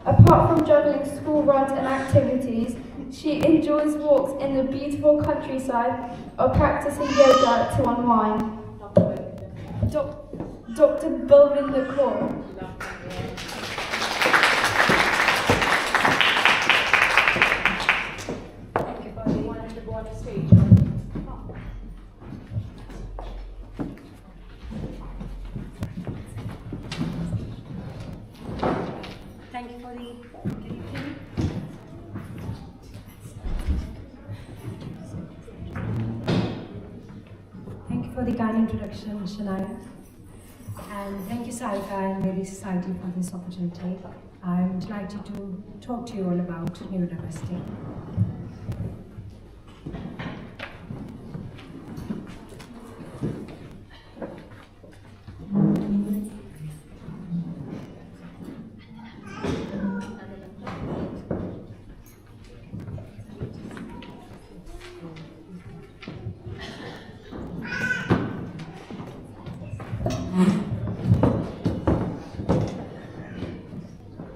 Apart from juggling school runs and activities, she enjoys walks in the beautiful countryside or practicing yoga to unwind. Dr. Belinda Kaur. Thank you for the one to go on the stage. Thank you for the. Can you hear me? Thank you for the kind introduction, Shania. And thank you, Sarika and Lady Society, for this opportunity. I'm delighted to talk to you all about neurodiversity.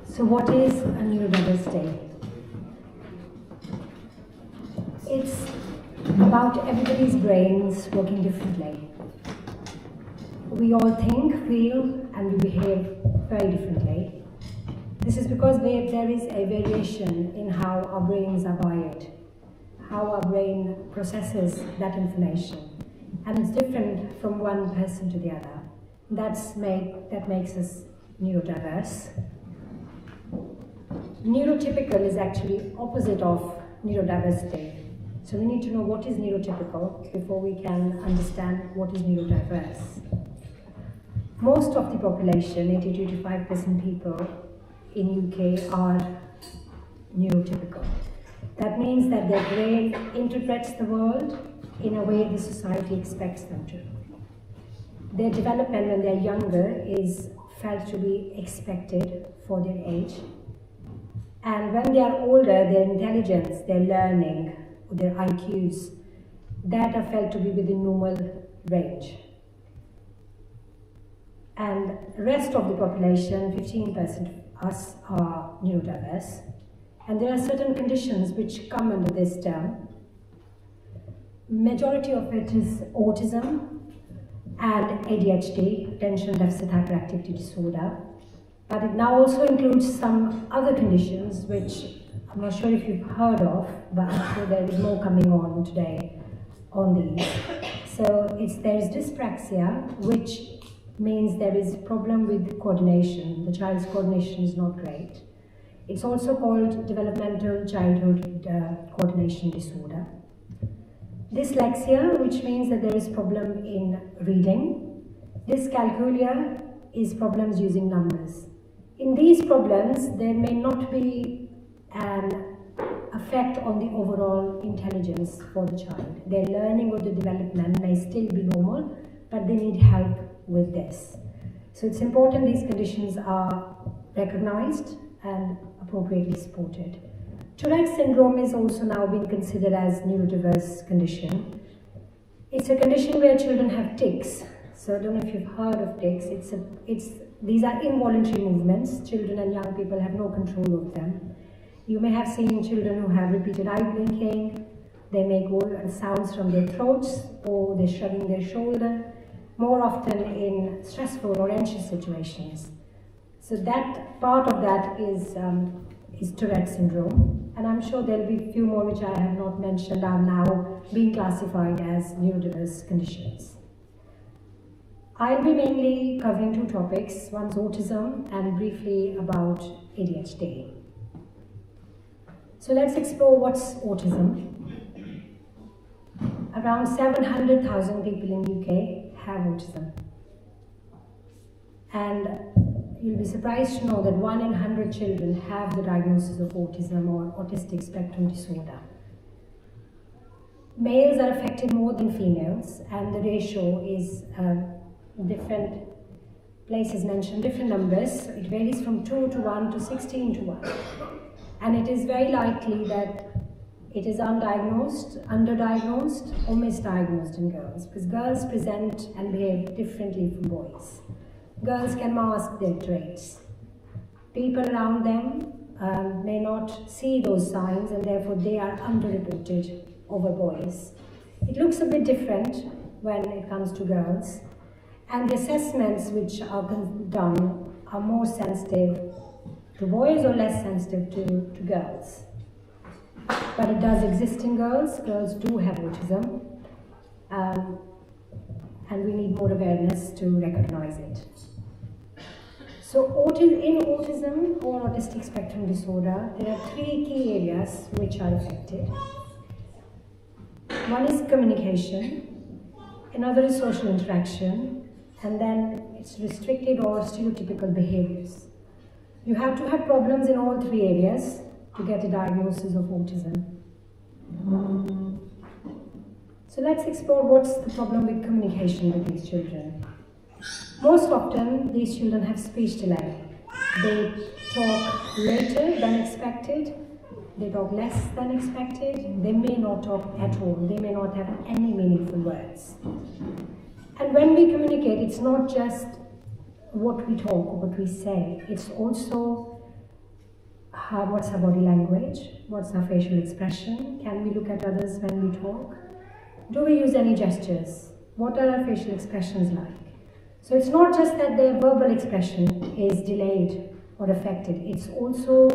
So what is a neurodiversity? It's about everybody's brains working differently. We all think, feel, and we behave very differently. This is because there is a variation in how our brains are wired, how our brain processes that information, and it's different from one person to the other. That makes us neurodiverse. Neurotypical is actually opposite of neurodiversity. So we need to know what is neurotypical before we can understand what is neurodiverse. Most of the population, 80 to 85% people in UK are neurotypical. That means that their brain interprets the world in a way the society expects them to. Their development when they're younger is felt to be expected for their age. And when they are older, their intelligence, their learning, their IQs, that are felt to be within normal range. And the rest of the population, 15% of us, are neurodiverse. And there are certain conditions which come under this term. Majority of it is autism and ADHD, attention deficit hyperactivity disorder. But it now also includes some other conditions which I'm not sure if you've heard of, but I'm sure there is more coming on today on these. So there is Dyspraxia, which means there is a problem with coordination. The child's coordination is not great. It's also called Developmental Childhood Coordination Disorder. Dyslexia, which means that there is problem in reading. Dyscalculia is problems using numbers. In these problems, there may not be an effect on the overall intelligence for the child. Their learning or the development may still be normal, but they need help with this. So it's important these conditions are recognized and appropriately supported. Tourette syndrome is also now being considered as neurodiverse condition. It's a condition where children have tics. So I don't know if you've heard of tics. These are involuntary movements. Children and young people have no control of them. You may have seen children who have repeated eye blinking. They may go sounds from their throats, or they're shrugging their shoulder, more often in stressful or anxious situations. So that part of that is Tourette syndrome. And I'm sure there'll be a few more which I have not mentioned are now being classified as neurodiverse conditions. I'll be mainly covering two topics. One's autism and briefly about ADHD. So let's explore what's autism. Around 700,000 people in UK have autism. And you'll be surprised to know that 1 in 100 children have the diagnosis of autism or autistic spectrum disorder. Males are affected more than females, and the ratio is different places mention different numbers. It varies from 2 to 1 to 16 to 1. And it is very likely that it is undiagnosed, underdiagnosed, or misdiagnosed in girls, because girls present and behave differently from boys. Girls can mask their traits. People around them may not see those signs, and therefore they are underreported over boys. It looks a bit different when it comes to girls, and the assessments which are done are more sensitive to boys or less sensitive to girls. But it does exist in girls. Girls do have autism, and we need more awareness to recognize it. So in autism or autistic spectrum disorder, there are 3 key areas which are affected. One is communication, another is social interaction, and then it's restricted or stereotypical behaviors. You have to have problems in all 3 areas to get a diagnosis of autism. So let's explore what's the problem with communication with these children. Most often, these children have speech delay. They talk later than expected, they talk less than expected, they may not talk at all, they may not have any meaningful words. And when we communicate, it's not just what we talk or what we say, it's also what's our body language, what's our facial expression, can we look at others when we talk, do we use any gestures, what are our facial expressions like. So it's not just that their verbal expression is delayed or affected, it's also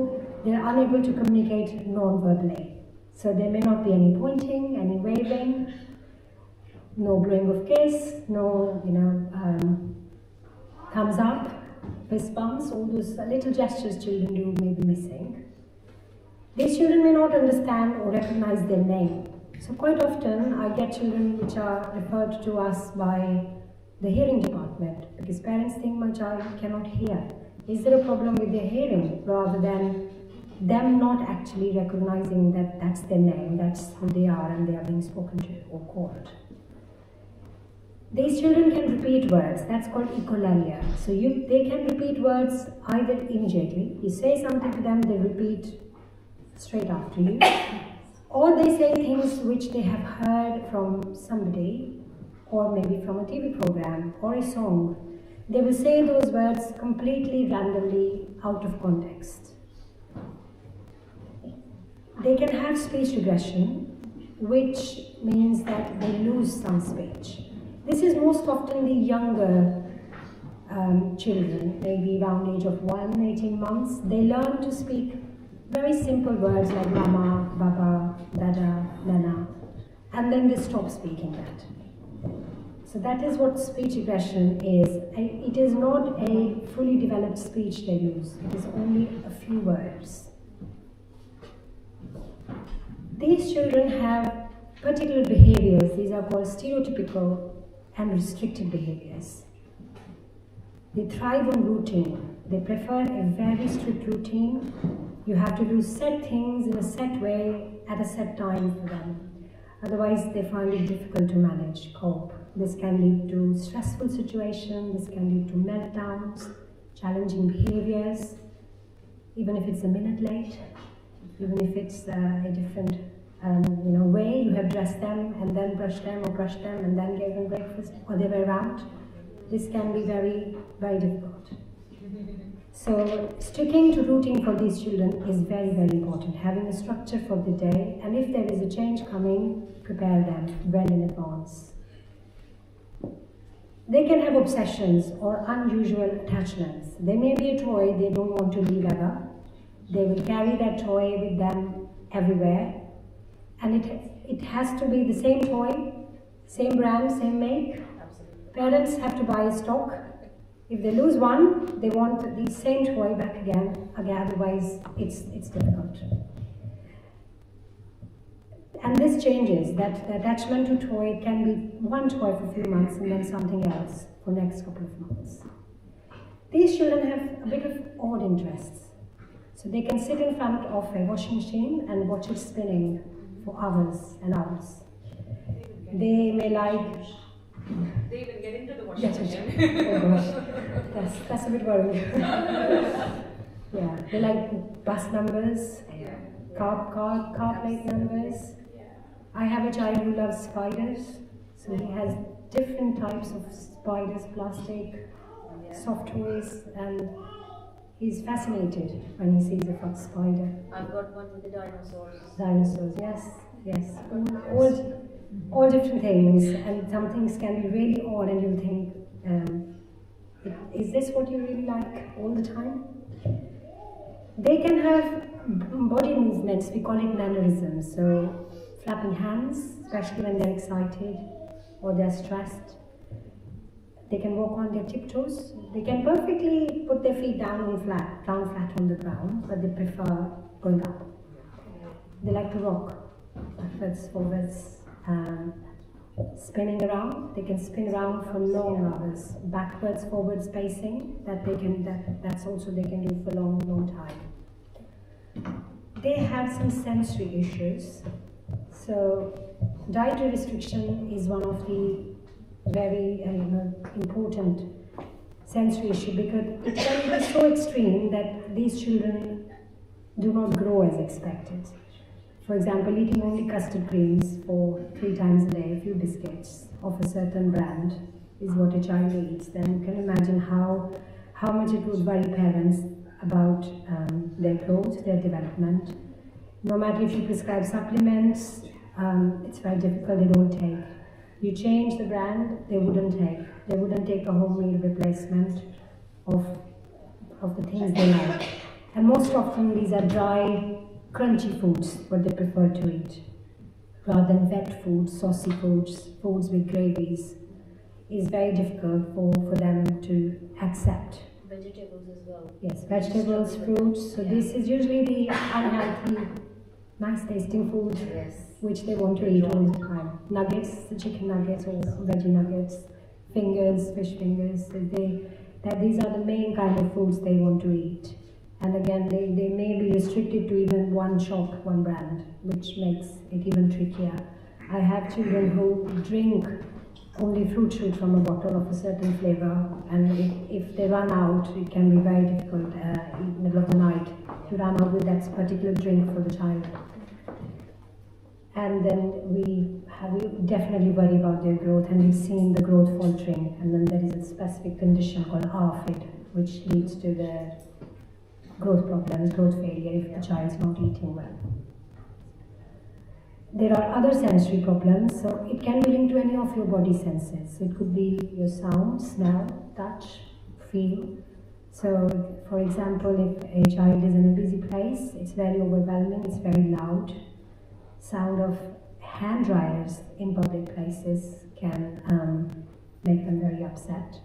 they're unable to communicate non-verbally. So there may not be any pointing, any waving, no blowing of kiss, no thumbs up, fist bumps, all those little gestures children do may be missing. These children may not understand or recognize their name. So quite often I get children which are referred to us by the hearing department because parents think my child cannot hear. Is there a problem with their hearing, rather than them not actually recognizing that that's their name, that's who they are, and they are being spoken to or called. These children can repeat words, that's called echolalia. So they can repeat words either immediately, you say something to them, they repeat straight after you, or they say things which they have heard from somebody, or maybe from a TV program or a song. They will say those words completely randomly out of context. They can have speech regression, which means that they lose some speech. This is most often the younger children, maybe around age of 18 months. They learn to speak very simple words like mama, baba, dada, nana, and then they stop speaking that. So that is what speech regression is. It is not a fully developed speech they use. It is only a few words. These children have particular behaviors. These are called stereotypical and restricted behaviors. They thrive on routine. They prefer a very strict routine. You have to do set things in a set way at a set time for them. Otherwise, they find it difficult to manage, cope. This can lead to stressful situations, this can lead to meltdowns, challenging behaviors, even if it's a minute late, even if it's a different way, you have dressed them and then brushed them and then gave them breakfast, or the other way around. This can be very, very difficult. So sticking to routine for these children is very, very important. Having a structure for the day, and if there is a change coming, prepare them well in advance. They can have obsessions or unusual attachments. There may be a toy they don't want to leave ever. They will carry that toy with them everywhere. And it has to be the same toy, same brand, same make. Parents have to buy a stock. If they lose one, they want the same toy back again, otherwise it's difficult. And this changes, that the attachment to toy can be one toy for a few months and then something else for the next couple of months. These children have a bit of odd interests. So they can sit in front of a washing machine and watch it spinning for hours and hours. They may like... They even get into the washing machine. Oh gosh, that's a bit worrying. Yeah, they like bus numbers, car plate numbers. I have a child who loves spiders, so he has different types of spiders, plastic, soft toys, and He's fascinated when he sees a fox spider. I've got one with the dinosaurs. Dinosaurs, yes, yes. All different things, and some things can be really odd, and you'll think, is this what you really like all the time? They can have body movements, we call it mannerisms, so flapping hands, especially when they're excited or they're stressed. They can walk on their tiptoes. They can perfectly put their feet down flat on the ground, but they prefer going up. They like to rock, backwards, forwards, spinning around. They can spin around for long hours, backwards, forwards pacing. That's also they can do for a long, long time. They have some sensory issues. So dietary restriction is one of the very important sensory issue, because it can be so extreme that these children do not grow as expected. For example, eating only custard creams for 3 times a day, a few biscuits of a certain brand is what a child eats, then you can imagine how much it would worry parents about their growth, their development. No matter if you prescribe supplements, it's very difficult, they don't take. You change the brand, they wouldn't take. They wouldn't take a homemade replacement of the things they like. And most often these are dry, crunchy foods, what they prefer to eat. Rather than wet foods, saucy foods, foods with gravies, is very difficult for them to accept. Vegetables as well. Yes, vegetables, fruits. So this is usually the unhealthy, nice tasting food, Yes. which they want to eat all the time. Nuggets, the chicken nuggets or veggie nuggets, fingers, fish fingers. These are the main kind of foods they want to eat. And again, they may be restricted to even one shop, one brand, which makes it even trickier. I have children who drink only fruit shoot from a bottle of a certain flavor, and if they run out, it can be very difficult in the middle of the night to run out with that particular drink for the child. And then we definitely worry about their growth, and we've seen the growth faltering, and then there is a specific condition called ARFID, which leads to the growth problems, growth failure if the child is not eating well. There are other sensory problems, so it can be linked to any of your body senses. So it could be your sound, smell, touch, feel. So, for example, if a child is in a busy place, it's very overwhelming, it's very loud. Sound of hand dryers in public places can make them very upset.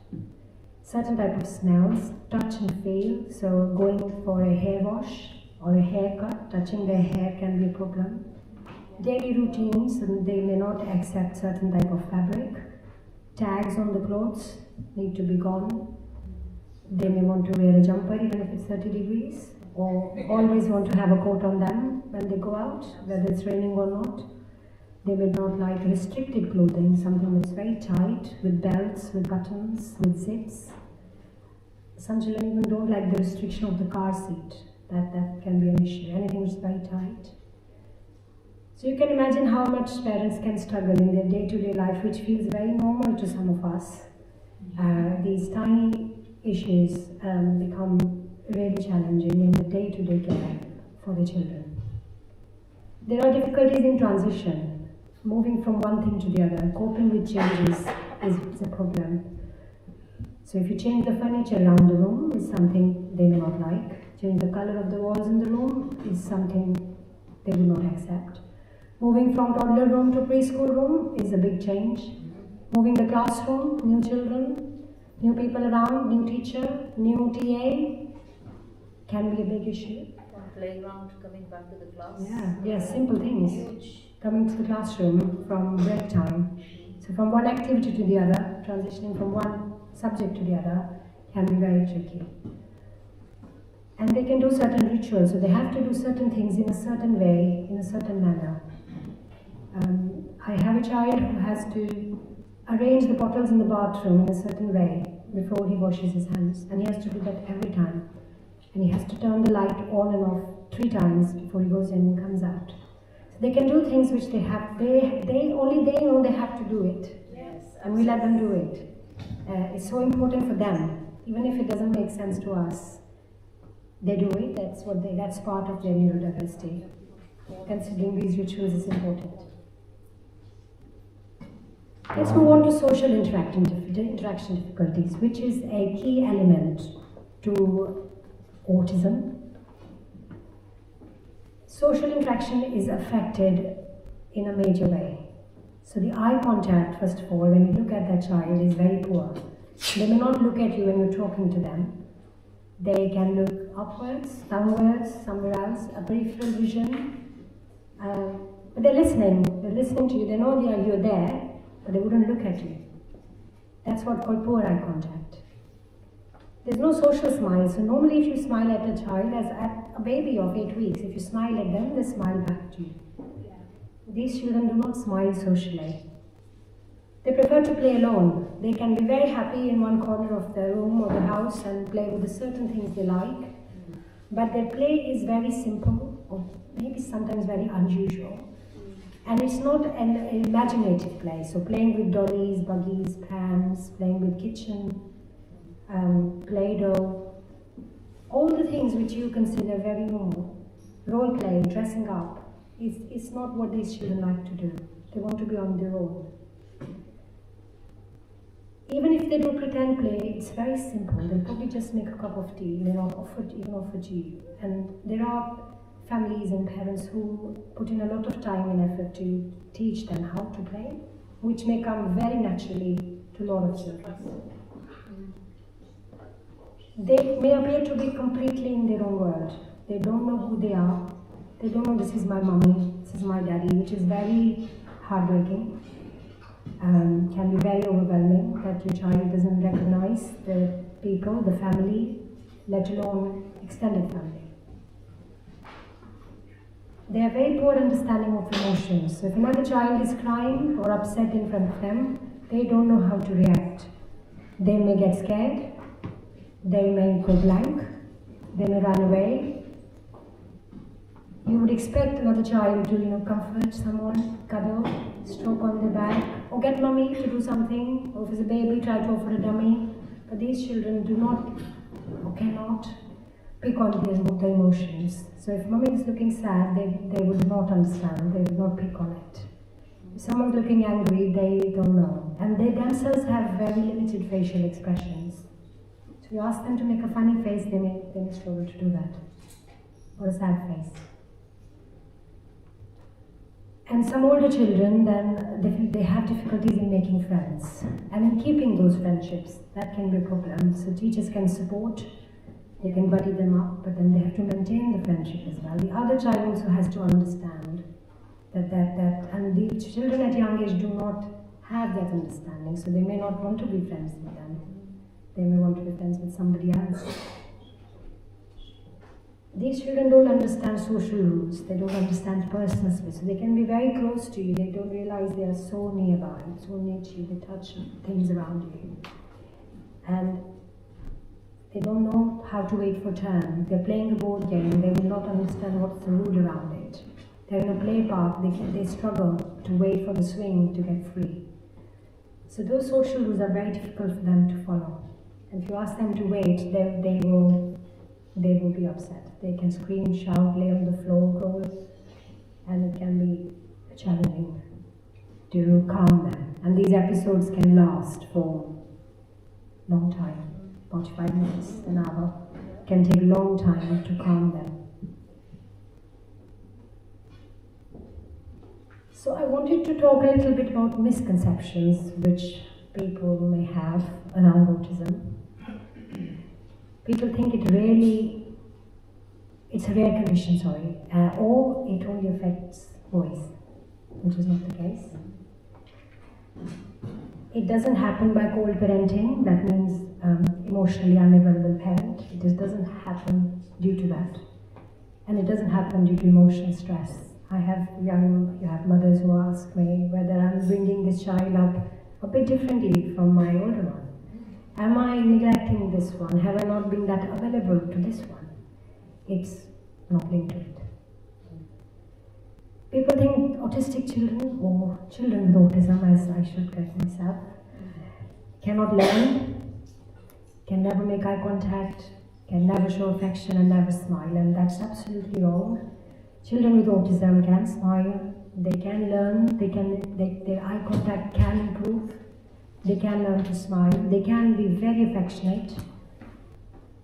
Certain type of smells, touch and feel. So going for a hair wash or a haircut, touching their hair can be a problem. Daily routines, and they may not accept certain type of fabric. Tags on the clothes need to be gone. They may want to wear a jumper even if it's 30 degrees, or always want to have a coat on them when they go out, whether it's raining or not. They may not like restricted clothing, something that's very tight, with belts, with buttons, with zips. Some children even don't like the restriction of the car seat. That can be an issue. Anything that's very tight. So you can imagine how much parents can struggle in their day-to-day life, which feels very normal to some of us. These tiny issues become really challenging in the day-to-day care for the children. There are difficulties in transition, moving from one thing to the other. Coping with changes is a problem. So if you change the furniture around the room, is something they may not like. Change the color of the walls in the room is something they will not accept. Moving from toddler room to preschool room is a big change. Moving the classroom, new children, new people around, new teacher, new TA can be a big issue. From playground coming back to the class. Yeah, yes, simple things. Huge. Coming to the classroom from break time. So from one activity to the other, transitioning from one subject to the other can be very tricky. And they can do certain rituals, so they have to do certain things in a certain way, in a certain manner. I have a child who has to arrange the bottles in the bathroom in a certain way before he washes his hands, and he has to do that every time. And he has to turn the light on and off 3 times before he goes in and comes out. So they can do things which they only they know they have to do it. Yes, and we let them do it. It's so important for them, even if it doesn't make sense to us. They do it, that's part of their neurodiversity. Considering these rituals is important. Let's move on to social interaction difficulties, which is a key element to autism. Social interaction is affected in a major way. So the eye contact, first of all, when you look at that child, is very poor. They may not look at you when you're talking to them. They can look upwards, downwards, somewhere else, a peripheral vision. But they're listening to you. They know you're there, but they wouldn't look at you. That's what's called poor eye contact. There's no social smile. So normally if you smile at a child, as at a baby of 8 weeks, if you smile at them, they smile back to you. These children do not smile socially. They prefer to play alone. They can be very happy in one corner of the room or the house and play with the certain things they like. But their play is very simple, or maybe sometimes very unusual. And it's not an imaginative play. So playing with dollies, buggies, prams, playing with kitchen, Play-Doh, all the things which you consider very normal. Role play, dressing up, it's not what these children like to do. They want to be on their own. Even if they do pretend play, it's very simple. They'll probably just make a cup of tea. They're not even offer tea. And there are families and parents who put in a lot of time and effort to teach them how to play, which may come very naturally to a lot of children. They may appear to be completely in their own world. They don't know who they are. They don't know this is my mommy, this is my daddy, which is very heartbreaking. Can be very overwhelming that your child doesn't recognize the people, the family, let alone extended family. They have very poor understanding of emotions. So if another child is crying or upset in front of them, they don't know how to react. They may get scared, they may go blank, they may run away. You would expect another child to, comfort someone, cuddle, stroke on their back, or get mommy to do something, or if it's a baby, try to offer a dummy. But these children do not or cannot pick on their emotions. So if mommy is looking sad, they would not understand, they would not pick on it. If someone's looking angry, they don't know. And they themselves have very limited facial expressions. So you ask them to make a funny face, they may struggle to do that. Or a sad face. And some older children, then they have difficulties in making friends and in keeping those friendships. That can be a problem. So teachers can support, they can buddy them up, but then they have to maintain the friendship as well. The other child also has to understand that and the children at young age do not have that understanding, so they may not want to be friends with them. They may want to be friends with somebody else. These children don't understand social rules, they don't understand personal space, so they can be very close to you, they don't realize they are so nearby, so near to you, they touch things around you. And they don't know how to wait for turn. If they're playing a board game, they will not understand what's the rule around it. They're in a play park, they struggle to wait for the swing to get free. So those social rules are very difficult for them to follow. And if you ask them to wait, they will be upset. They can scream, shout, lay on the floor, roll, and it can be challenging to calm them. And these episodes can last for a long time, 45 minutes, an hour. It can take a long time to calm them. So I wanted to talk a little bit about misconceptions which people may have around autism. People think it's a rare condition, or it only affects boys, which is not the case. It doesn't happen by cold parenting, that means emotionally unavailable parent. It just doesn't happen due to that. And it doesn't happen due to emotional stress. You have mothers who ask me whether I'm bringing this child up a bit differently from my older one. Am I neglecting this one? Have I not been that available to this one? It's not linked to it. People think autistic children, or children with autism, as I should correct myself, cannot learn, can never make eye contact, can never show affection and never smile, and that's absolutely wrong. Children with autism can smile, they can learn, their eye contact can improve, they can learn to smile, they can be very affectionate.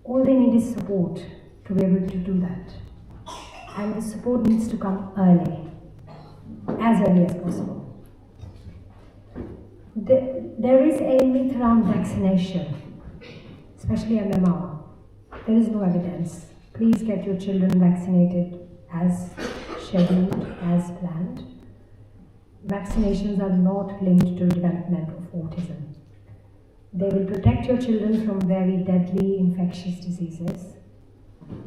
All they need is support to be able to do that. And the support needs to come early, as early as possible. There is a myth around vaccination, especially MMR. There is no evidence. Please get your children vaccinated as scheduled, as planned. Vaccinations are not linked to development of autism. They will protect your children from very deadly infectious diseases,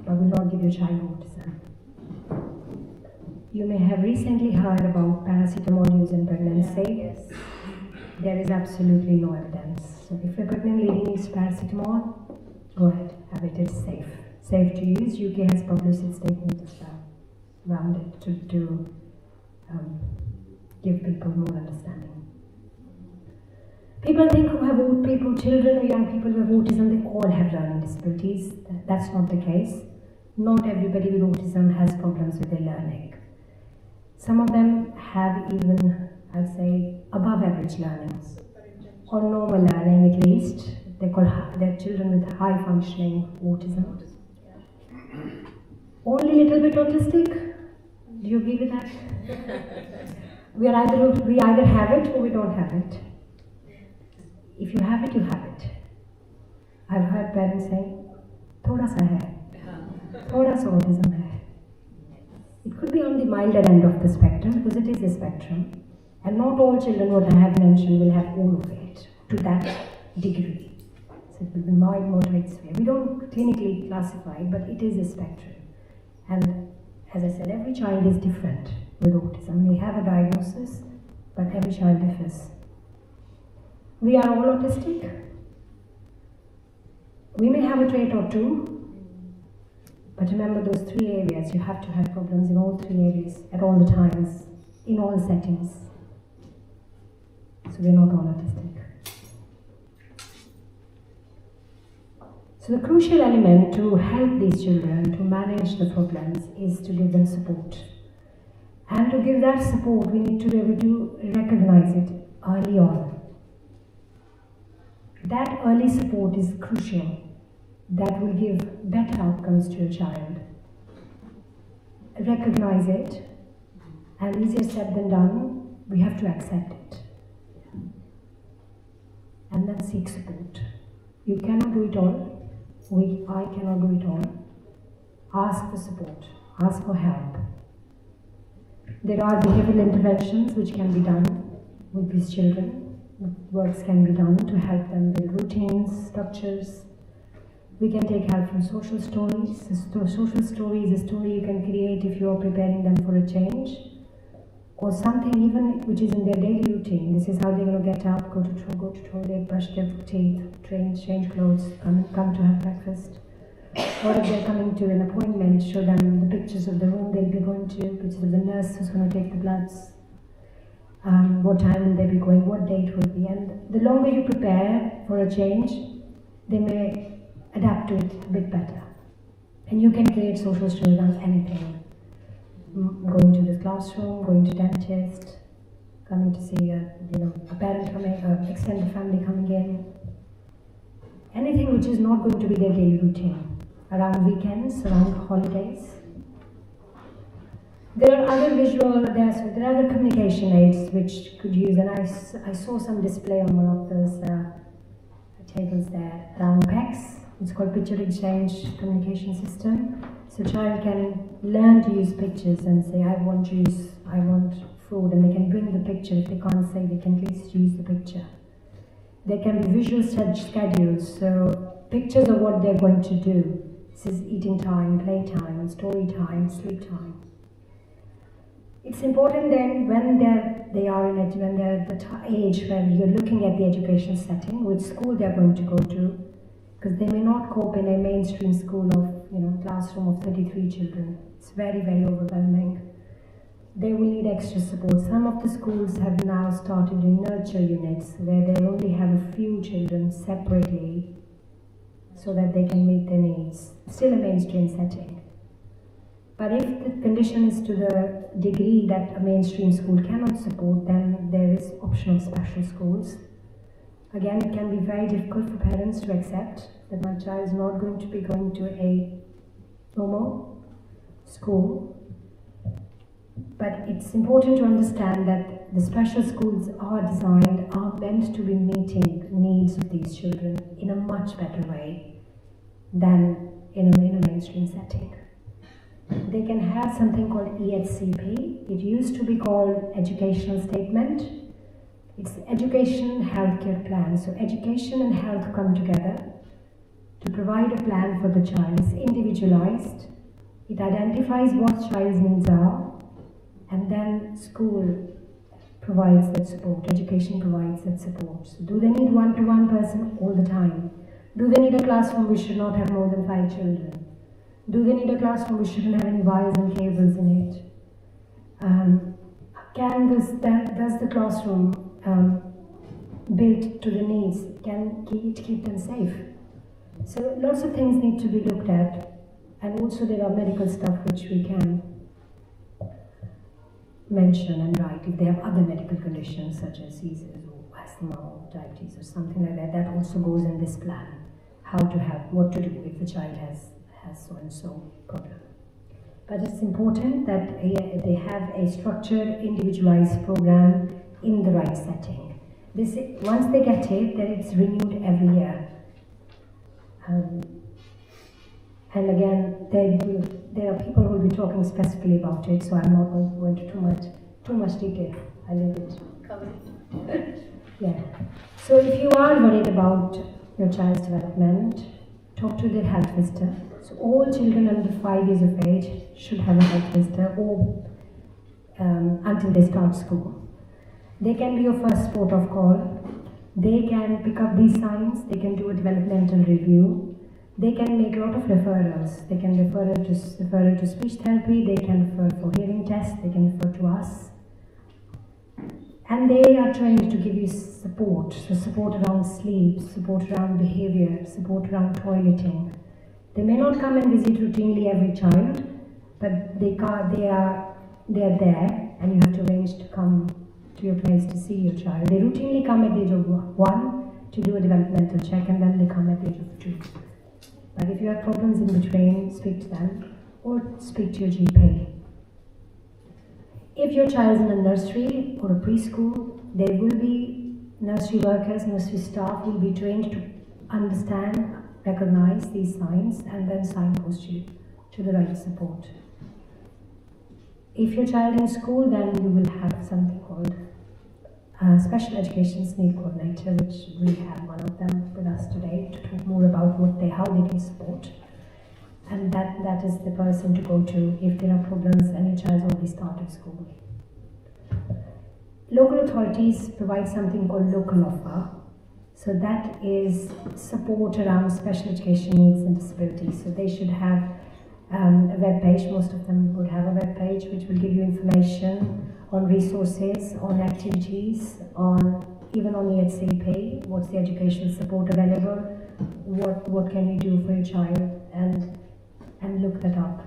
but will not give your child autism. You may have recently heard about paracetamol use in pregnancy. Yes. There is absolutely no evidence. So if a pregnant lady needs paracetamol, go ahead, have it. It's safe. Safe to use. UK has published its statement as well around it to give people more understanding. People think children or young people who have autism, they all have learning disabilities. That's not the case. Not everybody with autism has problems with their learning. Some of them have even, I'd say, above average learning, or normal learning at least. They're children with high functioning autism. Only little bit autistic? Do you agree with that? we either have it or we don't have it. If you have it, you have it. I've heard parents saying, "Thoda sa hai, thoda sa autism hai." It could be on the milder end of the spectrum because it is a spectrum, and not all children what I have mentioned will have all of it to that degree. So it will be mild, moderate, severe. We don't clinically classify it, but it is a spectrum. And as I said, every child is different with autism. We have a diagnosis, but every child differs. We are all autistic. We may have a trait or two, but remember those 3 areas. You have to have problems in all 3 areas at all the times, in all settings. So we're not all autistic. So the crucial element to help these children to manage the problems is to give them support. And to give that support, we need to be able to recognize it early on. That early support is crucial. That will give better outcomes to your child. Recognize it, and easier said than done, we have to accept it. And then seek support. You cannot do it all. I cannot do it all. Ask for support. Ask for help. There are behavioral interventions which can be done with these children. Works can be done to help them with routines, structures. We can take help from social stories. A social story is a story you can create if you are preparing them for a change, or something even which is in their daily routine. This is how they're going to get up, go to toilet, brush their teeth, change clothes, come to have breakfast. Or if they're coming to an appointment, show them the pictures of the room they'll be going to, pictures of the nurse who's going to take the bloods. What time will they be going, what date will be, and the longer you prepare for a change, they may adapt to it a bit better. And you can create social stories on anything. Going to the classroom, going to dentist, coming to see a parent coming, extended family coming in. Anything which is not going to be their daily routine. Around weekends, around holidays. There are other there are other communication aids which could use, and I saw some display on one of those tables there around PECS. It's called Picture Exchange Communication System. So a child can learn to use pictures and say, I want food, and they can bring the picture. If they can't say, they can at least use the picture. There can be visual schedules, so pictures of what they're going to do. This is eating time, play time, story time, sleep time. It's important then when they're at the age when you're looking at the education setting, which school they're going to go to, because they may not cope in a mainstream school of classroom of 33 children. It's very, very overwhelming. They will need extra support. Some of the schools have now started in nurture units where they only have a few children separately so that they can meet their needs. Still a mainstream setting. But if the condition is to the degree that a mainstream school cannot support, then there is option of special schools. Again, it can be very difficult for parents to accept that my child is not going to be going to a normal school. But it's important to understand that the special schools are meant to be meeting needs of these children in a much better way than in a mainstream setting. They can have something called EHCP. It used to be called Educational Statement. It's Education Healthcare Plan. So education and health come together to provide a plan for the child. It's individualized. It identifies what child's needs are, and then school provides that support, education provides that support. So do they need one-to-one person all the time? Do they need a classroom which should not have more than 5 children? Do they need a classroom which shouldn't have any wires and cables in it? Does the classroom built to the needs, can keep them safe? So lots of things need to be looked at, and also there are medical stuff which we can mention and write if they have other medical conditions such as seizures or asthma or diabetes or something like that. That also goes in this plan, how to help, what to do if the child has so and so problem. But it's important that they have a structured, individualized program in the right setting. Once they get it, then it's renewed every year. And again, there are people who will be talking specifically about it, so I'm not going to go into too much detail. I leave it. Covered. Yeah. So if you are worried about your child's development, talk to their health visitor. So all children under 5 years of age should have a health visitor, or until they start school. They can be your first port of call. They can pick up these signs. They can do a developmental review. They can make a lot of referrals. They can refer to speech therapy. They can refer for hearing tests. They can refer to us. And they are trained to give you support. So support around sleep, support around behavior, support around toileting. They may not come and visit routinely every child, but they are there, and you have to arrange to come to your place to see your child. They routinely come at the age of 1 to do a developmental check, and then they come at the age of 2. But if you have problems in between, speak to them or speak to your GP. If your child is in a nursery or a preschool, there will be nursery workers, nursery staff will be trained to understand, recognize these signs, and then signpost you to the right support. If your child in school, then you will have something called Special Education Need Coordinator, which we have one of them with us today to talk more about how they can support. And that is the person to go to if there are problems and your child's already started school. Local authorities provide something called local offer. So that is support around special education needs and disabilities. So they should have a web page. Most of them would have a web page which will give you information on resources, on activities, even on EHCP, what's the educational support available, what can you do for your child, and look that up.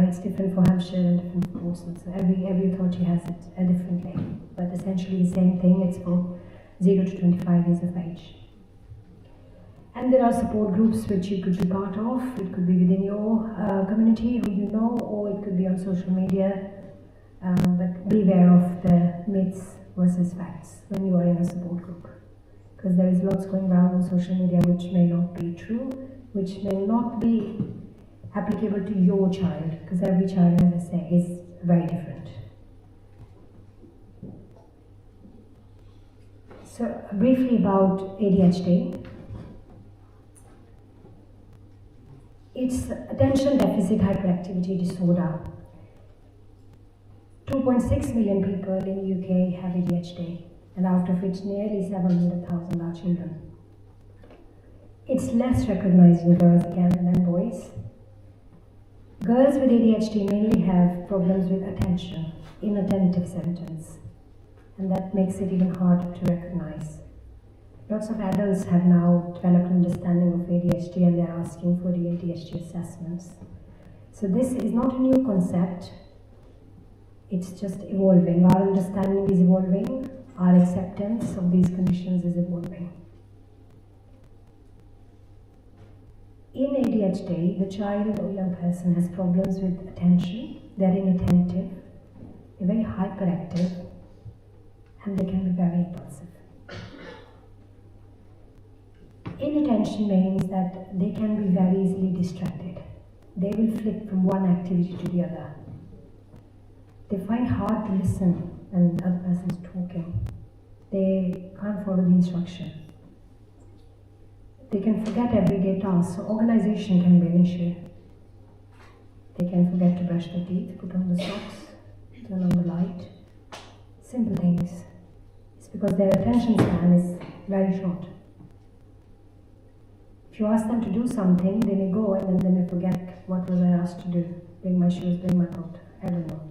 It's different for Hampshire and different for Portsmouth. So every authority has it a different name, but essentially the same thing. It's for 0 to 25 years of age. And there are support groups which you could be part of. It could be within your community, who you know, or it could be on social media. But beware of the myths versus facts when you are in a support group, because there is lots going around on social media which may not be true, which may not be applicable to your child, because every child, as I say, is very different. So briefly about ADHD. It's attention deficit hyperactivity disorder. 2.6 million people in the UK have ADHD, and out of which nearly 700,000 are children. It's less recognized in girls again than boys. Girls with ADHD mainly have problems with attention, inattentive symptoms, and that makes it even harder to recognize. Lots of adults have now developed an understanding of ADHD and they're asking for the ADHD assessments. So this is not a new concept, it's just evolving. Our understanding is evolving, our acceptance of these conditions is evolving. In ADHD, the child or young person has problems with attention, they're inattentive, they're very hyperactive, and they can be very impulsive. Inattention means that they can be very easily distracted. They will flick from one activity to the other. They find hard to listen when the other person is talking. They can't follow the instruction. They can forget everyday tasks, so organization can be an issue. They can forget to brush their teeth, put on the socks, turn on the light. Simple things. It's because their attention span is very short. If you ask them to do something, they may go and then they may forget what was I asked to do. Bring my shoes, bring my coat. I don't know.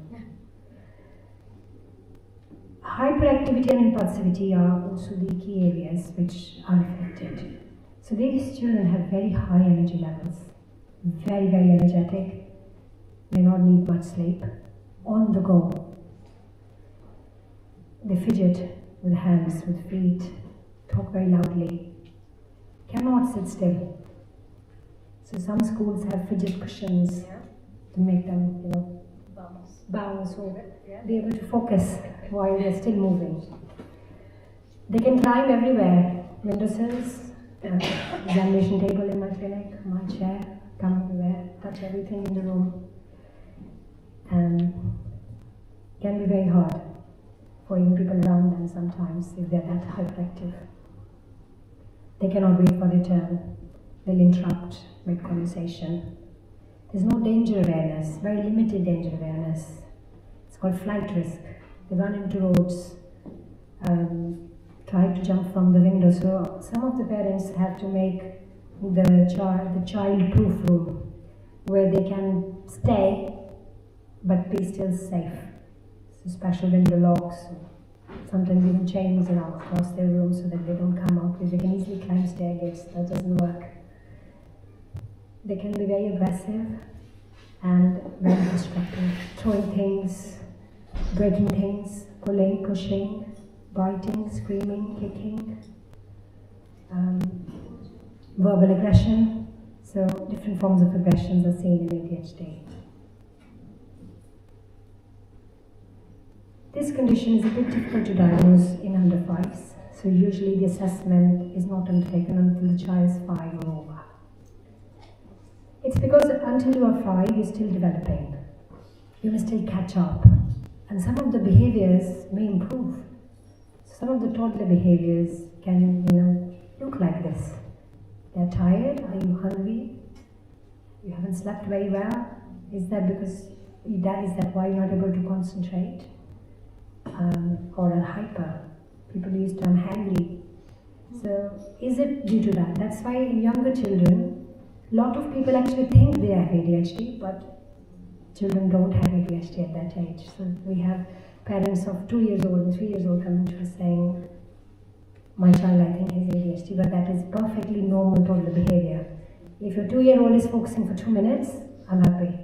Hyperactivity and impulsivity are also the key areas which are affected. So these children have very high energy levels, very, very energetic, may not need much sleep, on the go. They fidget with hands, with feet, talk very loudly, cannot sit still. So some schools have fidget cushions to make them, bounce or be able to focus while they're still moving. They can climb everywhere, windowsills, examination table in my clinic, my chair, come everywhere, touch everything in the room. And can be very hard for young people around them sometimes if they're that hyperactive. They cannot wait for their turn. They'll interrupt mid-conversation. There's no danger awareness, very limited danger awareness. It's called flight risk. They run into roads, try to jump from the window. So some of the parents have to make the child-proof room where they can stay but be still safe. So special window locks, sometimes even chains across their room so that they don't come out, because they can easily climb stairgates. That doesn't work. They can be very aggressive and very destructive, throwing things, breaking things, pulling, pushing, biting, screaming, kicking, verbal aggression. So different forms of aggressions are seen in ADHD. This condition is a bit difficult to diagnose in under 5s, so usually the assessment is not undertaken until the child is 5 or over. It's because until you are 5, you're still developing. You must still catch up, and some of the behaviors may improve. Some of the toddler behaviors can, look like this. They're tired. Are you hungry? You haven't slept very well. Is that why you're not able to concentrate? Or are hyper. People used to, I'm hangry. So is it due to that? That's why in younger children, a lot of people actually think they have ADHD, but children don't have ADHD at that age. So we have parents of 2 years old and 3 years old coming to us saying, my child, I think, has ADHD, but that is perfectly normal toddler behavior. If your 2-year-old is focusing for 2 minutes, I'm happy.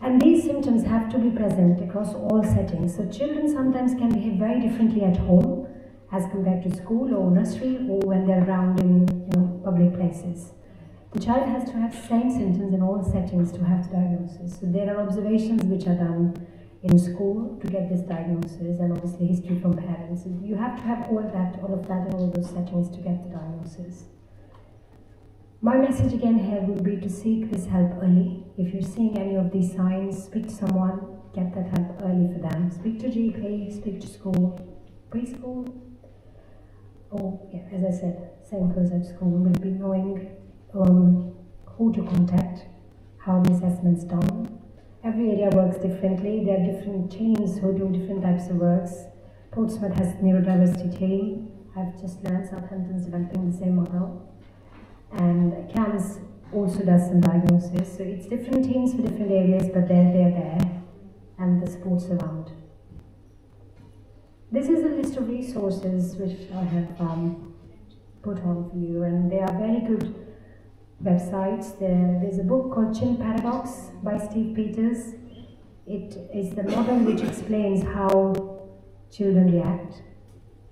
And these symptoms have to be present across all settings. So children sometimes can behave very differently at home as compared to school or nursery or when they're around in public places. The child has to have the same symptoms in all settings to have the diagnosis. So there are observations which are done in school to get this diagnosis, and obviously history from parents. So you have to have all of that in all those settings to get the diagnosis. My message again here would be to seek this help early. If you're seeing any of these signs, speak to someone, get that help early for them. Speak to GP, speak to school, preschool. As I said, same goes at school. We'll be knowing who to contact, how the assessment's done. Every area works differently. There are different teams who do different types of works. Portsmouth has a neurodiversity team. I've just learned Southampton's developing the same model. And CAMS also does some diagnosis. So it's different teams for different areas, but they're there, and the support's around. This is a list of resources which I have put on for you, and they are very good websites. There's a book called Chin Paradox by Steve Peters. It is the model which explains how children react,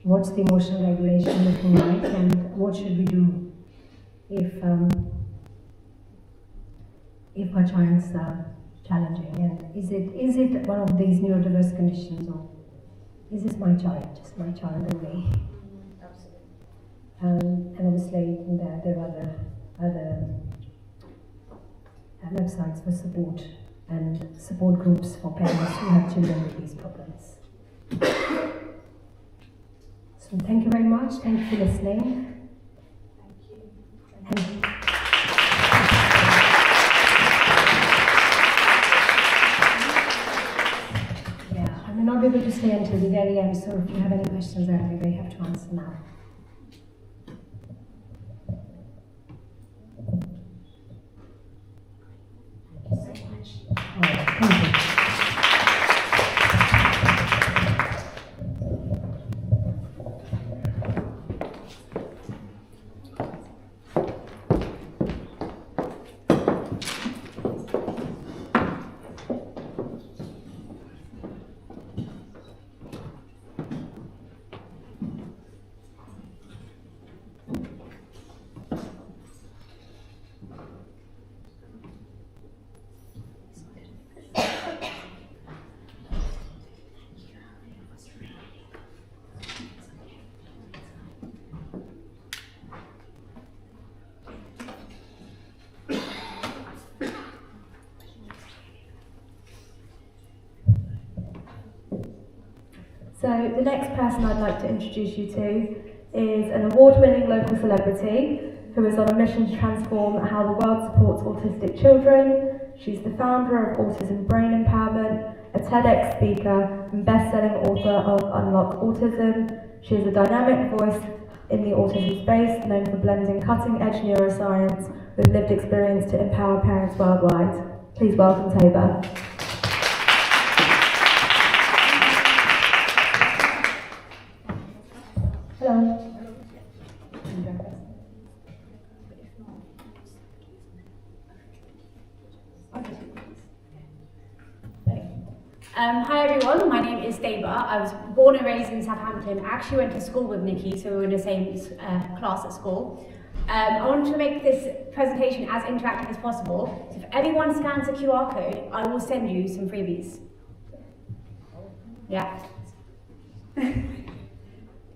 what's the emotional regulation looking like, and what should we do if our child's challenging, and is it one of these neurodiverse conditions, or is this my child, just my child only? Absolutely. And obviously there are other websites for support and support groups for parents who have children with these problems. So thank you very much. Thank you for listening. Thank you. Thank you. Yeah, I may not be able to stay until the very end, so if you have any questions, I'll be very happy to answer now. Thank you so much. All right, thank you. So the next person I'd like to introduce you to is an award-winning local celebrity who is on a mission to transform how the world supports autistic children. She's the founder of Autism Brain Empowerment, a TEDx speaker and best-selling author of Unlock Autism. She is a dynamic voice in the autism space, known for blending cutting-edge neuroscience with lived experience to empower parents worldwide. Please welcome Tabor. Hello. Hi everyone, my name is Tabor. I was born and raised in Southampton. I actually went to school with Nikki, so we were in the same class at school. I wanted to make this presentation as interactive as possible. So if anyone scans the QR code, I will send you some freebies. Yeah.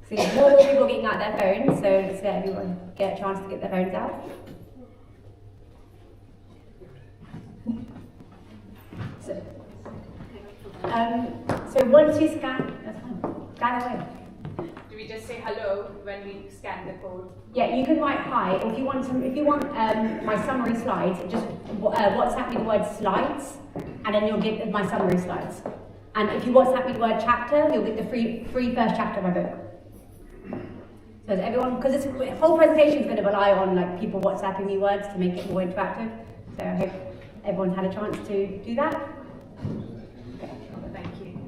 See, more people getting out their phones, so let's let everyone get a chance to get their phones out. So once you scan, that's fine. Scan away. Do we just say hello when we scan the code? Yeah, you can write hi, or if you want my summary slides, just WhatsApp me the word slides, and then you'll get my summary slides. And if you WhatsApp me the word chapter, you'll get the free first chapter of my book. So everyone, because this whole presentation is going to rely on like people WhatsApping me words to make it more interactive. So I hope everyone had a chance to do that. Thank you.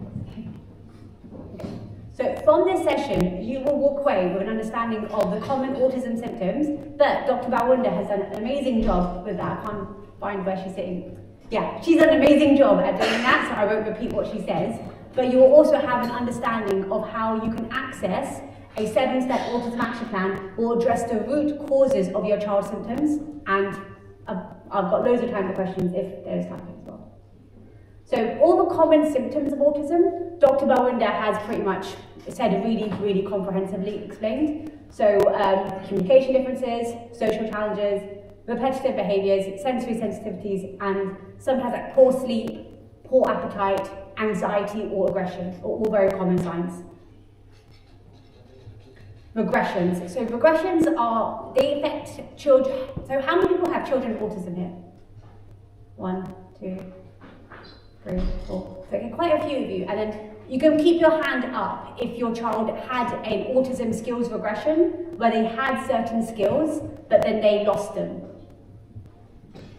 So from this session, you will walk away with an understanding of the common autism symptoms, but Dr. Bawunda has done an amazing job with that. I can't find where she's sitting. Yeah, she's done an amazing job at doing that, so I won't repeat what she says. But you will also have an understanding of how you can access a 7-step autism action plan will address the root causes of your child's symptoms, and I've got loads of time for questions if there's time as well. So all the common symptoms of autism, Dr. Bawunda has pretty much said really, really comprehensively explained. So communication differences, social challenges, repetitive behaviours, sensory sensitivities, and sometimes like poor sleep, poor appetite, anxiety or aggression, are all very common signs. Regressions. So regressions they affect children. So how many people have children with autism here? 1, 2, 3, 4. So quite a few of you. And then you can keep your hand up if your child had an autism skills regression where they had certain skills, but then they lost them.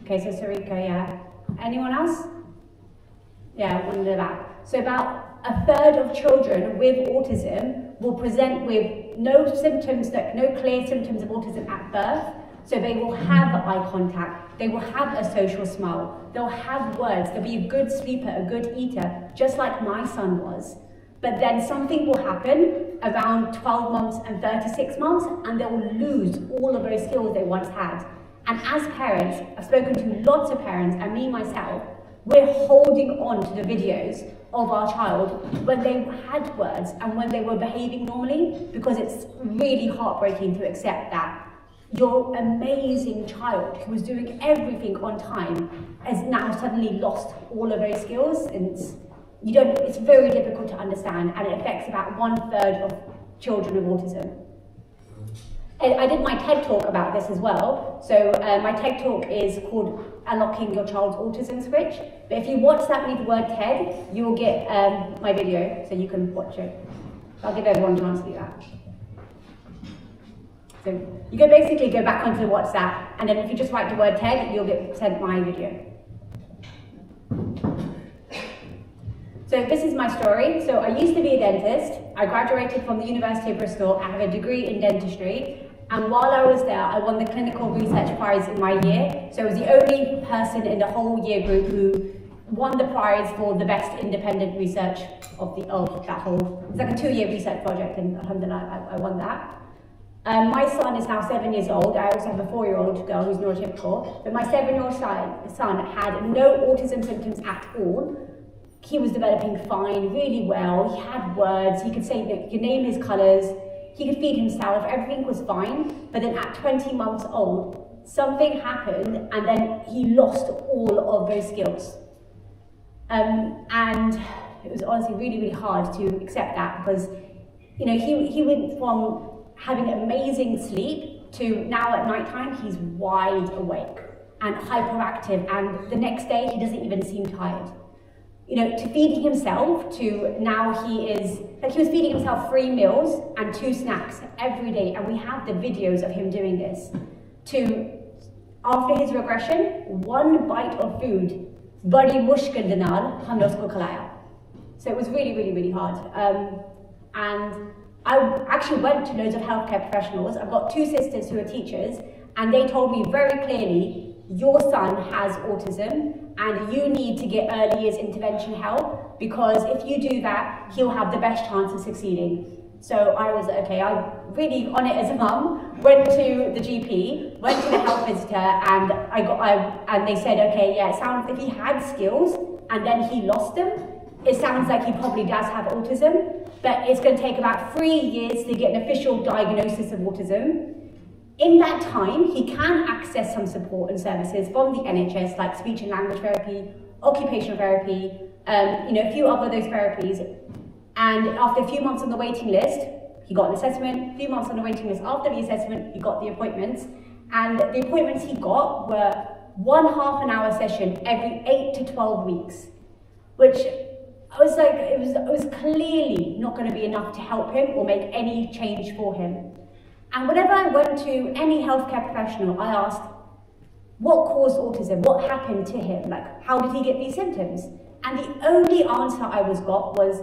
Okay, so Sarika, yeah. Anyone else? Yeah, one in the back. So about a third of children with autism will present with no symptoms, no clear symptoms of autism at birth. So they will have eye contact, they will have a social smile, they'll have words, they'll be a good sleeper, a good eater, just like my son was. But then something will happen around 12 months and 36 months, and they will lose all of those skills they once had. And as parents, I've spoken to lots of parents, and me myself, we're holding on to the videos of our child when they had words and when they were behaving normally, because it's really heartbreaking to accept that your amazing child who was doing everything on time has now suddenly lost all of those skills, and it's very difficult to understand, and it affects about 1/3 of children with autism. And I did my TED talk about this as well. So my TED talk is called Unlocking Your Child's Autism Switch. But if you watch that with the word TED, you will get my video, so you can watch it. I'll give everyone a chance to do that. So you can basically go back onto WhatsApp, and then if you just write the word TED, you'll get sent my video. So this is my story. So I used to be a dentist. I graduated from the University of Bristol. I have a degree in dentistry. And while I was there, I won the clinical research prize in my year. So I was the only person in the whole year group who won the prize for the best independent research of that whole. It was like a 2-year research project, and alhamdulillah, I won that. My son is now 7 years old. I also have a 4-year-old girl who's neurotypical. But my 7-year-old son had no autism symptoms at all. He was developing fine, really well. He had words. He could name his colours. He could feed himself. Everything was fine. But then at 20 months old, something happened, and then he lost all of those skills. And it was honestly really, really hard to accept that, because he went from having amazing sleep to now at night time he's wide awake and hyperactive, and the next day he doesn't even seem tired. To feeding himself, to now he was feeding himself 3 meals and 2 snacks every day, and we have the videos of him doing this. To, after his regression, 1 bite of food, badi mushkil dinal, humna usko khalaya. So it was really, really, really hard. And I actually went to loads of healthcare professionals. I've got 2 sisters who are teachers, and they told me very clearly, your son has autism and you need to get early years intervention help, because if you do that, he'll have the best chance of succeeding. So I was okay, I'm really on it as a mum, went to the GP, went to the health visitor, and and they said, okay, yeah, it sounds, if he had skills and then he lost them, it sounds like he probably does have autism, but it's going to take about 3 years to get an official diagnosis of autism. In that time, he can access some support and services from the NHS, like speech and language therapy, occupational therapy, a few other those therapies. And after a few months on the waiting list, he got an assessment. A few months on the waiting list after the assessment, he got the appointments. And the appointments he got were 1 half-an-hour session every 8 to 12 weeks, which I was like, it was clearly not going to be enough to help him or make any change for him. And whenever I went to any healthcare professional, I asked, what caused autism? What happened to him? Like, how did he get these symptoms? And the only answer I got was,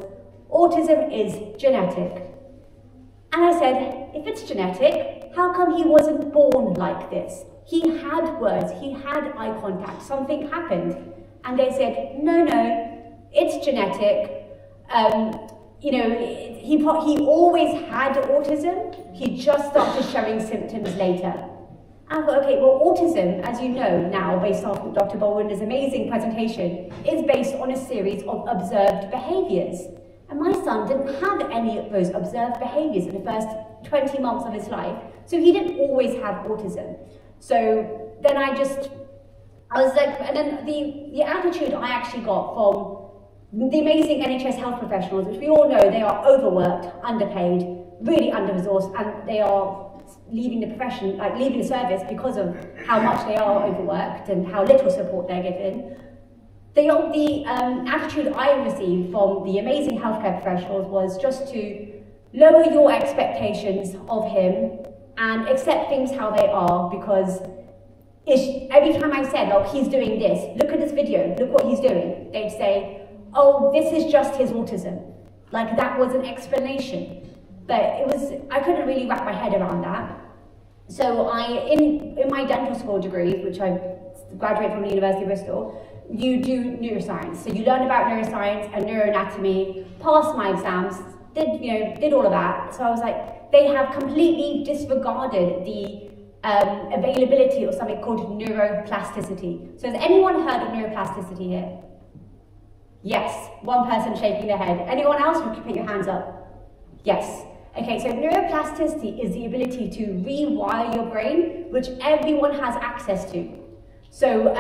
autism is genetic. And I said, if it's genetic, how come he wasn't born like this? He had words, he had eye contact, something happened. And they said, no, it's genetic. He always had autism, he just started showing symptoms later. And I thought, okay, well, autism, as you know now, based off Dr. Balwinder's amazing presentation, is based on a series of observed behaviours. And my son didn't have any of those observed behaviours in the first 20 months of his life, so he didn't always have autism. So then I was like, and then the attitude I actually got from the amazing NHS health professionals, which we all know they are overworked, underpaid, really under-resourced, and they are leaving the profession, like leaving the service because of how much they are overworked and how little support they're given. The attitude I received from the amazing healthcare professionals was just to lower your expectations of him and accept things how they are, because every time I said, oh, he's doing this, look at this video, look what he's doing, they'd say, oh, this is just his autism. Like that was an explanation. But I couldn't really wrap my head around that. So in my dental school degree, which I graduated from the University of Bristol, you do neuroscience. So you learn about neuroscience and neuroanatomy, passed my exams, did all of that. So I was like, they have completely disregarded the availability of something called neuroplasticity. So has anyone heard of neuroplasticity here? Yes, one person shaking their head. Anyone else? You can put your hands up. Yes. Okay, so neuroplasticity is the ability to rewire your brain, which everyone has access to. So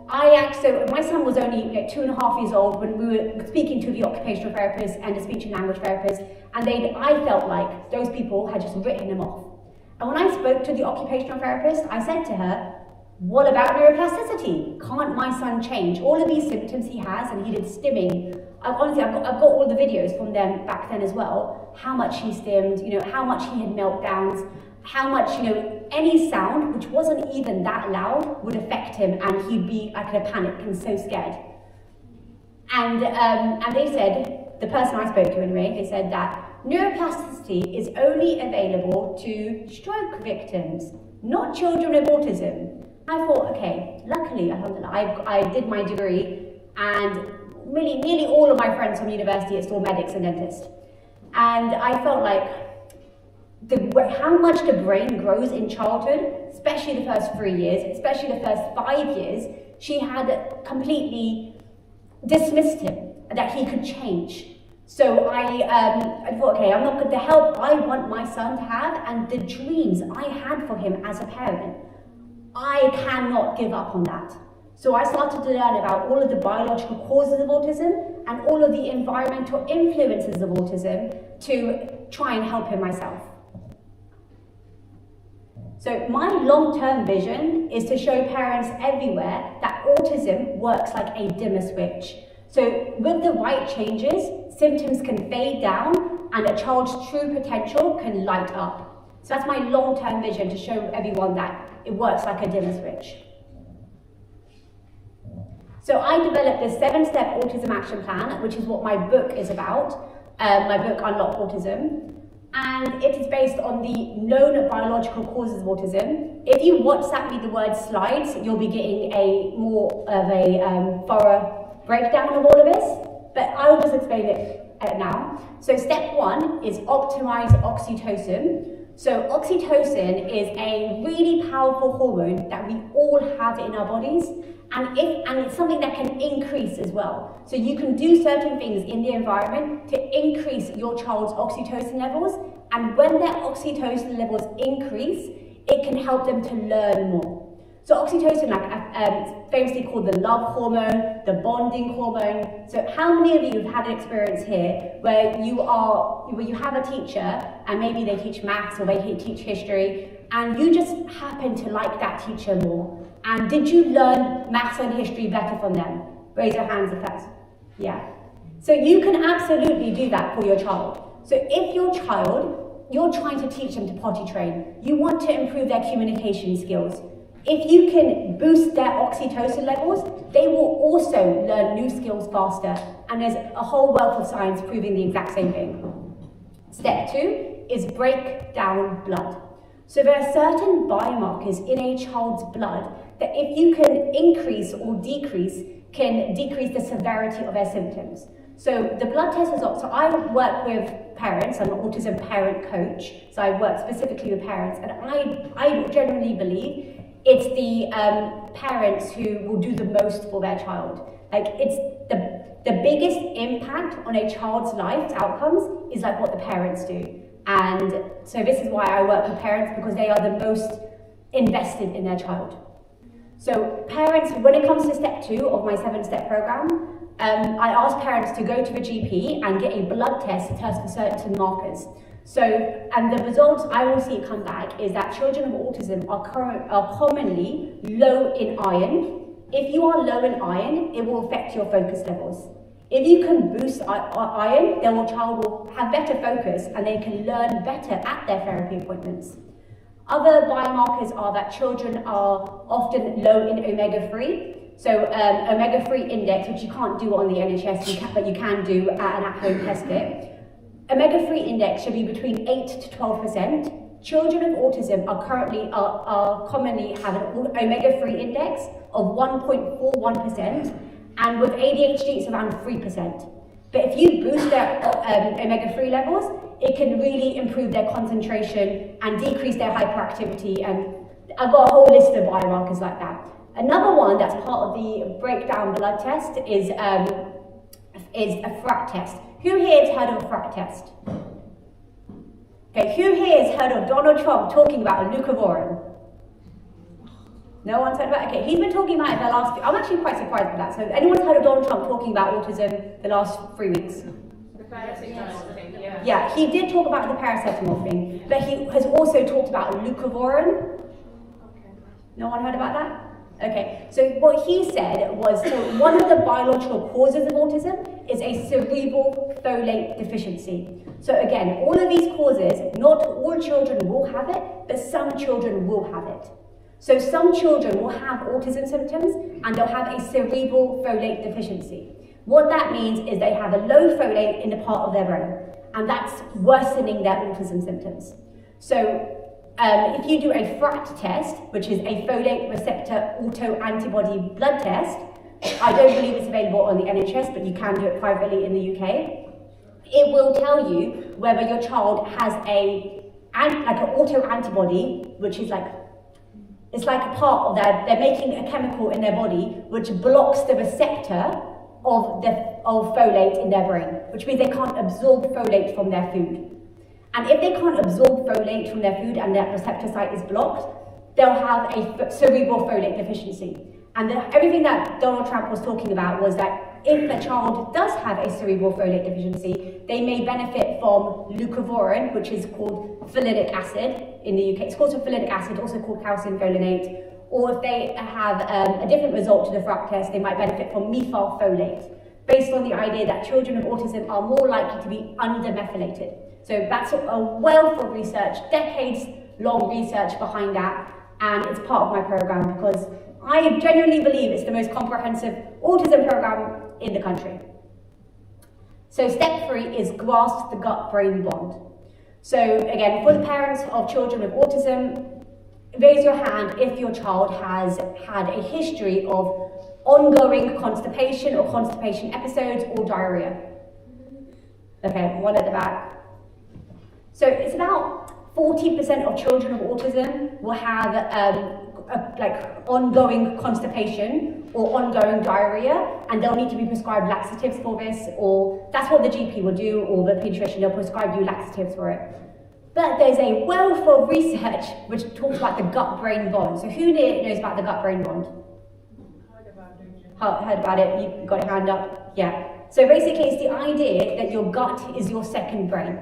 my son was only 2.5 years old when we were speaking to the occupational therapist and the speech and language therapist, and I felt like those people had just written him off. And when I spoke to the occupational therapist, I said to her, what about neuroplasticity? Can't my son change? All of these symptoms he has, and he did stimming. Honestly, I've got all the videos from them back then as well. How much he stimmed, how much he had meltdowns, how much, any sound, which wasn't even that loud, would affect him, and he'd be like in a panic and so scared. And they said, the person I spoke to anyway, they said that neuroplasticity is only available to stroke victims, not children with autism. I thought, okay, luckily, alhamdulillah, I did my degree, and nearly all of my friends from university are still medics and dentists. And I felt like how much the brain grows in childhood, especially the first 3 years, especially the first 5 years, she had completely dismissed him, that he could change. So I thought, okay, I'm not going to help I want my son to have, and the dreams I had for him as a parent, I cannot give up on that. So I started to learn about all of the biological causes of autism and all of the environmental influences of autism to try and help him myself. So my long-term vision is to show parents everywhere that autism works like a dimmer switch. So with the right changes, symptoms can fade down and a child's true potential can light up. So that's my long-term vision, to show everyone that it works like a dimmer switch. So I developed this 7-step autism action plan, which is what my book is about, my book Unlock Autism. And it is based on the known biological causes of autism. If you WhatsApp me the word slides, you'll be getting a more of a thorough breakdown of all of this, but I will just explain it now. So step 1 is optimize oxytocin. So oxytocin is a really powerful hormone that we all have in our bodies, and it's something that can increase as well. So you can do certain things in the environment to increase your child's oxytocin levels, and when their oxytocin levels increase, it can help them to learn more. So oxytocin, is famously called the love hormone, the bonding hormone. So how many of you have had an experience here where you have a teacher and maybe they teach maths or they teach history, and you just happen to like that teacher more? And did you learn maths and history better from them? Raise your hands if that's, yeah. So you can absolutely do that for your child. So if your child, you're trying to teach them to potty train, you want to improve their communication skills. If you can boost their oxytocin levels, they will also learn new skills faster. And there's a whole wealth of science proving the exact same thing. Step 2 is break down blood. So there are certain biomarkers in a child's blood that if you can increase or decrease, can decrease the severity of their symptoms. So the blood test results, so I work with parents, I'm an autism parent coach, so I work specifically with parents, and I generally believe it's the parents who will do the most for their child. Like, it's the biggest impact on a child's life outcomes is like what the parents do. And so this is why I work with parents, because they are the most invested in their child. So parents, when it comes to step 2 of my 7-step program, I ask parents to go to the GP and get a blood test to test for certain markers. So, and the results I will see come back is that children with autism are commonly low in iron. If you are low in iron, it will affect your focus levels. If you can boost iron, then your child will have better focus and they can learn better at their therapy appointments. Other biomarkers are that children are often low in omega-3. So omega-3 index, which you can't do on the NHS, but you can do at an at-home test kit. Omega-3 index should be between 8 to 12%. Children of autism are commonly have an omega-3 index of 1.41%, and with ADHD it's around 3%. But if you boost their omega-3 levels, it can really improve their concentration and decrease their hyperactivity, and I've got a whole list of biomarkers like that. Another one that's part of the breakdown blood test is a FRAT test. Who here has heard of a FRAT test? Okay, who here has heard of Donald Trump talking about a leucovorin? No one's heard about it? Okay, he's been talking about it the last, I'm actually quite surprised with that. So anyone's heard of Donald Trump talking about autism the last 3 weeks? The paracetamol thing, yeah. Yeah, he did talk about the paracetamol thing, but he has also talked about leucovorin. Okay. No one heard about that? Okay, so what he said was, so one of the biological causes of autism is a cerebral folate deficiency. So again, all of these causes, not all children will have it, but some children will have it. So some children will have autism symptoms and they'll have a cerebral folate deficiency. What that means is they have a low folate in the part of their brain, and that's worsening their autism symptoms. So if you do a FRAT test, which is a folate receptor autoantibody blood test, I don't believe it's available on the NHS, but you can do it privately in the UK. It will tell you whether your child has an autoantibody, which is it's like a part of they're making a chemical in their body which blocks the receptor of folate in their brain, which means they can't absorb folate from their food. And if they can't absorb folate from their food and that receptor site is blocked, they'll have a cerebral folate deficiency. And everything that Donald Trump was talking about was that if a child does have a cerebral folate deficiency, they may benefit from leucovorin, which is called folinic acid in the UK. It's called folinic acid, also called calcium folinate. Or if they have a different result to the FRAT test, they might benefit from methylfolate, based on the idea that children with autism are more likely to be undermethylated. So that's a wealth of research, decades-long research behind that, and it's part of my program because I genuinely believe it's the most comprehensive autism program in the country. So step 3 is grasp the gut-brain bond. So again, for the parents of children with autism, raise your hand if your child has had a history of ongoing constipation or constipation episodes or diarrhea. Okay, one at the back. So it's about 40% of children with autism will have ongoing constipation or ongoing diarrhea, and they'll need to be prescribed laxatives for this, or that's what the GP will do, or the pediatrician, they'll prescribe you laxatives for it. But there's a wealth of research which talks about the gut-brain bond. So who knows about the gut-brain bond? Heard about it, you got your hand up? Yeah. So basically it's the idea that your gut is your second brain.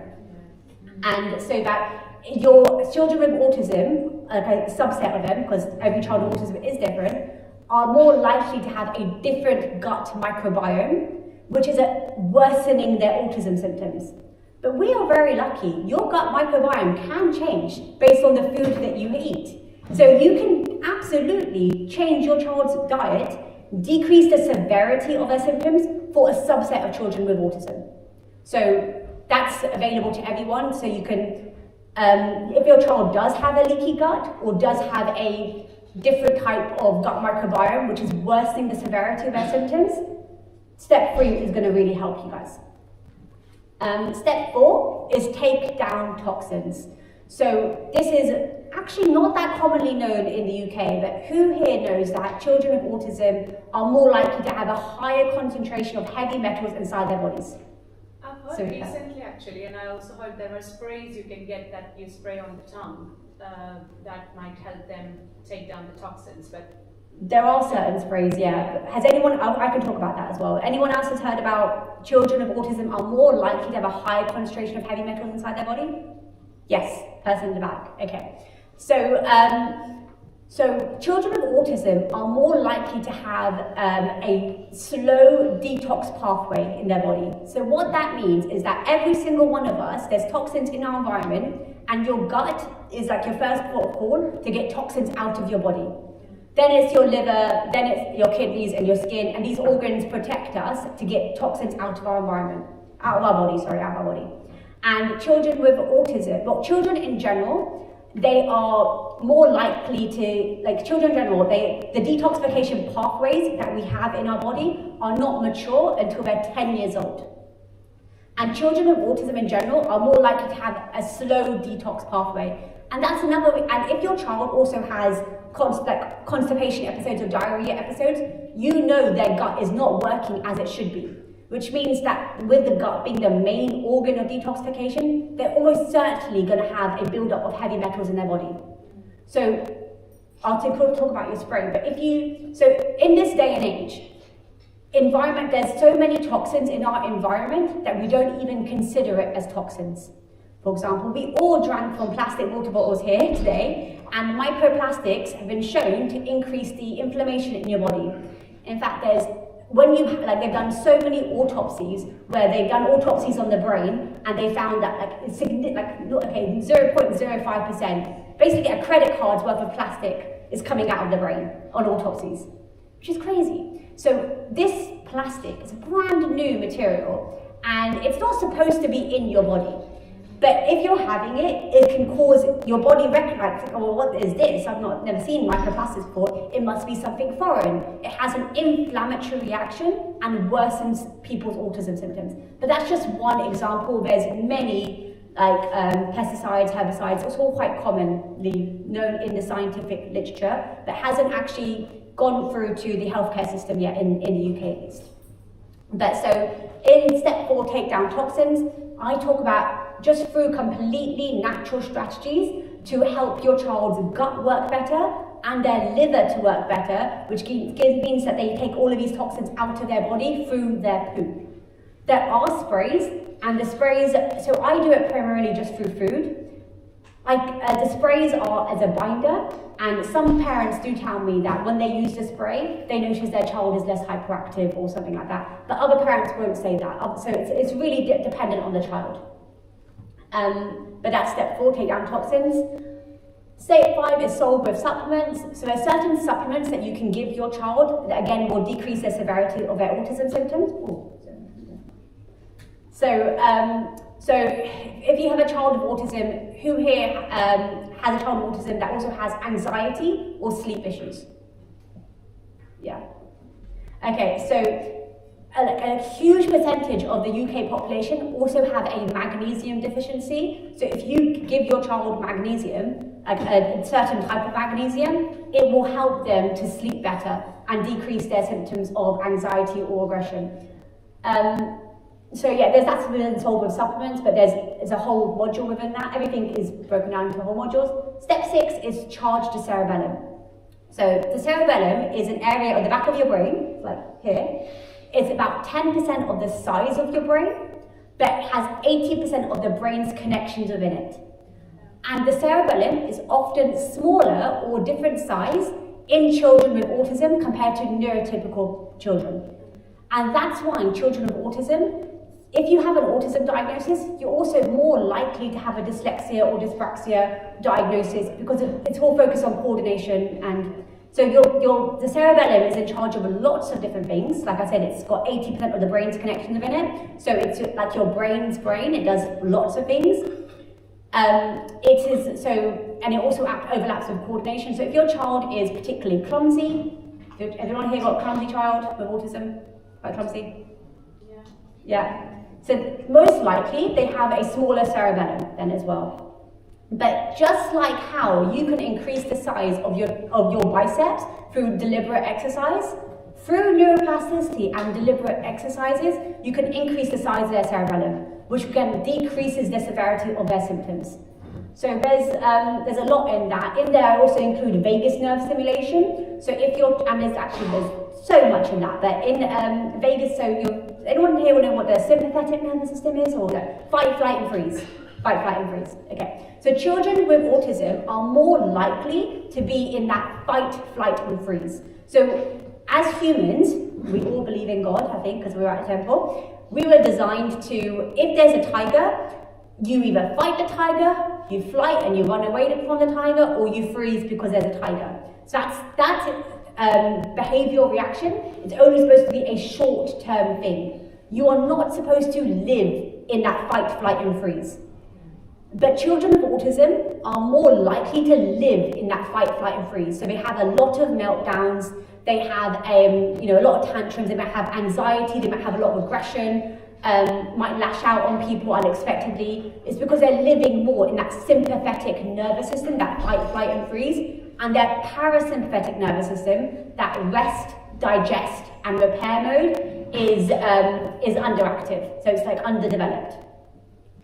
And so that your children with autism, a subset of them, because every child with autism is different, are more likely to have a different gut microbiome, which is worsening their autism symptoms. But we are very lucky. Your gut microbiome can change based on the food that you eat. So you can absolutely change your child's diet, decrease the severity of their symptoms for a subset of children with autism. So that's available to everyone. So you can, if your child does have a leaky gut or does have a different type of gut microbiome, which is worsening the severity of their symptoms, step 3 is going to really help you guys. Step 4 is take down toxins. So this is actually not that commonly known in the UK, but who here knows that children with autism are more likely to have a higher concentration of heavy metals inside their bodies? I've heard recently actually, and I also heard there are sprays you can get that you spray on the tongue that might help them take down the toxins. But there are certain sprays, yeah. Has anyone, I can talk about that as well. Anyone else has heard about children with autism are more likely to have a higher concentration of heavy metals inside their body? Yes, person in the back, okay. So children with autism are more likely to have a slow detox pathway in their body. So what that means is that every single one of us, there's toxins in our environment, and your gut is like your first port of call to get toxins out of your body. then it's your liver, then it's your kidneys and your skin, and these organs protect us to get toxins out of our environment, out of our body. And children with autism, well, children in general, they are more likely to, like children in general, the detoxification pathways that we have in our body are not mature until they're 10 years old. And children with autism in general are more likely to have a slow detox pathway. And that's another, and if your child also has constipation episodes or diarrhea episodes, you know their gut is not working as it should be. Which means that with the gut being the main organ of detoxification, they're almost certainly going to have a buildup of heavy metals in their body. So I'll talk about your spray, but so in this day and age, there's so many toxins in our environment that we don't even consider it as toxins. For example, we all drank from plastic water bottles here today, and microplastics have been shown to increase the inflammation in your body. In fact, they've done so many autopsies where they've done autopsies on the brain, and they found that 0.05%, basically a credit card's worth of plastic is coming out of the brain on autopsies, which is crazy. So this plastic is a brand new material, and it's not supposed to be in your body. But if you're having it, it can cause your body recognize, oh, what is this? I've never seen microplastics before. It must be something foreign. It has an inflammatory reaction and worsens people's autism symptoms. But that's just one example. There's many pesticides, herbicides. It's all quite commonly known in the scientific literature, but hasn't actually gone through to the healthcare system yet in the UK at least. But so in step 4, take down toxins, I talk about just through completely natural strategies to help your child's gut work better and their liver to work better, which means that they take all of these toxins out of their body through their poo. There are sprays, and the sprays, so I do it primarily just through food. The sprays are as a binder, and some parents do tell me that when they use the spray, they notice their child is less hyperactive or something like that. But other parents won't say that, so it's really dependent on the child. But that's step 4, take down toxins. Step 5 is solved with supplements. So there's certain supplements that you can give your child that again will decrease their severity of their autism symptoms. So if you have a child with autism, who here has a child with autism that also has anxiety or sleep issues? Yeah. Okay, so a huge percentage of the UK population also have a magnesium deficiency. So if you give your child magnesium, a certain type of magnesium, it will help them to sleep better and decrease their symptoms of anxiety or aggression. So yeah, that's within solved with supplements, but there's a whole module within that. Everything is broken down into whole modules. Step 6 is charge the cerebellum. So the cerebellum is an area on the back of your brain, like here. It's about 10% of the size of your brain, but has 80% of the brain's connections within it. And the cerebellum is often smaller or different size in children with autism compared to neurotypical children. And that's why in children with autism, if you have an autism diagnosis, you're also more likely to have a dyslexia or dyspraxia diagnosis because it's all focused on coordination. And so the cerebellum is in charge of lots of different things. Like I said, it's got 80% of the brain's connections within it. So it's like your brain's brain, it does lots of things. And it also overlaps with coordination. So if your child is particularly clumsy, everyone here got a clumsy child with autism? Quite clumsy? Yeah. So most likely they have a smaller cerebellum then as well. But just like how you can increase the size of your biceps through deliberate exercise, through neuroplasticity and deliberate exercises, you can increase the size of their cerebellum, which again decreases the severity of their symptoms. So there's a lot in that. In there I also include vagus nerve stimulation. So there's so much in that, but in vagus, anyone here will know what the sympathetic nervous system is, or the fight, flight and freeze? Fight, flight and freeze, okay. So children with autism are more likely to be in that fight, flight and freeze. So as humans, we all believe in God, I think, because we're at a temple, we were designed to, if there's a tiger, you either fight the tiger, you flight and you run away from the tiger, or you freeze because there's a tiger. So that behavioural reaction is only supposed to be a short-term thing. You are not supposed to live in that fight, flight and freeze. But children with autism are more likely to live in that fight, flight and freeze. So they have a lot of meltdowns, they have a lot of tantrums, they might have anxiety, they might have a lot of aggression, might lash out on people unexpectedly. It's because they're living more in that sympathetic nervous system, that fight, flight and freeze, and their parasympathetic nervous system, that rest, digest and repair mode is underactive. So it's like underdeveloped.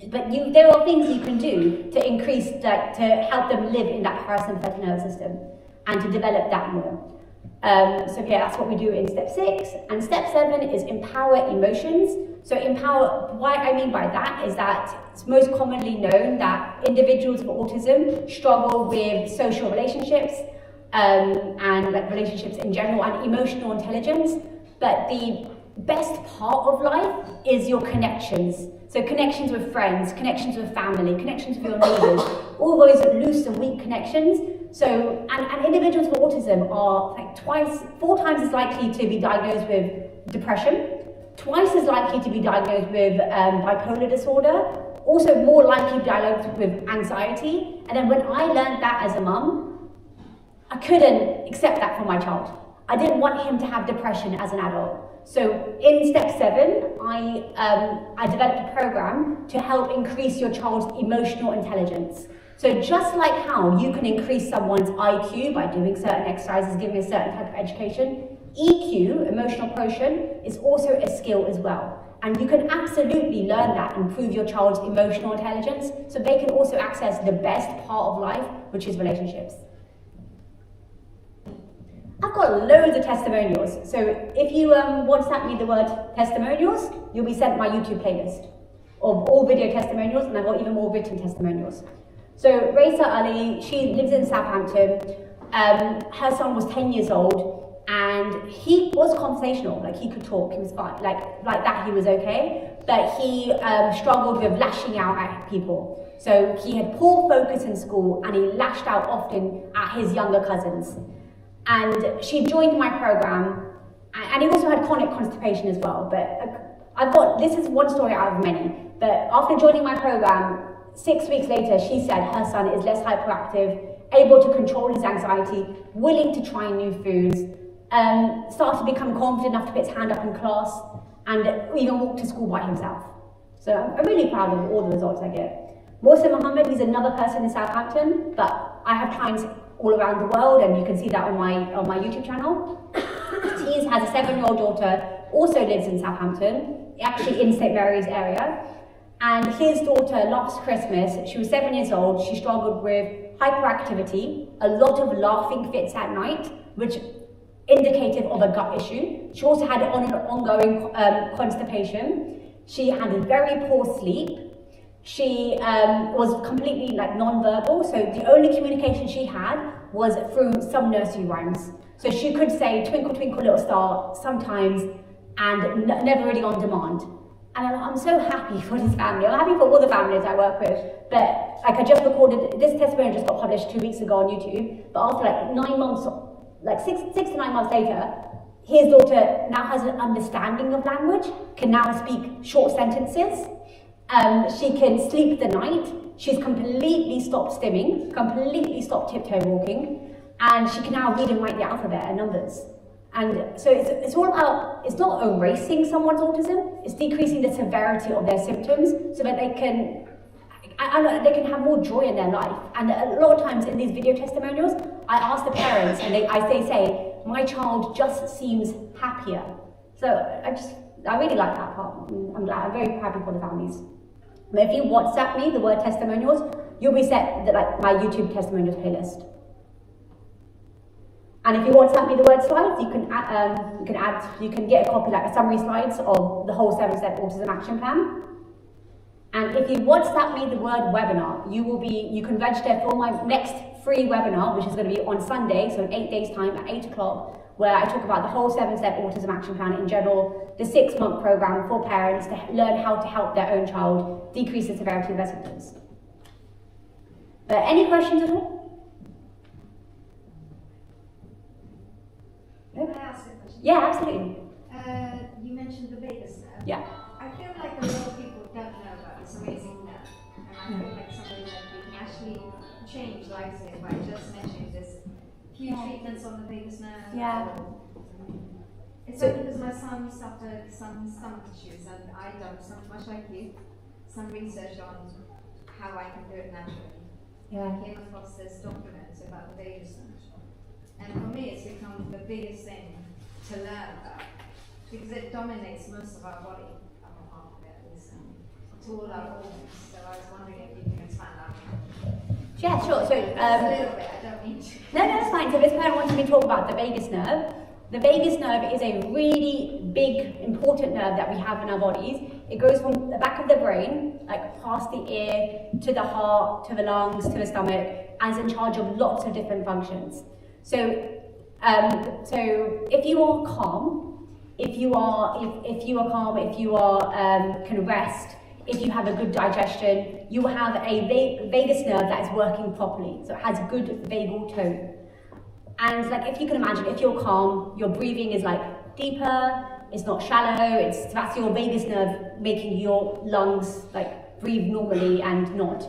But there are things you can do to increase, to help them live in that parasympathetic nervous system and to develop that more. So yeah, that's what we do in step 6. And step 7 is empower emotions. So empower, what I mean by that is that it's most commonly known that individuals with autism struggle with social relationships and like relationships in general and emotional intelligence. But the best part of life is your connections. So connections with friends, connections with family, connections with your neighbours, all those loose and weak connections. So, and individuals with autism are like 4 times as likely to be diagnosed with depression, twice as likely to be diagnosed with bipolar disorder, also more likely to be diagnosed with anxiety. And then when I learned that as a mum, I couldn't accept that for my child. I didn't want him to have depression as an adult. So in step 7, I developed a program to help increase your child's emotional intelligence. So just like how you can increase someone's IQ by doing certain exercises, giving a certain type of education, EQ, emotional quotient, is also a skill as well. And you can absolutely learn that and improve your child's emotional intelligence so they can also access the best part of life, which is relationships. I've got loads of testimonials. So if you WhatsApp me the word testimonials, you'll be sent my YouTube playlist of all video testimonials, and I've got even more written testimonials. So Raisa Ali, she lives in Southampton. Her son was 10 years old, and he was conversational, like he could talk, he was fine, like that he was okay, but he struggled with lashing out at people. So he had poor focus in school, and he lashed out often at his younger cousins. And she joined my program, and he also had chronic constipation as well. But this is one story out of many, but after joining my program, 6 weeks later, she said her son is less hyperactive, able to control his anxiety, willing to try new foods, started to become confident enough to put his hand up in class, and even walk to school by himself. So I'm really proud of all the results I get. Mohsen Mohammed, he's another person in Southampton, but I have clients all around the world, and you can see that on my YouTube channel. He has a 7-year-old daughter, also lives in Southampton, actually in St Mary's area. And his daughter, last Christmas, she was 7 years old, she struggled with hyperactivity, a lot of laughing fits at night, which indicative of a gut issue. She also had ongoing constipation. She had very poor sleep. She was completely non-verbal, so the only communication she had was through some nursery rhymes. So she could say "Twinkle, twinkle, little star" sometimes, and never really on demand. And I'm so happy for this family. I'm happy for all the families I work with. But I just recorded, this testimony just got published 2 weeks ago on YouTube. But after 9 months, 6 to 9 months later, his daughter now has an understanding of language, can now speak short sentences. She can sleep the night. She's completely stopped stimming, completely stopped tiptoe walking, and she can now read and write the alphabet and numbers. And so it's all about, it's not erasing someone's autism, it's decreasing the severity of their symptoms so that they can have more joy in their life. And a lot of times in these video testimonials, I ask the parents and they say, my child just seems happier. So I really like that part. I'm glad, I'm very happy for the families. But if you WhatsApp me the word testimonials, you'll be set my YouTube testimonials playlist. And if you WhatsApp me the word slides, you can get a copy, a summary slides of the whole 7-step autism action plan. And if you WhatsApp me the word webinar, you can register for my next free webinar, which is going to be on Sunday, so in 8 days time at 8 o'clock, where I talk about the whole 7-step autism action plan in general, the 6-month program for parents to learn how to help their own child decrease the severity of their symptoms. Any questions at all? Can I ask a question? Yeah, absolutely. You mentioned the vagus nerve. Yeah. I feel like a lot of people don't know about this amazing nerve, and I feel like something that we can actually change lives with by just mentioning this. Few treatments on the vagus nerve. Yeah. It's only because my son suffered some stomach issues, and I done much like you, some research on how I can do it naturally. Yeah. I came across this document about the vagus nerve, and for me, it's become the biggest thing to learn about because it dominates most of our body. Half of it is to all our organs. So I was wondering if you can expand on that. Yeah, sure. So, Just a little bit. I don't mean to. no, that's fine. So this parent wanted me to talk about the vagus nerve. The vagus nerve is a really big, important nerve that we have in our bodies. It goes from the back of the brain, like past the ear, to the heart, to the lungs, to the stomach, and is in charge of lots of different functions. So if you are calm, if you can rest, if you have a good digestion, you will have a vagus nerve that is working properly. So it has good vagal tone. And like if you can imagine, if you're calm, your breathing is like deeper, it's not shallow, that's your vagus nerve making your lungs like breathe normally and not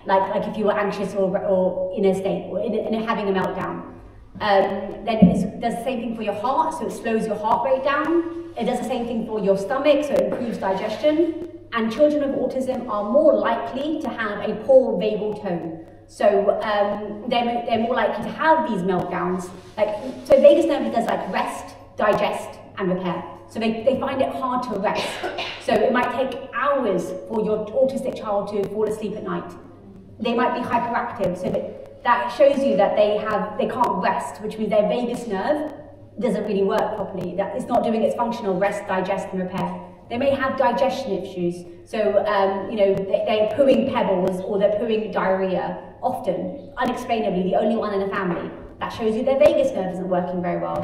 like if you were anxious or in a state or in having a meltdown. Then it does the same thing for your heart, so it slows your heart rate down. It does the same thing for your stomach, so it improves digestion. And children with autism are more likely to have a poor vagal tone. So they're more likely to have these meltdowns. So vagus nerve does like rest, digest, and repair. So they find it hard to rest. So it might take hours for your autistic child to fall asleep at night. They might be hyperactive, so that shows you that they can't rest, which means their vagus nerve doesn't really work properly. That it's not doing its functional rest, digest, and repair. They may have digestion issues, so they're pooing pebbles or they're pooing diarrhea often, unexplainably, the only one in a family. That shows you their vagus nerve isn't working very well.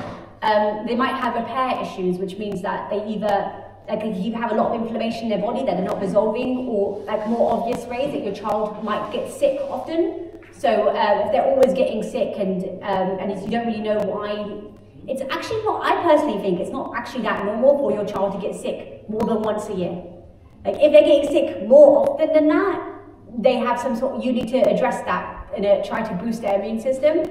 They might have repair issues, which means that they either have a lot of inflammation in their body that they're not resolving, or like more obvious ways that your child might get sick often. So if they're always getting sick and if you don't really know why, it's actually not, I personally think it's not actually that normal for your child to get sick more than once a year. Like if they're getting sick more often than that, they have you need to address that and try to boost their immune system.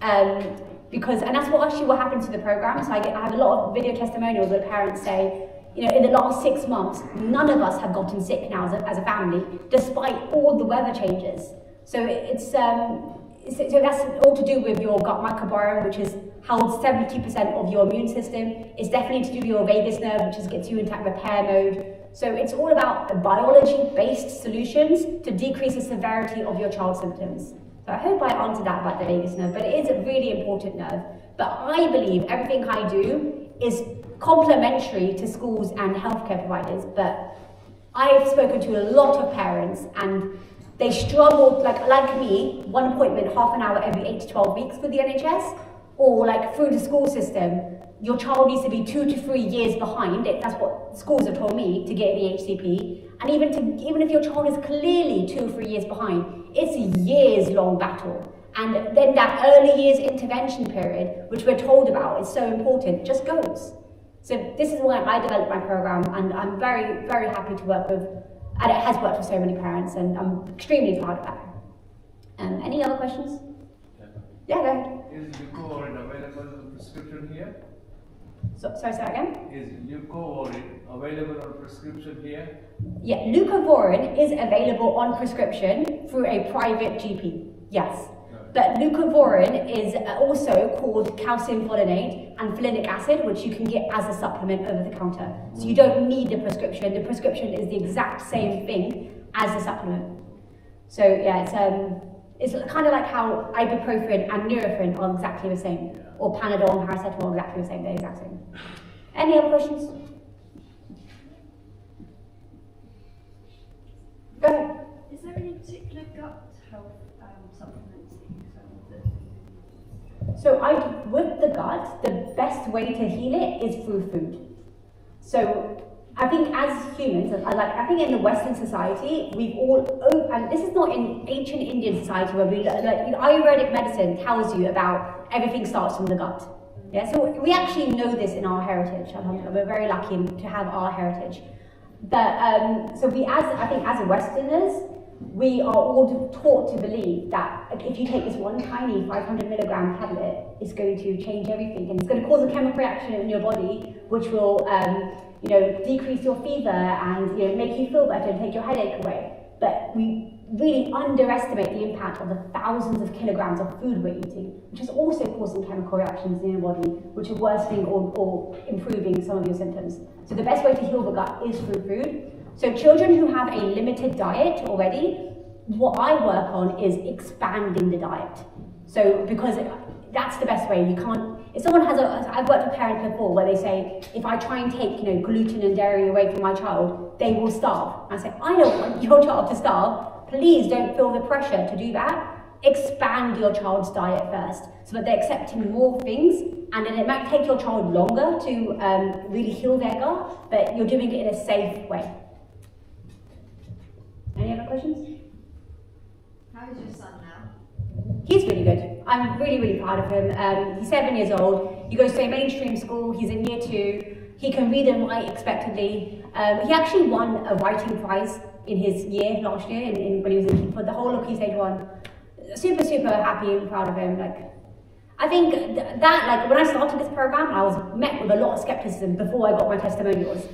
And that's what happens to the program. So I have a lot of video testimonials where parents say, in the last 6 months, none of us have gotten sick now as a family, despite all the weather changes. So so that's all to do with your gut microbiome, which holds 70% of your immune system. It's definitely to do with your vagus nerve, which gets you into repair mode. So it's all about biology-based solutions to decrease the severity of your child's symptoms. So I hope I answered that about the vagus nerve, but it is a really important nerve. But I believe everything I do is complementary to schools and healthcare providers. But I've spoken to a lot of parents and they struggle, like me, one appointment, half an hour every 8 to 12 weeks with the NHS, or like through the school system, your child needs to be 2 to 3 years behind. That's what schools have told me to get the HCP. And even if your child is clearly 2 or 3 years behind, it's a years-long battle. And then that early years intervention period, which we're told about, is so important, just goes. So this is why I developed my program, and I'm very, very happy to work with. And it has worked for so many parents, and I'm extremely proud of that. Any other questions? Yeah, go ahead. Is Leucovorin available on prescription here? Sorry, say that again? Is Leucovorin available on prescription here? Yeah, Leucovorin is available on prescription through a private GP, yes. But Leucovorin is also called calcium folinate and folinic acid, which you can get as a supplement over the counter. So you don't need the prescription. The prescription is the exact same thing as the supplement. So yeah, it's kind of like how ibuprofen and Nurofen are exactly the same, or Panadol and paracetamol are exactly the same. They're exact same. Any other questions? Go ahead. Is there any particular gut health supplements that you found that? So with the gut, the best way to heal it is through food. So I think as humans, I think in the Western society, we've all, and this is not in ancient Indian society where Ayurvedic medicine tells you about everything starts from the gut. Yeah, so we actually know this in our heritage. Alhamdulillah. We're very lucky to have our heritage. But so I think as Westerners, we are all taught to believe that if you take this one tiny 500 milligram tablet, it's going to change everything, and it's going to cause a chemical reaction in your body, which will, decrease your fever and make you feel better and take your headache away. But we really underestimate the impact of the thousands of kilograms of food we're eating, which is also causing chemical reactions in your body, which are worsening or improving some of your symptoms. So the best way to heal the gut is through food. So children who have a limited diet already, what I work on is expanding the diet. So because that's the best way. You can't, if someone has I've worked with parents before where they say, if I try and take gluten and dairy away from my child, they will starve. I say, I don't want your child to starve. Please don't feel the pressure to do that. Expand your child's diet first so that they're accepting more things, and then it might take your child longer to really heal their gut, but you're doing it in a safe way. Any other questions? How is your son now? He's really good. I'm really, really proud of him. He's 7 years old. He goes to a mainstream school. He's in year 2. He can read and write expectedly. He actually won a writing prize in his year last year when he was for the whole of Key Stage 1. Super, super happy and proud of him. I think that when I started this program, I was met with a lot of skepticism before I got my testimonials.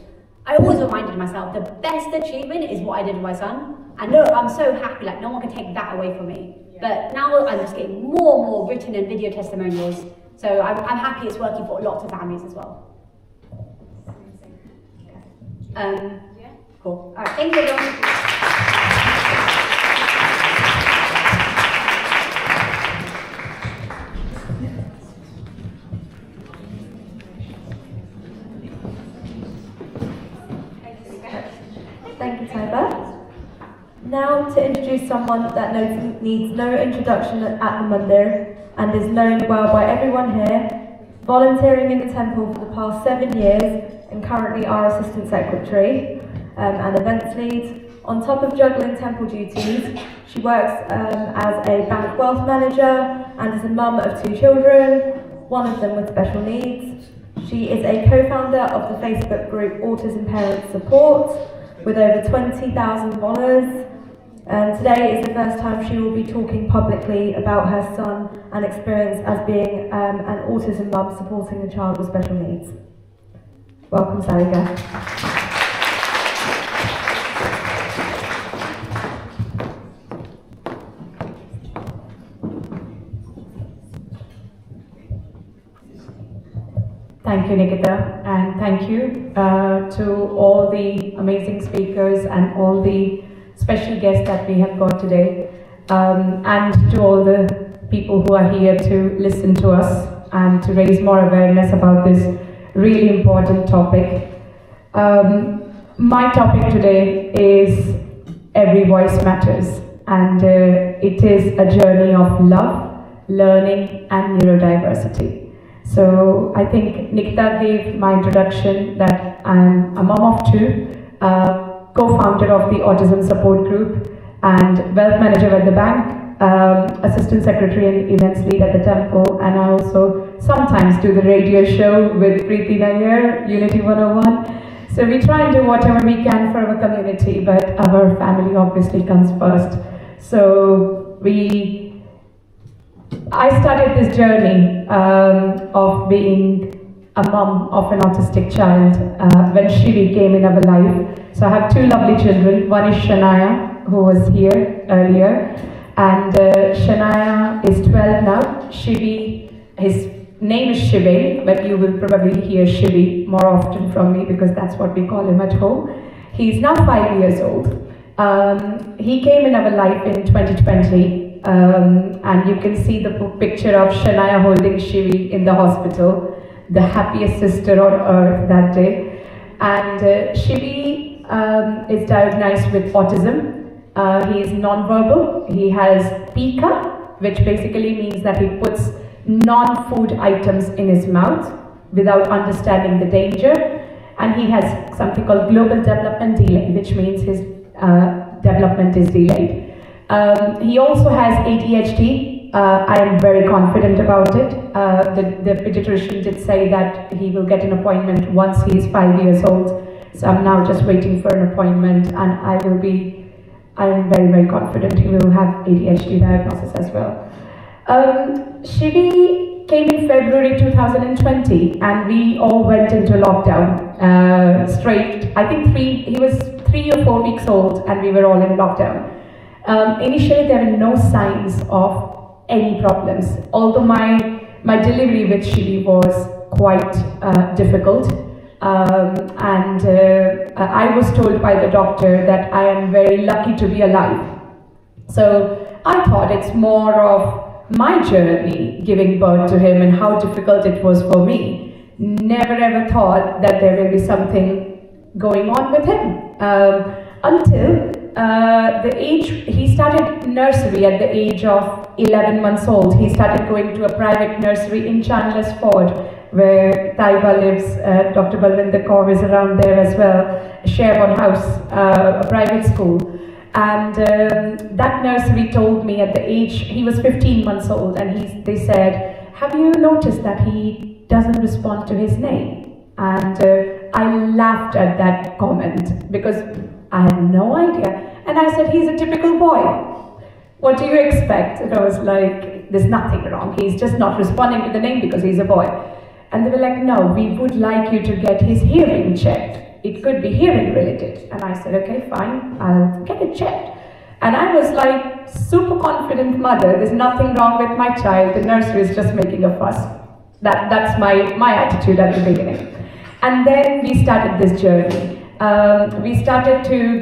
I always reminded myself the best achievement is what I did with my son. I know I'm so happy, no one can take that away from me. But now I'm just getting more and more written and video testimonials. So I'm happy it's working for lots of families as well. Cool. All right, thank you everyone. Thank you, Taiba. Now to introduce someone that needs no introduction at the Mandir and is known well by everyone here, volunteering in the temple for the past 7 years and currently our assistant secretary and events lead. On top of juggling temple duties, she works as a bank wealth manager and is a mum of 2 children, one of them with special needs. She is a co-founder of the Facebook group Autism Parents Support with over 20,000 followers. And today is the first time she will be talking publicly about her son and experience as being an autism mum supporting a child with special needs. Welcome, Sarika. Thank you, Nikita, and thank you to all the amazing speakers and all the special guests that we have got today, and to all the people who are here to listen to us and to raise more awareness about this really important topic. My topic today is Every Voice Matters, and it is a journey of love, learning and neurodiversity. So I think Nikita gave my introduction that I'm a mom of 2, co-founder of the Autism Support Group and wealth manager at the bank, assistant secretary and events lead at the temple, and I also sometimes do the radio show with Preeti Nair, Unity 101. So we try and do whatever we can for our community, but our family obviously comes first. So I started this journey of being a mom of an autistic child when Shivi came in our life. So I have 2 lovely children. One is Shania, who was here earlier, and Shania is 12 now. Shivi, his name is Shivi, but you will probably hear Shivi more often from me because that's what we call him at home. He's now 5 years old. He came in our life in 2020. And you can see the picture of Shania holding Shivi in the hospital, the happiest sister on earth that day. And Shivi is diagnosed with autism. He is non-verbal. He has PICA, which basically means that he puts non-food items in his mouth without understanding the danger. And he has something called global development delay, which means his development is delayed. He also has ADHD, I am very confident about it. The pediatrician did say that he will get an appointment once he is 5 years old. So I'm now just waiting for an appointment, and I'm very, very confident he will have ADHD diagnosis as well. Shivi came in February 2020, and we all went into lockdown straight. I think he was 3 or 4 weeks old, and we were all in lockdown. Initially, there were no signs of any problems, although my delivery with Shivi was quite difficult. I was told by the doctor that I am very lucky to be alive. So I thought it's more of my journey giving birth to him and how difficult it was for me. Never ever thought that there will be something going on with him until the age he started nursery at the age of 11 months old. He started going to a private nursery in Chandler's Ford, where Taiba lives. Dr. Balwinder Kaur is around there as well. Sherborne House, a private school. And that nursery told me at the age, he was 15 months old, and they said, have you noticed that he doesn't respond to his name? And I laughed at that comment because I had no idea. And I said, he's a typical boy. What do you expect? And I was like, there's nothing wrong. He's just not responding to the name because he's a boy. And they were like, no, we would like you to get his hearing checked. It could be hearing related. And I said, okay, fine, I'll get it checked. And I was like, super confident mother, there's nothing wrong with my child, the nursery is just making a fuss. That's my attitude at the beginning. And then we started this journey. We started to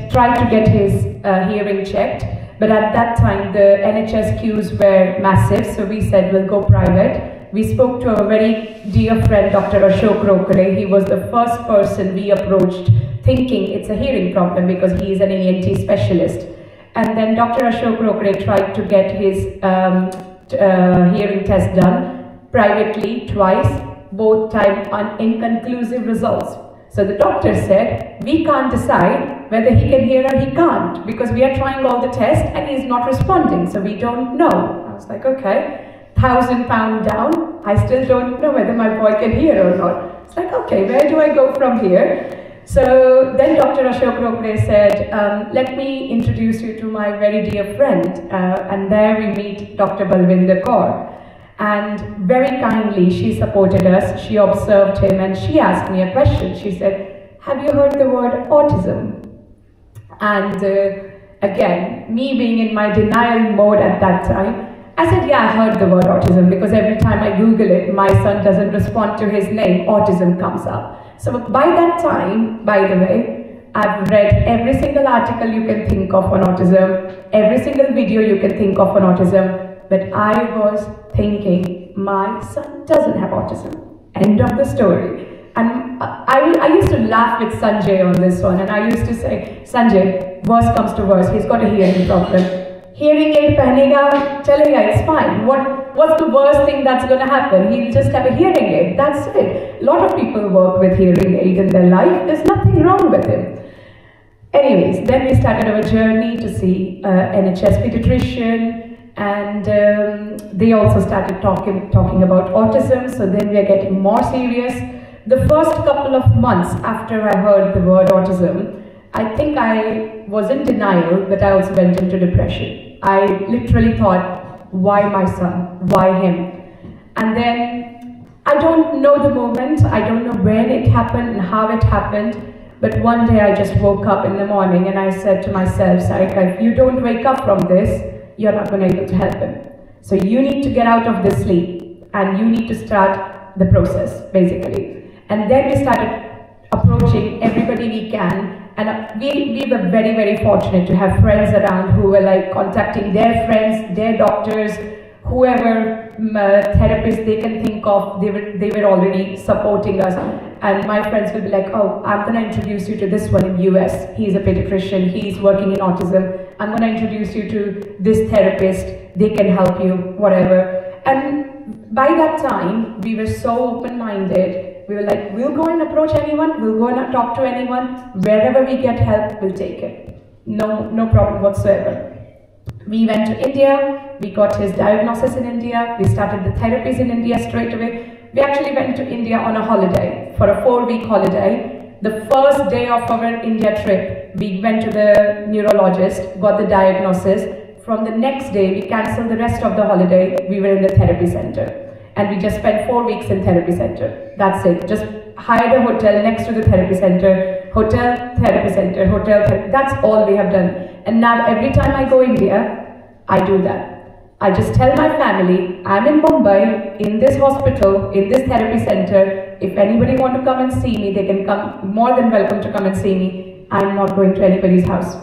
try to get his hearing checked, but at that time the NHS queues were massive, so we said we'll go private. We spoke to a very dear friend, Dr. Ashok Rokare. He was the first person we approached thinking it's a hearing problem because he is an ENT specialist. And then Dr. Ashok Rokare tried to get his hearing test done privately twice, both time on inconclusive results. So the doctor said, we can't decide whether he can hear or he can't because we are trying all the tests and he's not responding, so we don't know. I was like, okay. £1,000 down, I still don't know whether my boy can hear or not. It's like, okay, where do I go from here? So then Dr. Ashok Rokare said, let me introduce you to my very dear friend. And there we meet Dr. Balwinder Kaur. And very kindly, she supported us, she observed him, and she asked me a question. She said, have you heard the word autism? And again, me being in my denial mode at that time, I said, yeah, I heard the word autism because every time I Google it, my son doesn't respond to his name, autism comes up. So by that time, by the way, I've read every single article you can think of on autism, every single video you can think of on autism, but I was thinking, my son doesn't have autism. End of the story. And I used to laugh with Sanjay on this one, and I used to say, Sanjay, worst comes to worst, he's got a hearing problem. Hearing aid pehnega, chalega, it's fine. What's the worst thing that's going to happen? He'll just have a hearing aid, that's it. A lot of people work with hearing aid in their life, there's nothing wrong with him. Anyways, then we started our journey to see NHS pediatrician, and they also started talking about autism, so then we are getting more serious. The first couple of months after I heard the word autism, I think I was in denial, but I also went into depression. I literally thought, why my son? Why him? And then, I don't know the moment, I don't know when it happened and how it happened, but one day I just woke up in the morning and I said to myself, Sarika, if you don't wake up from this, you're not going to be able to help him. So you need to get out of this sleep and you need to start the process, basically. And then we started approaching everybody we can. And we were very, very fortunate to have friends around who were like contacting their friends, their doctors, whoever therapists they can think of, they were already supporting us. And my friends will be like, oh, I'm going to introduce you to this one in US. He's a pediatrician, he's working in autism. I'm going to introduce you to this therapist, they can help you, whatever. And by that time, we were so open-minded. We were like, we'll go and approach anyone, we'll go and talk to anyone, wherever we get help, we'll take it. No problem whatsoever. We went to India, we got his diagnosis in India, we started the therapies in India straight away. We actually went to India on a holiday, for a 4-week holiday. The first day of our India trip, we went to the neurologist, got the diagnosis. From the next day, we cancelled the rest of the holiday, we were in the therapy center. And we just spent 4 weeks in therapy center. That's it. Just hired a hotel next to the therapy center, hotel, therapy center, hotel, that's all we have done. And now every time I go India, I do that. I just tell my family, I'm in Mumbai, in this hospital, in this therapy center. If anybody want to come and see me, they can come, more than welcome to come and see me. I'm not going to anybody's house.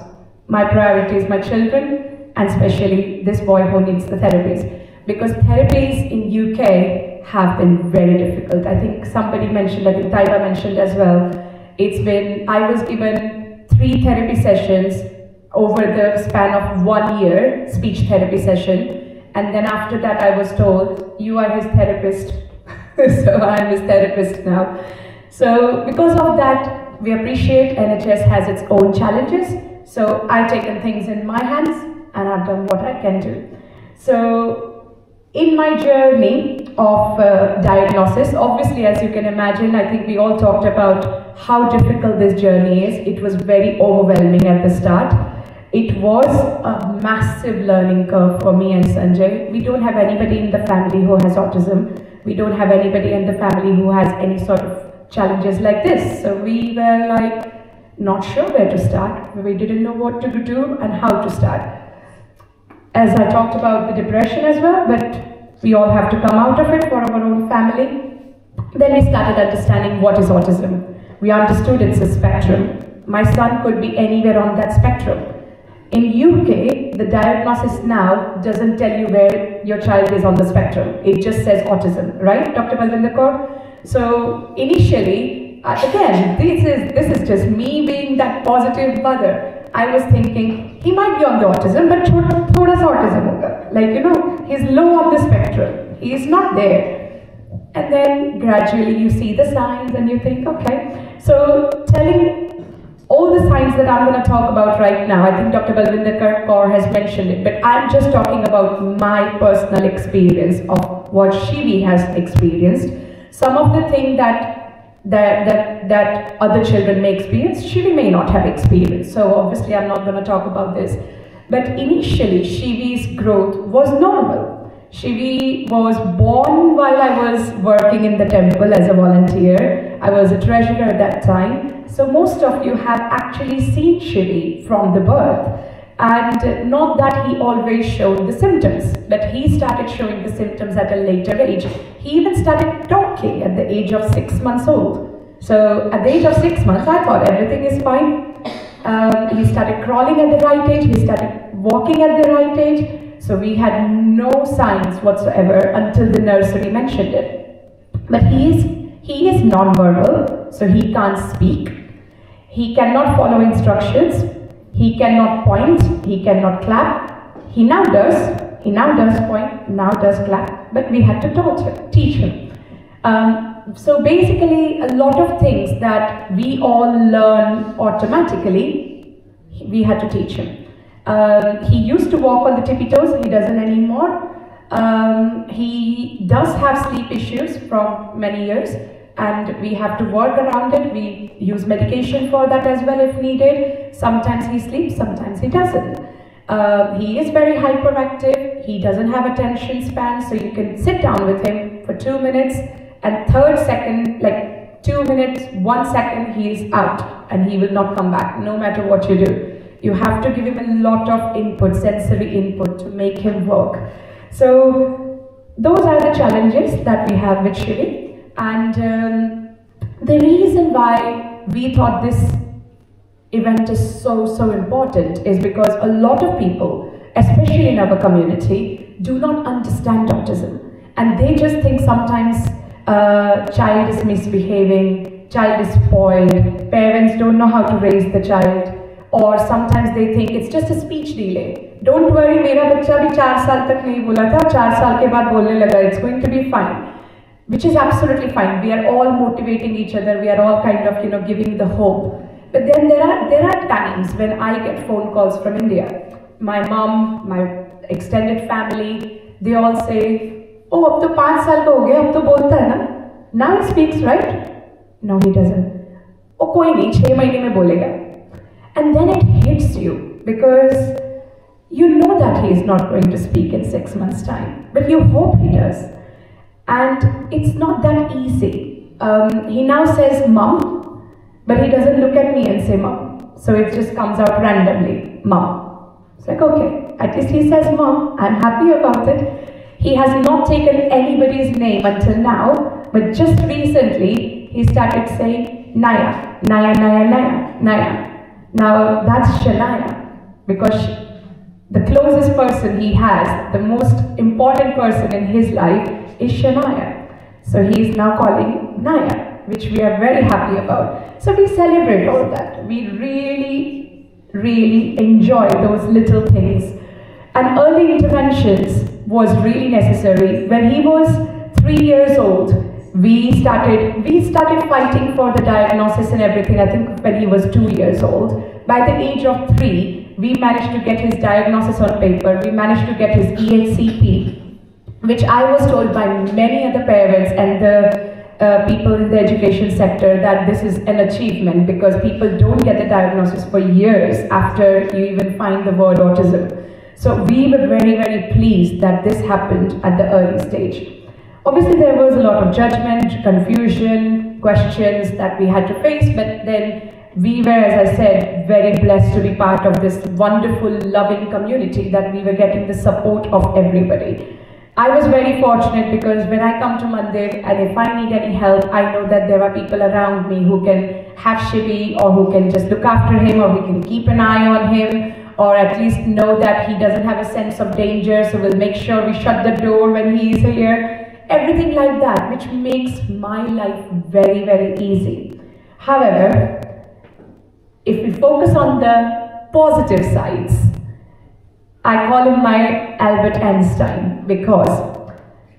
My priority is my children, and especially this boy who needs the therapies. Because therapies in UK have been very difficult. I think somebody mentioned, I think Taiba mentioned as well. I was given 3 therapy sessions over the span of 1 year, speech therapy session. And then after that I was told, you are his therapist. So I'm his therapist now. So because of that, we appreciate NHS has its own challenges. So I've taken things in my hands and I've done what I can do. So in my journey of diagnosis, obviously, as you can imagine, I think we all talked about how difficult this journey is. It was very overwhelming at the start. It was a massive learning curve for me and Sanjay. We don't have anybody in the family who has autism. We don't have anybody in the family who has any sort of challenges like this. So we were like, not sure where to start. We didn't know what to do and how to start. As I talked about the depression as well, but we all have to come out of it for our own family. Then we started understanding what is autism. We understood it's a spectrum. My son could be anywhere on that spectrum. In UK, the diagnosis now doesn't tell you where your child is on the spectrum. It just says autism, right, Dr. Balvinder Kaur? So initially, again, this is just me being that positive mother. I was thinking, he might be on the autism, but thoda sa autism hoga. Like, you know, he's low on the spectrum. He's not there. And then gradually you see the signs and you think, okay. So telling all the signs that I'm going to talk about right now, I think Dr. Balvinder Kaur has mentioned it, but I'm just talking about my personal experience of what Shivi has experienced. Some of the things that other children may experience, Shivi may not have experienced. So obviously I'm not going to talk about this. But initially, Shivi's growth was normal. Shivi was born while I was working in the temple as a volunteer. I was a treasurer at that time. So most of you have actually seen Shivi from the birth. And not that he always showed the symptoms, but he started showing the symptoms at a later age. He even started talking at the age of 6 months old. So at the age of 6 months, I thought everything is fine. He started crawling at the right age, he started walking at the right age. So we had no signs whatsoever until the nursery mentioned it. But he is non-verbal, so he can't speak. He cannot follow instructions. He cannot point, he cannot clap. He now does point, now does clap, but we had to teach him. So basically, a lot of things that we all learn automatically, we had to teach him. He used to walk on the tippy toes, he doesn't anymore. He does have sleep issues from many years, and we have to work around it. We use medication for that as well if needed. Sometimes he sleeps, sometimes he doesn't. He is very hyperactive. He doesn't have attention span, so you can sit down with him for 2 minutes, and third second, like 2 minutes, 1 second, he is out and he will not come back, no matter what you do. You have to give him a lot of input, sensory input, to make him work. So those are the challenges that we have with Shivi. And the reason why we thought this event is so important is because a lot of people, especially in our community, do not understand autism. And they just think sometimes child is misbehaving, child is spoiled, parents don't know how to raise the child, or sometimes they think it's just a speech delay. Don't worry, मेरा बच्चा भी 4 साल तक नहीं बोला था, 4 साल के बाद बोलने लगा, it's going to be fine. Which is absolutely fine. We are all motivating each other. We are all kind of, giving the hope. But then there are times when I get phone calls from India. my mom, my extended family, they all say, oh, अब तो 5 साल का हो गया, अब तो बोलता है ना? Now he speaks, right? No, he doesn't. Oh, कोई नहीं, 6 महीने में बोलेगा. And then it hits you because you know that he is not going to speak in 6 months' time, but you hope he does. And it's not that easy. He now says mom, but he doesn't look at me and say mom. So it just comes out randomly, mom. It's like, okay, at least he says mom, I'm happy about it. He has not taken anybody's name until now, but just recently he started saying Naya, Naya, Naya, Naya, Naya. Now that's Shania, because the closest person he has, the most important person in his life is Shania. So he is now calling Naya, which we are very happy about. So we celebrate all that. We really, really enjoy those little things. And early interventions was really necessary. When he was 3 years old, we started fighting for the diagnosis and everything, I think when he was 2 years old. By the age of 3, we managed to get his diagnosis on paper. We managed to get his EHCP, which I was told by many other parents and the people in the education sector that this is an achievement, because people don't get the diagnosis for years after you even find the word autism. So we were very, very pleased that this happened at the early stage. Obviously there was a lot of judgment, confusion, questions that we had to face, but then we were, as I said, very blessed to be part of this wonderful, loving community that we were getting the support of everybody. I was very fortunate because when I come to Mandir and if I need any help, I know that there are people around me who can have Shivi, or who can just look after him, or we can keep an eye on him, or at least know that he doesn't have a sense of danger, so we'll make sure we shut the door when he is here. Everything like that, which makes my life very, very easy. However, if we focus on the positive sides, I call him my Albert Einstein, because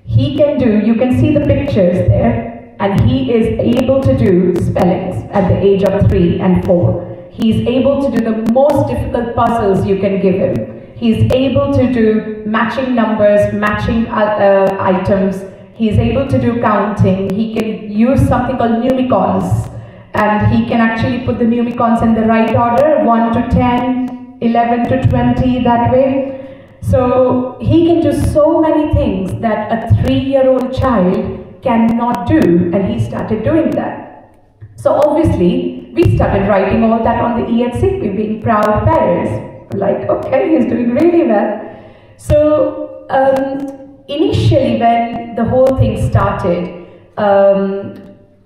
he can do, you can see the pictures there, and he is able to do spellings at the age of 3 and 4. He is able to do the most difficult puzzles you can give him. He is able to do matching numbers, matching items. He is able to do counting. He can use something called numicons, and he can actually put the numicons in the right order, 1 to 10, 11 to 20, that way. So he can do so many things that a 3-year-old child cannot do, and he started doing that. So obviously, we started writing all that on the EHCP, being proud parents. Like, okay, he's doing really well. So initially, when the whole thing started,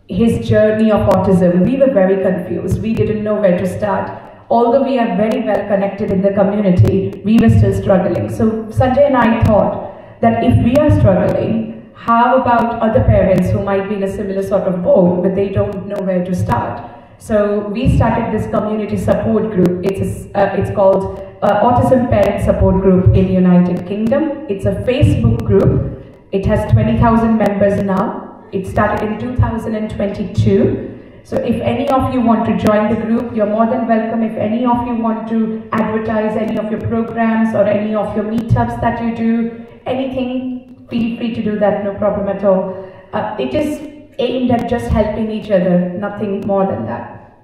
his journey of autism, we were very confused. We didn't know where to start. Although we are very well connected in the community, we were still struggling. So Sanjay and I thought that if we are struggling, how about other parents who might be in a similar sort of boat, but they don't know where to start? So we started this community support group. It's called Autism Parent Support Group in United Kingdom. It's a Facebook group. It has 20,000 members now. It started in 2022. So if any of you want to join the group, you're more than welcome. If any of you want to advertise any of your programs or any of your meetups that you do, anything, feel free to do that, no problem at all. It is aimed at just helping each other, nothing more than that.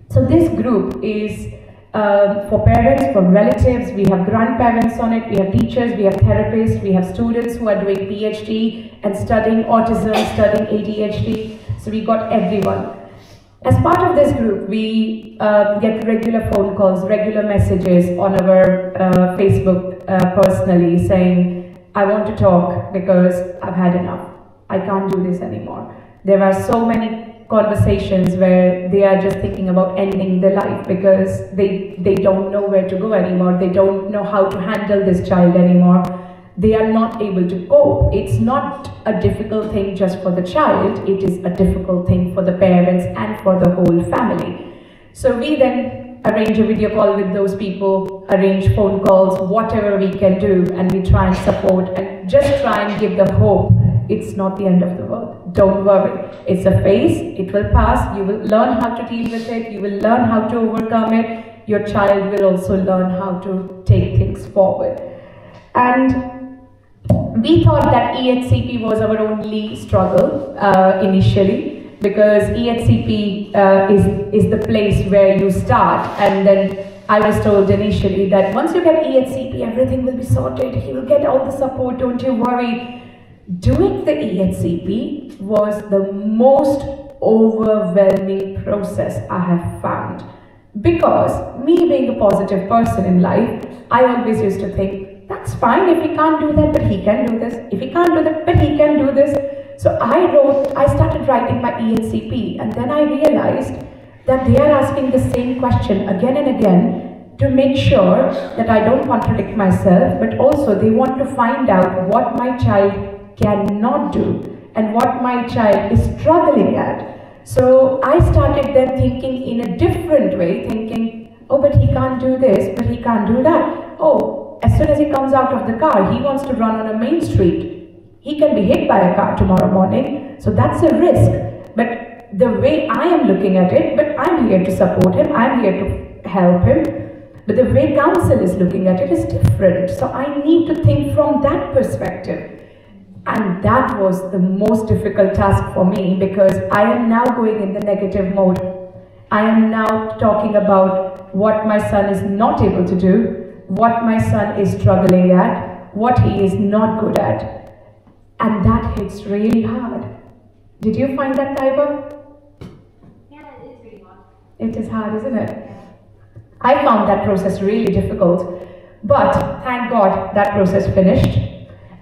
So this group is for parents, for relatives. We have grandparents on it, we have teachers, we have therapists, we have students who are doing PhD and studying autism, studying ADHD. So we got everyone. As part of this group, we get regular phone calls, regular messages on our Facebook personally saying, I want to talk because I've had enough. I can't do this anymore. There are so many conversations where they are just thinking about ending their life because they don't know where to go anymore. They don't know how to handle this child anymore. They are not able to cope. It's not a difficult thing just for the child, it is a difficult thing for the parents and for the whole family. So we then arrange a video call with those people, arrange phone calls, whatever we can do, and we try and support and just try and give the hope. It's not the end of the world. Don't worry. It's a phase, it will pass, you will learn how to deal with it, you will learn how to overcome it. your child will also learn how to take things forward. And we thought that EHCP was our only struggle initially, because EHCP is the place where you start, and then I was told initially that once you get EHCP, everything will be sorted, he will get all the support, don't you worry. Doing the EHCP was the most overwhelming process I have found, because me being a positive person in life, I always used to think, that's fine, if he can't do that, but he can do this. If he can't do that, but he can do this. So I started writing my EHCP, and then I realized that they are asking the same question again and again to make sure that I don't contradict myself, but also they want to find out what my child cannot do and what my child is struggling at. So I started then thinking in a different way, thinking, oh, but he can't do this, but he can't do that. Oh, as soon as he comes out of the car, he wants to run on a main street. He can be hit by a car tomorrow morning, so that's a risk. But the way I am looking at it, but I'm here to support him, I'm here to help him, but the way council is looking at it is different. So I need to think from that perspective. And that was the most difficult task for me, because I am now going in the negative mode. I am now talking about what my son is not able to do, what my son is struggling at, what he is not good at. And that hits really hard. Did you find that, Taiba? Yeah, it is pretty hard. It is hard, isn't it? I found that process really difficult, but thank God that process finished.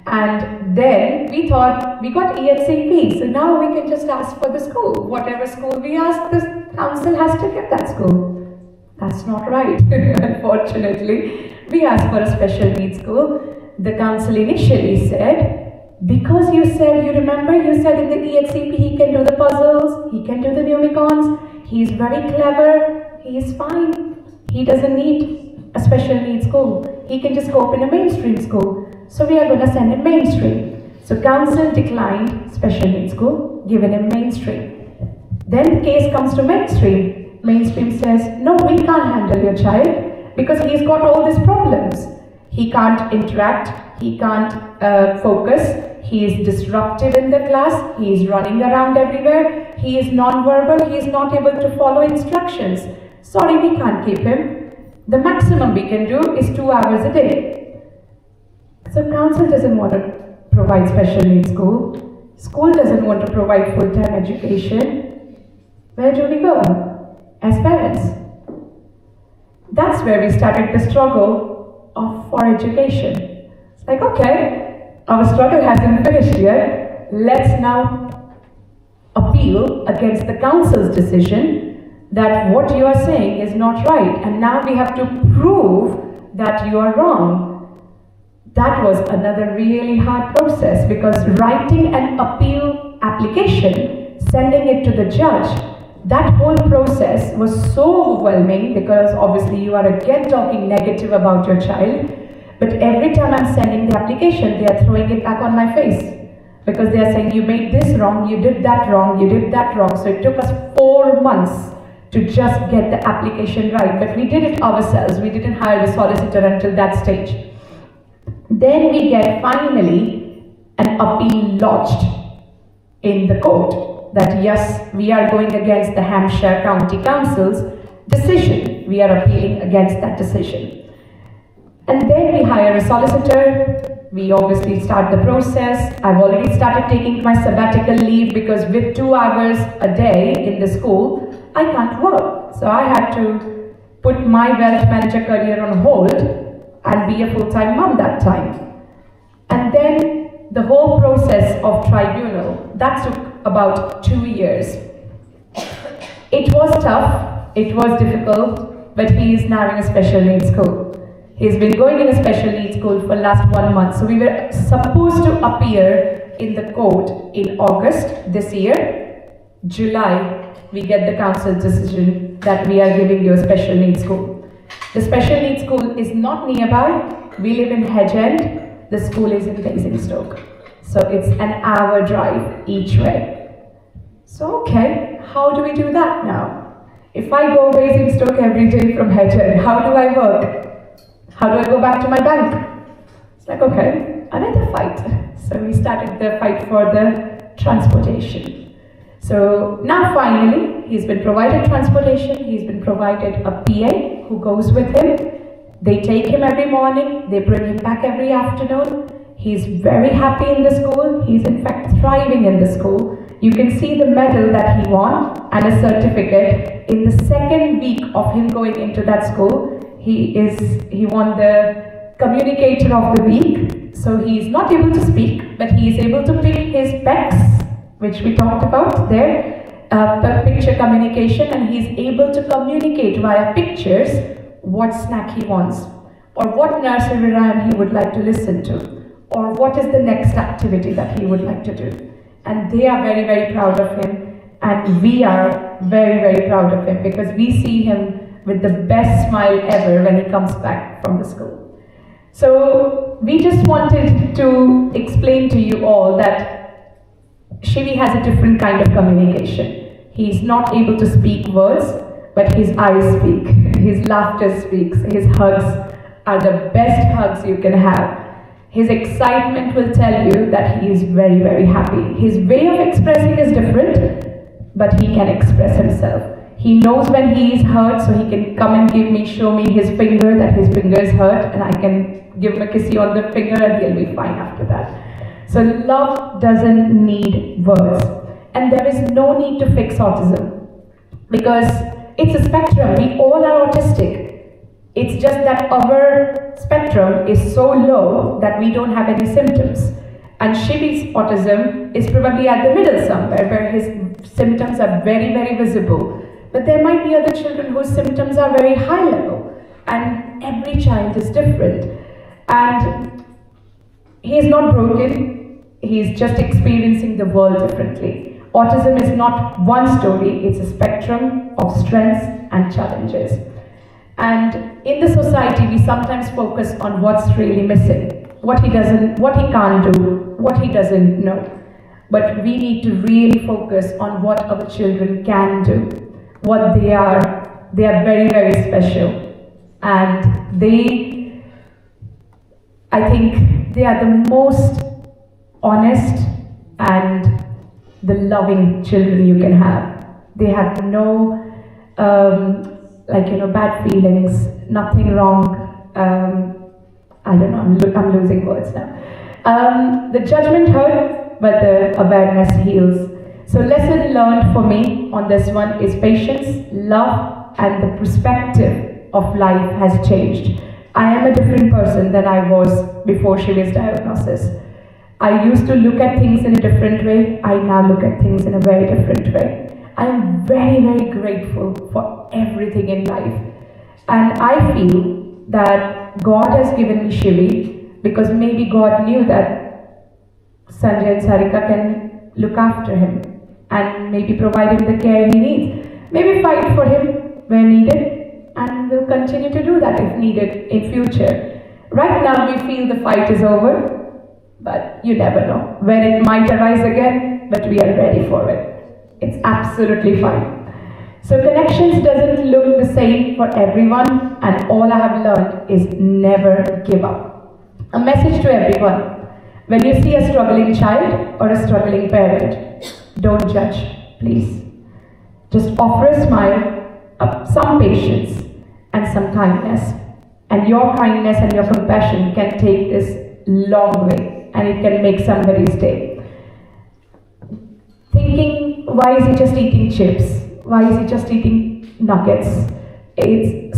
And then we thought, we got EHCP, so now we can just ask for the school. Whatever school we ask, the council has to give that school. That's not right, unfortunately. We asked for a special needs school. The council initially said, because you said, you remember, you said in the EHCP he can do the puzzles, he can do the numicons, he is very clever, he is fine. He doesn't need a special needs school. He can just go up in a mainstream school. So we are going to send him mainstream. So council declined special needs school, given him mainstream. Then the case comes to mainstream. Mainstream says, no, we can't handle your child because he's got all these problems. He can't interact, he can't focus, he is disruptive in the class, he is running around everywhere, he is non-verbal, he is not able to follow instructions. Sorry, we can't keep him. The maximum we can do is 2 hours a day. So council doesn't want to provide special needs school. School doesn't want to provide full-time education. Where do we go as parents? That's where we started the struggle for education. It's like, okay, our struggle hasn't finished yet. Let's now appeal against the council's decision that what you are saying is not right, and now we have to prove that you are wrong. That was another really hard process, because writing an appeal application, sending it to the judge, that whole process was so overwhelming, because obviously you are again talking negative about your child, but every time I'm sending the application, they are throwing it back on my face, because they are saying, you made this wrong, you did that wrong, you did that wrong. So it took us 4 months to just get the application right, but we did it ourselves. We didn't hire a solicitor until that stage. Then we get finally an appeal lodged in the court that yes, we are going against the Hampshire County Council's decision. We are appealing against that decision. And then we hire a solicitor. We obviously start the process. I've already started taking my sabbatical leave, because with 2 hours a day in the school, I can't work. So I had to put my wealth manager career on hold and be a full-time mom that time. And then the whole process of tribunal, that took about 2 years. It was tough, it was difficult, but he is now in a special needs school. He's been going in a special needs school for last 1 month. So we were supposed to appear in the court in August this year. July, we get the council's decision that we are giving you a special needs school. The special needs school is not nearby. We live in Hedge End. The school is in Basingstoke. So it's an hour drive each way. So okay, how do we do that now? If I go Basingstoke every day from Hedgeland, how do I work? How do I go back to my bank? It's like, okay, another fight. So we started the fight for the transportation. So now finally, he's been provided transportation, he's been provided a PA who goes with him. They take him every morning, they bring him back every afternoon. He's very happy in the school, he's in fact thriving in the school. You can see the medal that he won and a certificate. In the second week of him going into that school, he won the Communicator of the Week. So he's not able to speak, but he is able to pick his PECs, which we talked about there, picture communication, and he's able to communicate via pictures what snack he wants, or what nursery rhyme he would like to listen to, or what is the next activity that he would like to do. And they are very, very proud of him, and we are very, very proud of him because we see him with the best smile ever when he comes back from the school. So we just wanted to explain to you all that Shivi has a different kind of communication. He's not able to speak words, but his eyes speak, his laughter speaks, his hugs are the best hugs you can have. His excitement will tell you that he is very, very happy. His way of expressing is different, but he can express himself. He knows when he is hurt, so he can come and show me his finger, that his finger is hurt, and I can give him a kissy on the finger and he'll be fine after that. So love doesn't need words. And there is no need to fix autism because it's a spectrum. We all are autistic. It's just that our spectrum is so low that we don't have any symptoms. And Shivi's autism is probably at the middle somewhere, where his symptoms are very, very visible. But there might be other children whose symptoms are very high level, and every child is different. And he is not broken, he is just experiencing the world differently. Autism is not one story, it's a spectrum of strengths and challenges. And in the society, we sometimes focus on what's really missing, what he can't do, what he doesn't know. But we need to really focus on what our children can do, what they are. They are very, very special. And I think they are the most honest and the loving children you can have. They have no bad feelings, nothing wrong. I don't know, I'm losing words now. The judgment hurt, but the awareness heals. So lesson learned for me on this one is patience, love, and the perspective of life has changed. I am a different person than I was before Shivi's diagnosis. I used to look at things in a different way. I now look at things in a very different way. I am very, very grateful for everything in life. And I feel that God has given me Shivi because maybe God knew that Sanjay and Sarika can look after him and maybe provide him the care he needs. Maybe fight for him where needed, and we'll continue to do that if needed in future. Right now we feel the fight is over, but you never know when it might arise again, but we are ready for it. It's absolutely fine. So connections doesn't look the same for everyone, and all I have learned is never give up. A message to everyone: when you see a struggling child or a struggling parent, don't judge, please. Just offer a smile, some patience, and some kindness. And your kindness and your compassion can take this long way, and it can make somebody's day. Thinking, why is he just eating chips? Why is he just eating nuggets?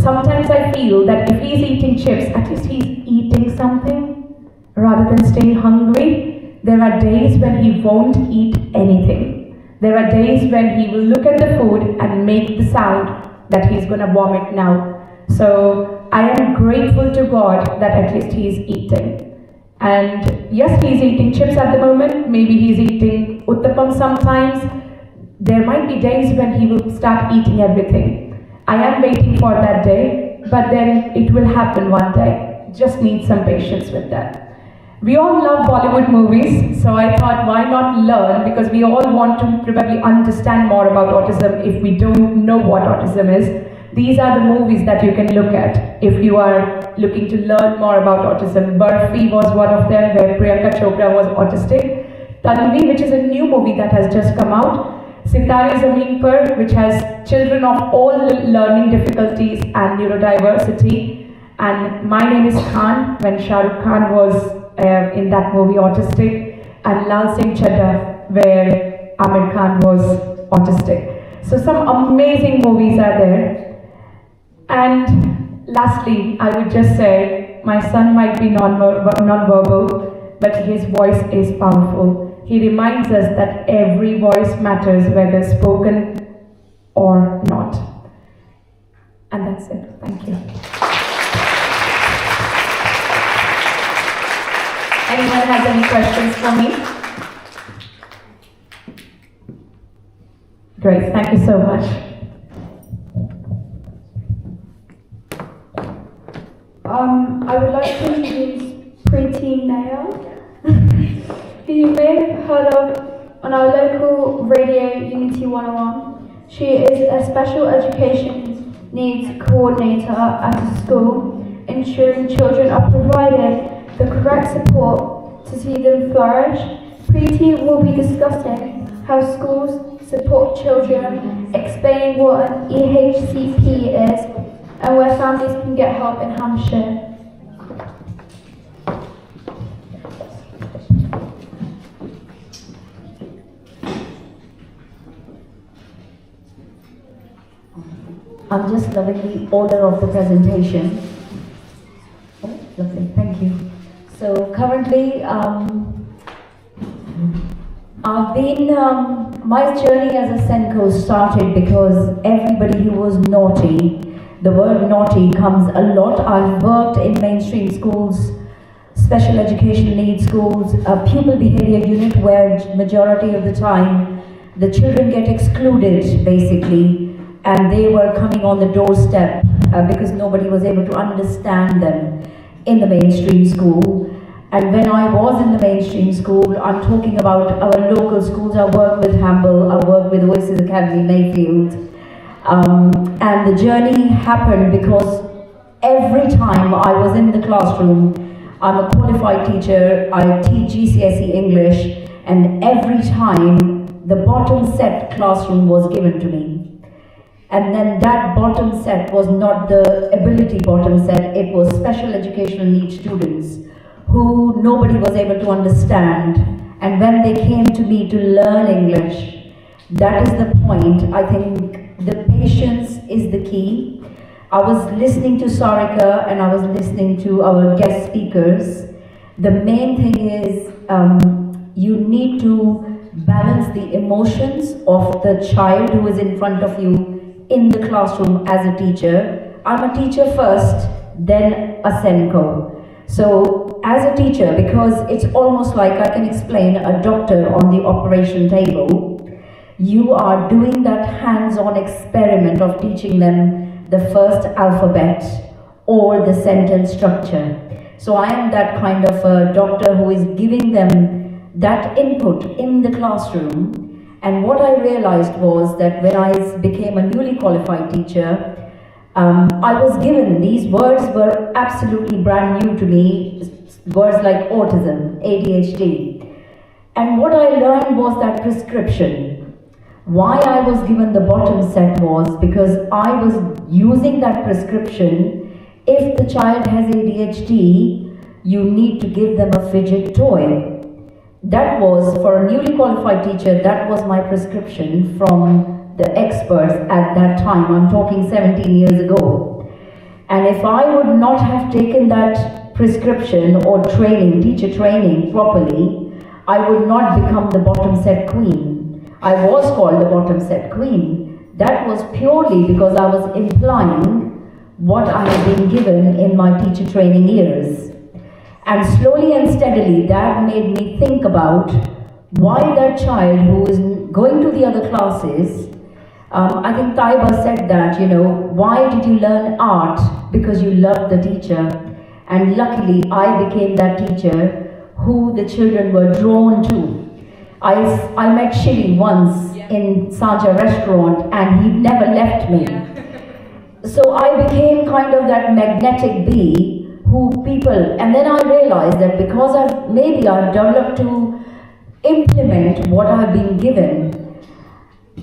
Sometimes I feel that if he's eating chips, at least he's eating something rather than staying hungry. There are days when he won't eat anything. There are days when he will look at the food and make the sound that he's going to vomit now. So I am grateful to God that at least he's eating. And yes, he's eating chips at the moment. Maybe he's eating uttapam sometimes. There might be days when he will start eating everything. I am waiting for that day, but then it will happen one day. Just need some patience with that. We all love Bollywood movies, so I thought why not learn, because we all want to probably understand more about autism if we don't know what autism is. These are the movies that you can look at if you are looking to learn more about autism. Barfi was one of them, where Priyanka Chopra was autistic. Tanvi, which is a new movie that has just come out. Sitare Zameen Par, which has children of all learning difficulties and neurodiversity. And My Name is Khan, when Shah Rukh Khan was in that movie autistic. And Lal Singh Chadda, where Amir Khan was autistic. So some amazing movies are there. And lastly, I would just say, my son might be non-verbal, but his voice is powerful. He reminds us that every voice matters, whether spoken or not. And that's it. Thank you. Anyone has any questions for me? Great, thank you so much. I would like to introduce Preeti Nair, who you may have heard of on our local radio Unity 101. She is a special education needs coordinator at a school, ensuring children are provided the correct support to see them flourish. Preeti will be discussing how schools support children, explaining what an EHCP is, and where families can get help in Hampshire. I'm just loving the order of the presentation. Oh, lovely, thank you. So currently, I've been, my journey as a Senko started because everybody who was naughty, the word naughty comes a lot. I've worked in mainstream schools, special education needs schools, a pupil behavior unit where majority of the time the children get excluded basically, and they were coming on the doorstep because nobody was able to understand them in the mainstream school. And when I was in the mainstream school, I'm talking about our local schools. I worked with Hamble, I worked with Voices Academy, Mayfield. And the journey happened because every time I was in the classroom, I'm a qualified teacher, I teach GCSE English, and every time the bottom set classroom was given to me. And then that bottom set was not the ability bottom set, it was special educational needs students who nobody was able to understand. And when they came to me to learn English, that is the point. I think the patience is the key. I was listening to Sarika and I was listening to our guest speakers. The main thing is you need to balance the emotions of the child who is in front of you in the classroom as a teacher. I'm a teacher first, then a Senko. So as a teacher, because it's almost like I can explain a doctor on the operation table, you are doing that hands-on experiment of teaching them the first alphabet or the sentence structure. So I am that kind of a doctor who is giving them that input in the classroom. And what I realized was that when I became a newly qualified teacher, I was given, these words were absolutely brand new to me, words like autism, ADHD. And what I learned was that prescription. Why I was given the bottom set was because I was using that prescription. If the child has ADHD, you need to give them a fidget toy. That was, for a newly qualified teacher, that was my prescription from the experts at that time. I'm talking 17 years ago. And if I would not have taken that prescription or training, teacher training properly, I would not become the bottom set queen. I was called the bottom set queen. That was purely because I was implying what I had been given in my teacher training years. And slowly and steadily, that made me think about why that child who is going to the other classes, I think Taiba said that, you know, why did you learn art? Because you loved the teacher. And luckily, I became that teacher who the children were drawn to. I met Shiri once in Saja restaurant and he never left me. So I became kind of that magnetic bee who people, and then I realized that because I've developed to implement what I've been given,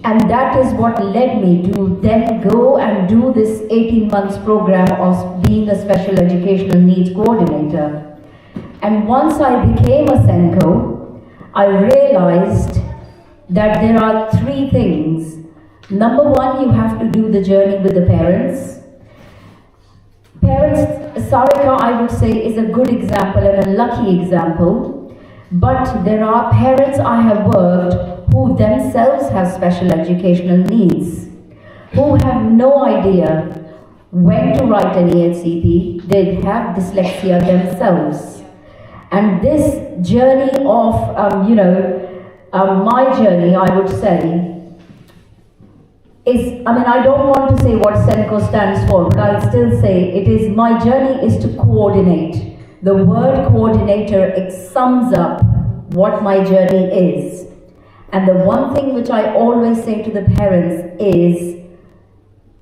and that is what led me to then go and do this 18 months program of being a special educational needs coordinator. And once I became a Senko, I realized that there are three things. Number one, you have to do the journey with the parents. Sarika, I would say, is a good example and a lucky example. But there are parents I have worked who themselves have special educational needs, who have no idea when to write an EHCP. They have dyslexia themselves. And this journey of, my journey, I would say, is, I don't want to say what Senko stands for, but I'll still say it is, my journey is to coordinate. The word coordinator, it sums up what my journey is. And the one thing which I always say to the parents is,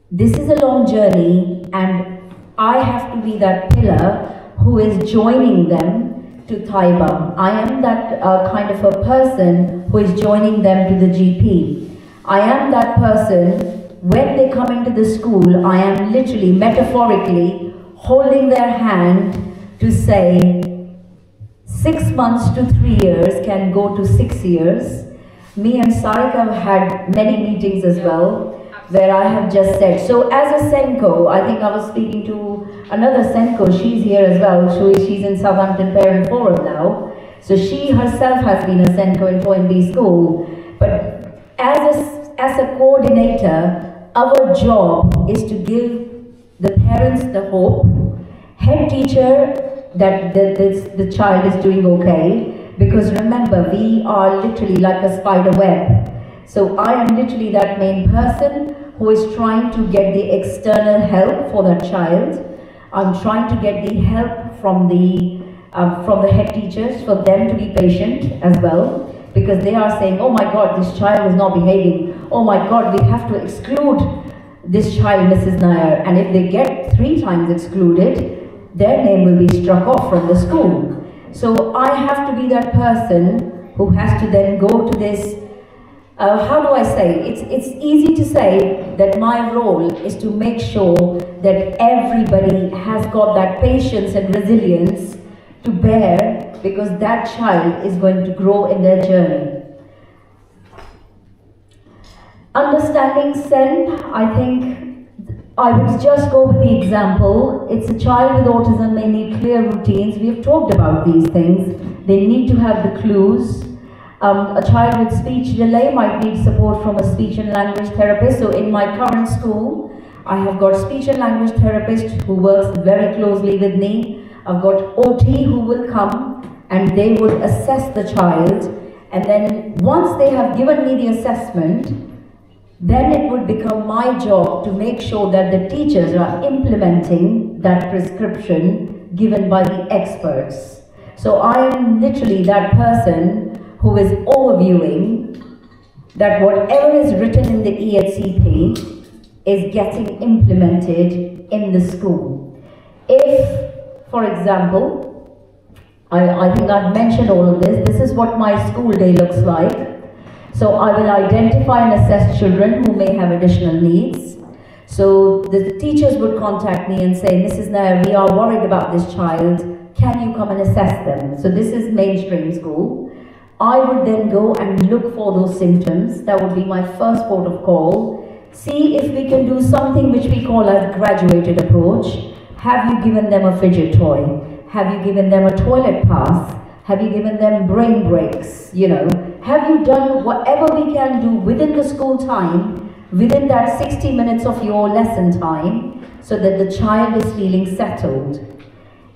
this is a long journey and I have to be that pillar who is joining them to Taiba. I am that kind of a person who is joining them to the GP. I am that person, when they come into the school, I am literally, metaphorically, holding their hand to say, 6 months to 3 years can go to 6 years. Me and Sarika have had many meetings as well, where I have just said, so as a Senko, I think I was speaking to another Senko, she's here as well, she's in Southampton Parent Forum now, so she herself has been a Senko in Toynbee School, but as a coordinator, our job is to give the parents the hope, head teacher, that the child is doing okay, because remember, we are literally like a spider web. So I am literally that main person who is trying to get the external help for that child. I'm trying to get the help from the head teachers for them to be patient as well, because they are saying, oh my God, this child is not behaving. Oh my God, we have to exclude this child, Mrs. Nair. And if they get 3 times excluded, their name will be struck off from the school. So I have to be that person who has to then go to this, how do I say, it's easy to say that my role is to make sure that everybody has got that patience and resilience to bear, because that child is going to grow in their journey. Understanding Sen, I think I would just go with the example. It's a child with autism, they need clear routines. We have talked about these things. They need to have the clues. A child with speech delay might need support from a speech and language therapist. So in my current school, I have got speech and language therapist who works very closely with me. I've got OT who will come and they would assess the child. And then once they have given me the assessment, then it would become my job to make sure that the teachers are implementing that prescription given by the experts. So I am literally that person who is overviewing that whatever is written in the EHCP is getting implemented in the school. If, for example, I think I've mentioned all of this, this is what my school day looks like. So I will identify and assess children who may have additional needs. So the teachers would contact me and say, Mrs. Nair, we are worried about this child. Can you come and assess them? So this is mainstream school. I would then go and look for those symptoms. That would be my first port of call. See if we can do something which we call a graduated approach. Have you given them a fidget toy? Have you given them a toilet pass? Have you given them brain breaks? Have you done whatever we can do within the school time, within that 60 minutes of your lesson time, so that the child is feeling settled?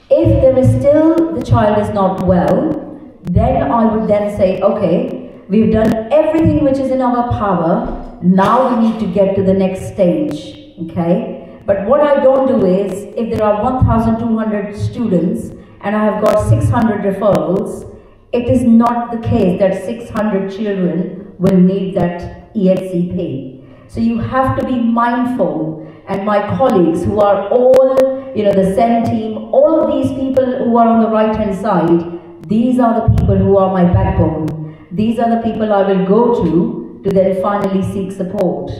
If there is still, the child is not well, then I would then say, okay, we've done everything which is in our power, now we need to get to the next stage, okay? But what I don't do is, if there are 1,200 students, and I have got 600 referrals, it is not the case that 600 children will need that EHCP. So you have to be mindful, and my colleagues who are all, the SEN team, all of these people who are on the right hand side, these are the people who are my backbone. These are the people I will go to then finally seek support.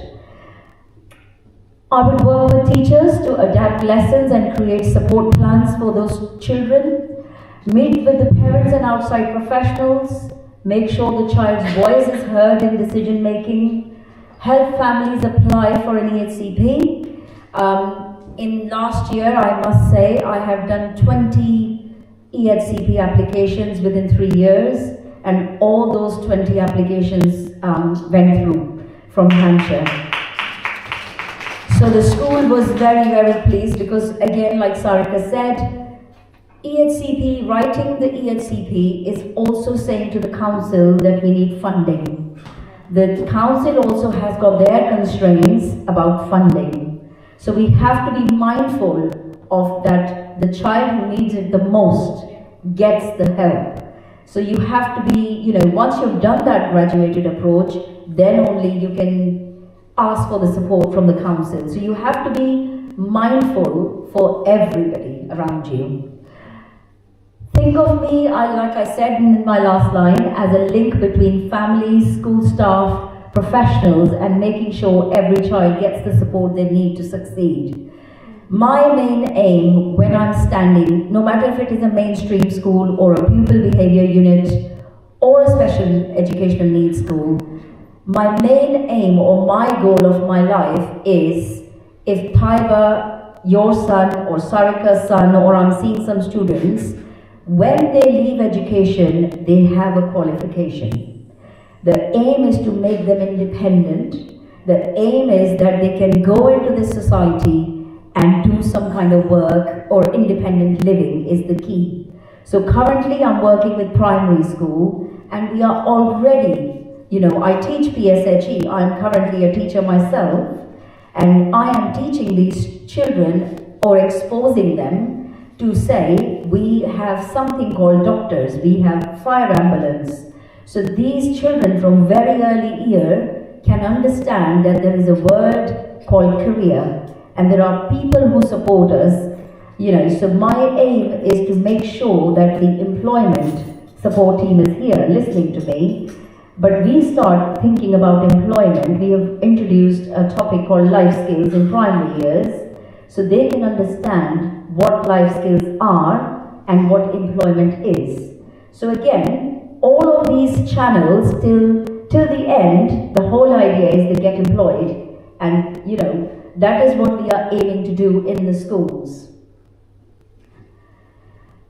I would work with teachers to adapt lessons and create support plans for those children, meet with the parents and outside professionals, make sure the child's voice is heard in decision making, help families apply for an EHCP. In last year, I must say, I have done 20 EHCP applications within 3 years, and all those 20 applications went through from Hampshire. So the school was very, very pleased because, again, like Sarika said, EHCP, writing the EHCP is also saying to the council that we need funding. The council also has got their constraints about funding. So we have to be mindful of that the child who needs it the most gets the help. So you have to be, once you've done that graduated approach, then only you can ask for the support from the council. So you have to be mindful for everybody around you. Think of me, like I said in my last line, as a link between families, school staff, professionals, and making sure every child gets the support they need to succeed. My main aim when I'm standing, no matter if it is a mainstream school or a pupil behavior unit or a special educational needs school, my main aim or my goal of my life is, if Taiba, your son, or Sarika's son, or I'm seeing some students, when they leave education, they have a qualification. The aim is to make them independent. The aim is that they can go into this society and do some kind of work, or independent living is the key. So currently I'm working with primary school, and we are already, I teach PSHE, I'm currently a teacher myself, and I am teaching these children or exposing them to say, we have something called doctors, we have fire ambulance. So these children from very early year can understand that there is a word called career, and there are people who support us, so my aim is to make sure that the employment support team is here listening to me. But we start thinking about employment. We have introduced a topic called life skills in primary years, so they can understand what life skills are and what employment is. So again, all of these channels till the end, the whole idea is they get employed, and that is what we are aiming to do in the schools.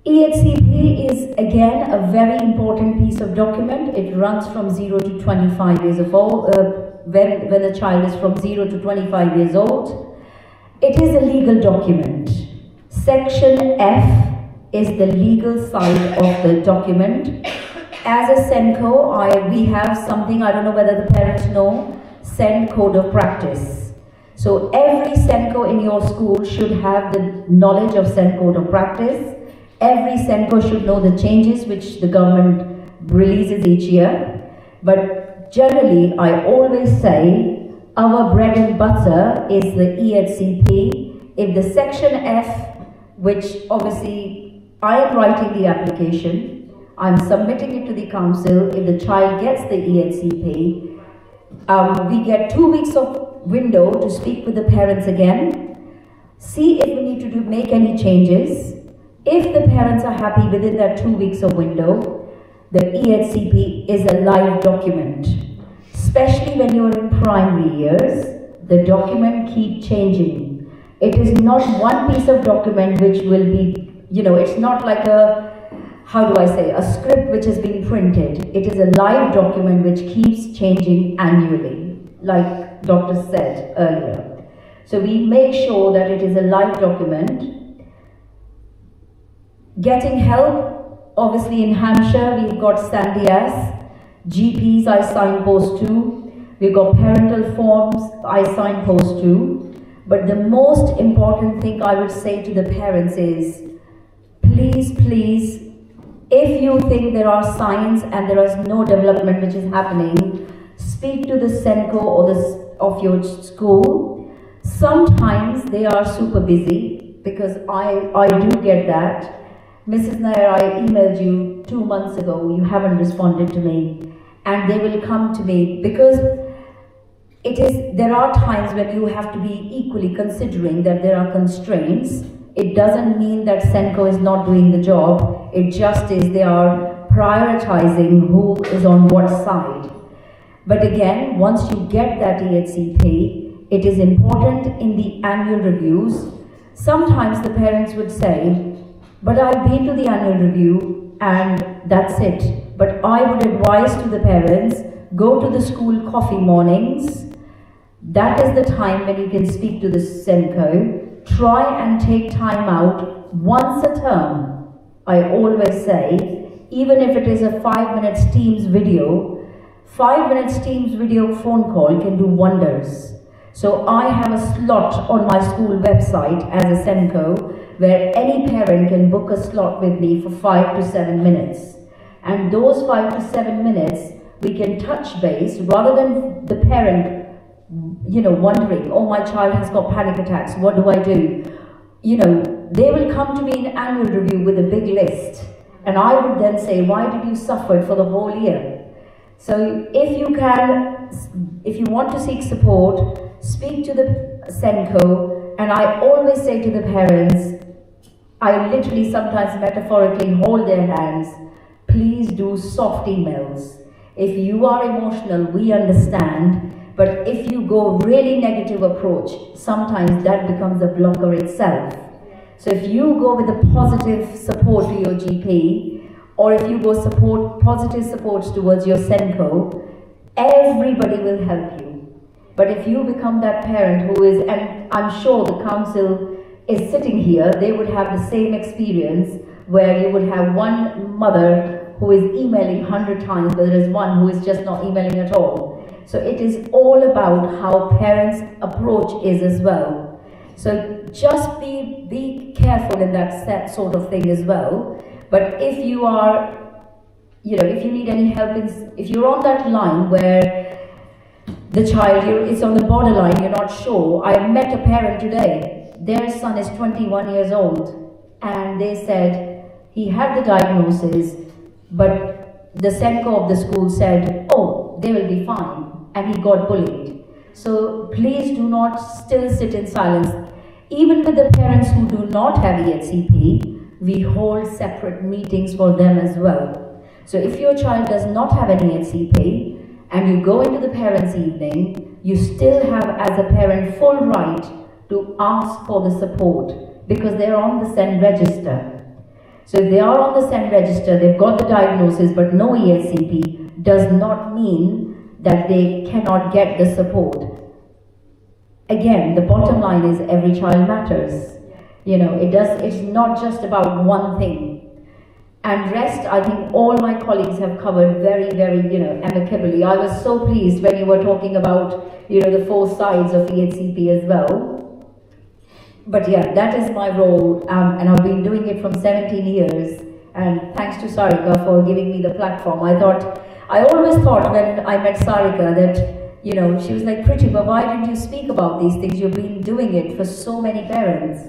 EHCP is again a very important piece of document. It runs from 0 to 25 years of old, when the child is from 0 to 25 years old. It is a legal document. Section F is the legal side of the document. As a SENCO, we have something, I don't know whether the parents know, SEN Code of Practice. So every SENCO in your school should have the knowledge of SEN Code of Practice. Every SENCO should know the changes which the government releases each year. But generally, I always say, our bread and butter is the EHCP. If the Section F, which obviously I am writing the application, I'm submitting it to the council. If the child gets the EHCP, we get 2 weeks of window to speak with the parents again, see if we need to make any changes. If the parents are happy within that 2 weeks of window, the EHCP is a live document. Especially when you're in primary years, the document keeps changing. It is not one piece of document which will be, it's not like a script which has been printed. It is a live document which keeps changing annually, like Dr. said earlier. So we make sure that it is a live document. Getting help, obviously in Hampshire, we've got Sandias. GPs I signpost to. We've got parental forms I signpost to. But the most important thing I would say to the parents is, please, If you think there are signs and there is no development which is happening, speak to the SENCO or of your school. Sometimes they are super busy, because I do get that. Mrs. Nair, I emailed you 2 months ago, you haven't responded to me. And they will come to me, because there are times when you have to be equally considering that there are constraints. It doesn't mean that SENCO is not doing the job, it just is they are prioritizing who is on what side. But again, once you get that EHCP, it is important in the annual reviews. Sometimes the parents would say, but I've been to the annual review and that's it. But I would advise to the parents, go to the school coffee mornings. That is the time when you can speak to the SENCO. Try and take time out once a term. I always say, even if it is a 5 minutes Teams video, 5 minutes Teams video phone call can do wonders. So I have a slot on my school website as a SENCO where any parent can book a slot with me for 5 to 7 minutes. And those 5 to 7 minutes, we can touch base rather than the parent wondering, oh, my child has got panic attacks, what do I do? They will come to me in annual review with a big list. And I would then say, why did you suffer for the whole year? So if you want to seek support, speak to the SENCO. And I always say to the parents, I literally sometimes metaphorically hold their hands, please do soft emails. If you are emotional, we understand. But if you go really negative approach, sometimes that becomes a blocker itself. So if you go with a positive support to your GP, or if you go positive supports towards your SENCO, everybody will help you. But if you become that parent who is, and I'm sure the council is sitting here, they would have the same experience where you would have one mother who is emailing 100 times, but there is one who is just not emailing at all. So it is all about how parents' approach is as well. So just be careful in that sort of thing as well. But if you are, if you need any help, if you're on that line where the child is on the borderline, you're not sure. I met a parent today, their son is 21 years old, and they said he had the diagnosis, but the SENCO of the school said, oh, they will be fine. And he got bullied. So please do not still sit in silence. Even with the parents who do not have EHCP, we hold separate meetings for them as well. So if your child does not have an EHCP and you go into the parents' evening, you still have as a parent full right to ask for the support because they're on the SEN register. So if they are on the SEN register, they've got the diagnosis but no EHCP, does not mean that they cannot get the support. Again, the bottom line is every child matters. It's not just about one thing. And rest, I think all my colleagues have covered very, very, amicably. I was so pleased when you were talking about, the 4 sides of EHCP as well. But yeah, that is my role, and I've been doing it from 17 years. And thanks to Sarika for giving me the platform. I always thought when I met Sarika that, she was like, Pritibha, why didn't you speak about these things? You've been doing it for so many parents.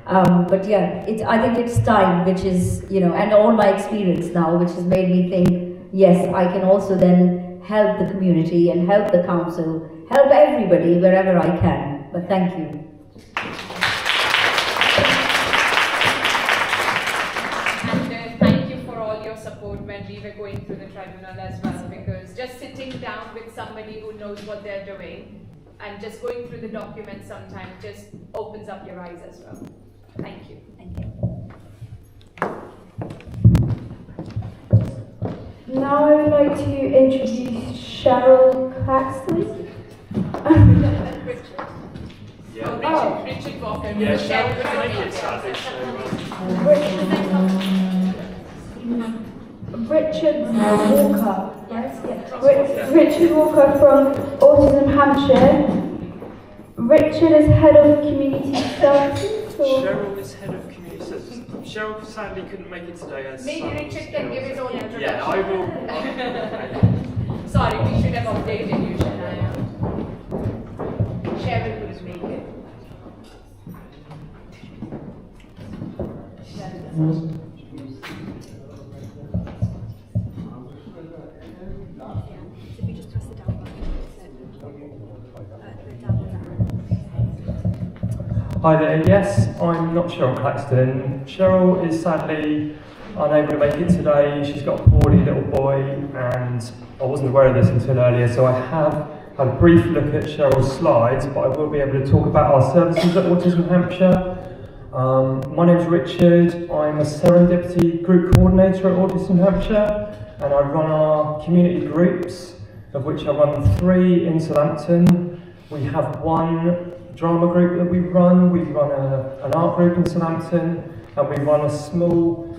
But yeah, I think it's time, which is, and all my experience now, which has made me think, yes, I can also then help the community and help the council, help everybody wherever I can. But thank you. When we were going through the tribunal as well, because just sitting down with somebody who knows what they're doing and just going through the documents sometimes just opens up your eyes as well. Thank you. Thank you. Now I would like to introduce Cheryl Claxton. Richard Walker. Yeah, Cheryl, can I get started? Richard Walker. Yes. Richard Walker from Autism Hampshire. Richard is head of community services. Cheryl is head of community services. Cheryl sadly couldn't make it today as Maybe Richard can give his own introduction. Yeah, I will. Sorry, we should have updated you, Shania. Cheryl couldn't make it. Hi there, yes, I'm not Cheryl Claxton. Cheryl is sadly unable to make it today. She's got a poorly little boy, and I wasn't aware of this until earlier, so I have had a brief look at Cheryl's slides, but I will be able to talk about our services at Autism Hampshire. My name's Richard. I'm a Serendipity Group Coordinator at Autism Hampshire, and I run our community groups, of which I run 3 in Southampton. We have 1 drama group that we run an art group in Southampton, and we run a small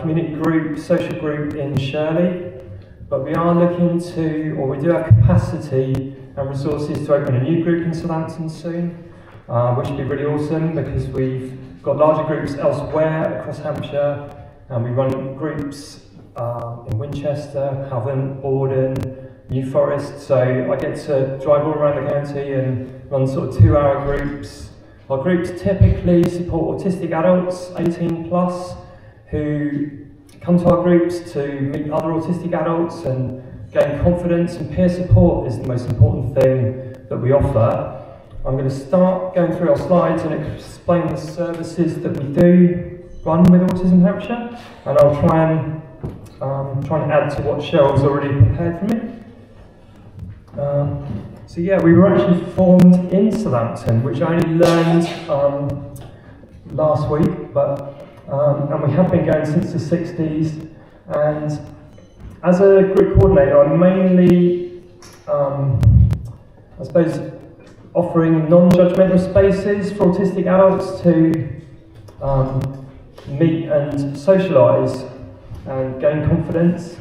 community group, social group in Shirley. But we are looking to, or we do have capacity and resources to open a new group in Southampton soon, which would be really awesome because we've got larger groups elsewhere across Hampshire, and we run groups in Winchester, Havant, Borden, New Forest, so I get to drive all around the county and run sort of 2-hour groups. Our groups typically support autistic adults, 18 plus, who come to our groups to meet other autistic adults and gain confidence, and peer support is the most important thing that we offer. I'm going to start going through our slides and explain the services that we do run with Autism Hampshire, and I'll try and add to what Cheryl's already prepared for me. So yeah, we were actually formed in Southampton, which I only learned last week, but and we have been going since the 60s. And as a group coordinator, I'm mainly, I suppose, offering non-judgmental spaces for autistic adults to meet and socialise and gain confidence,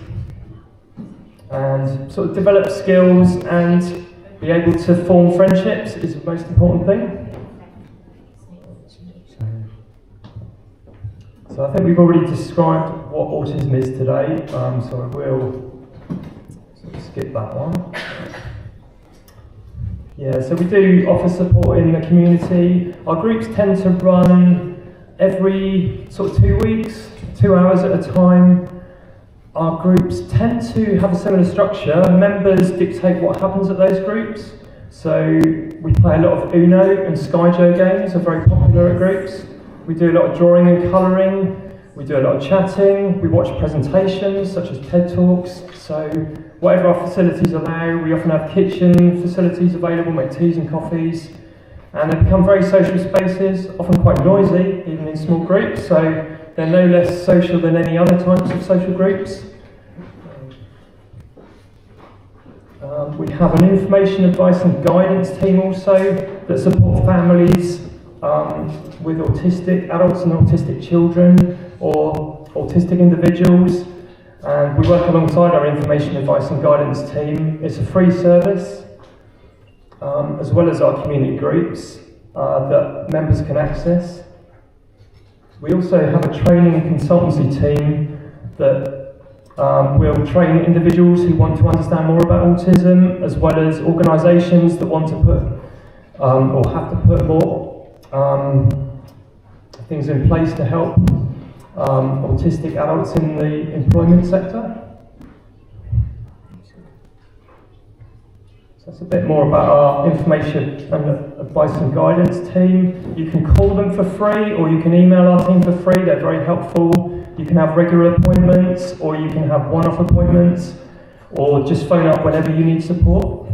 and sort of develop skills and be able to form friendships is the most important thing. So I think we've already described what autism is today, so I will sort of skip that one. Yeah, so we do offer support in the community. Our groups tend to run every sort of 2 weeks, 2 hours at a time. Our groups tend to have a similar structure. Members dictate what happens at those groups. So we play a lot of Uno and Skyjo games, are very popular at groups. We do a lot of drawing and colouring. We do a lot of chatting. We watch presentations such as TED Talks. So whatever our facilities allow, we often have kitchen facilities available, make teas and coffees. And they become very social spaces, often quite noisy, even in small groups. So they're no less social than any other types of social groups. We have an information, advice and guidance team also that support families with autistic adults and autistic children or autistic individuals. And we work alongside our information, advice and guidance team. It's a free service, as well as our community groups that members can access. We also have a training and consultancy team that will train individuals who want to understand more about autism, as well as organisations that want to put or have to put more things in place to help autistic adults in the employment sector. So that's a bit more about our information and advice and guidance team. You can call them for free, or you can email our team for free. They're very helpful. You can have regular appointments, or you can have one-off appointments, or just phone up whenever you need support.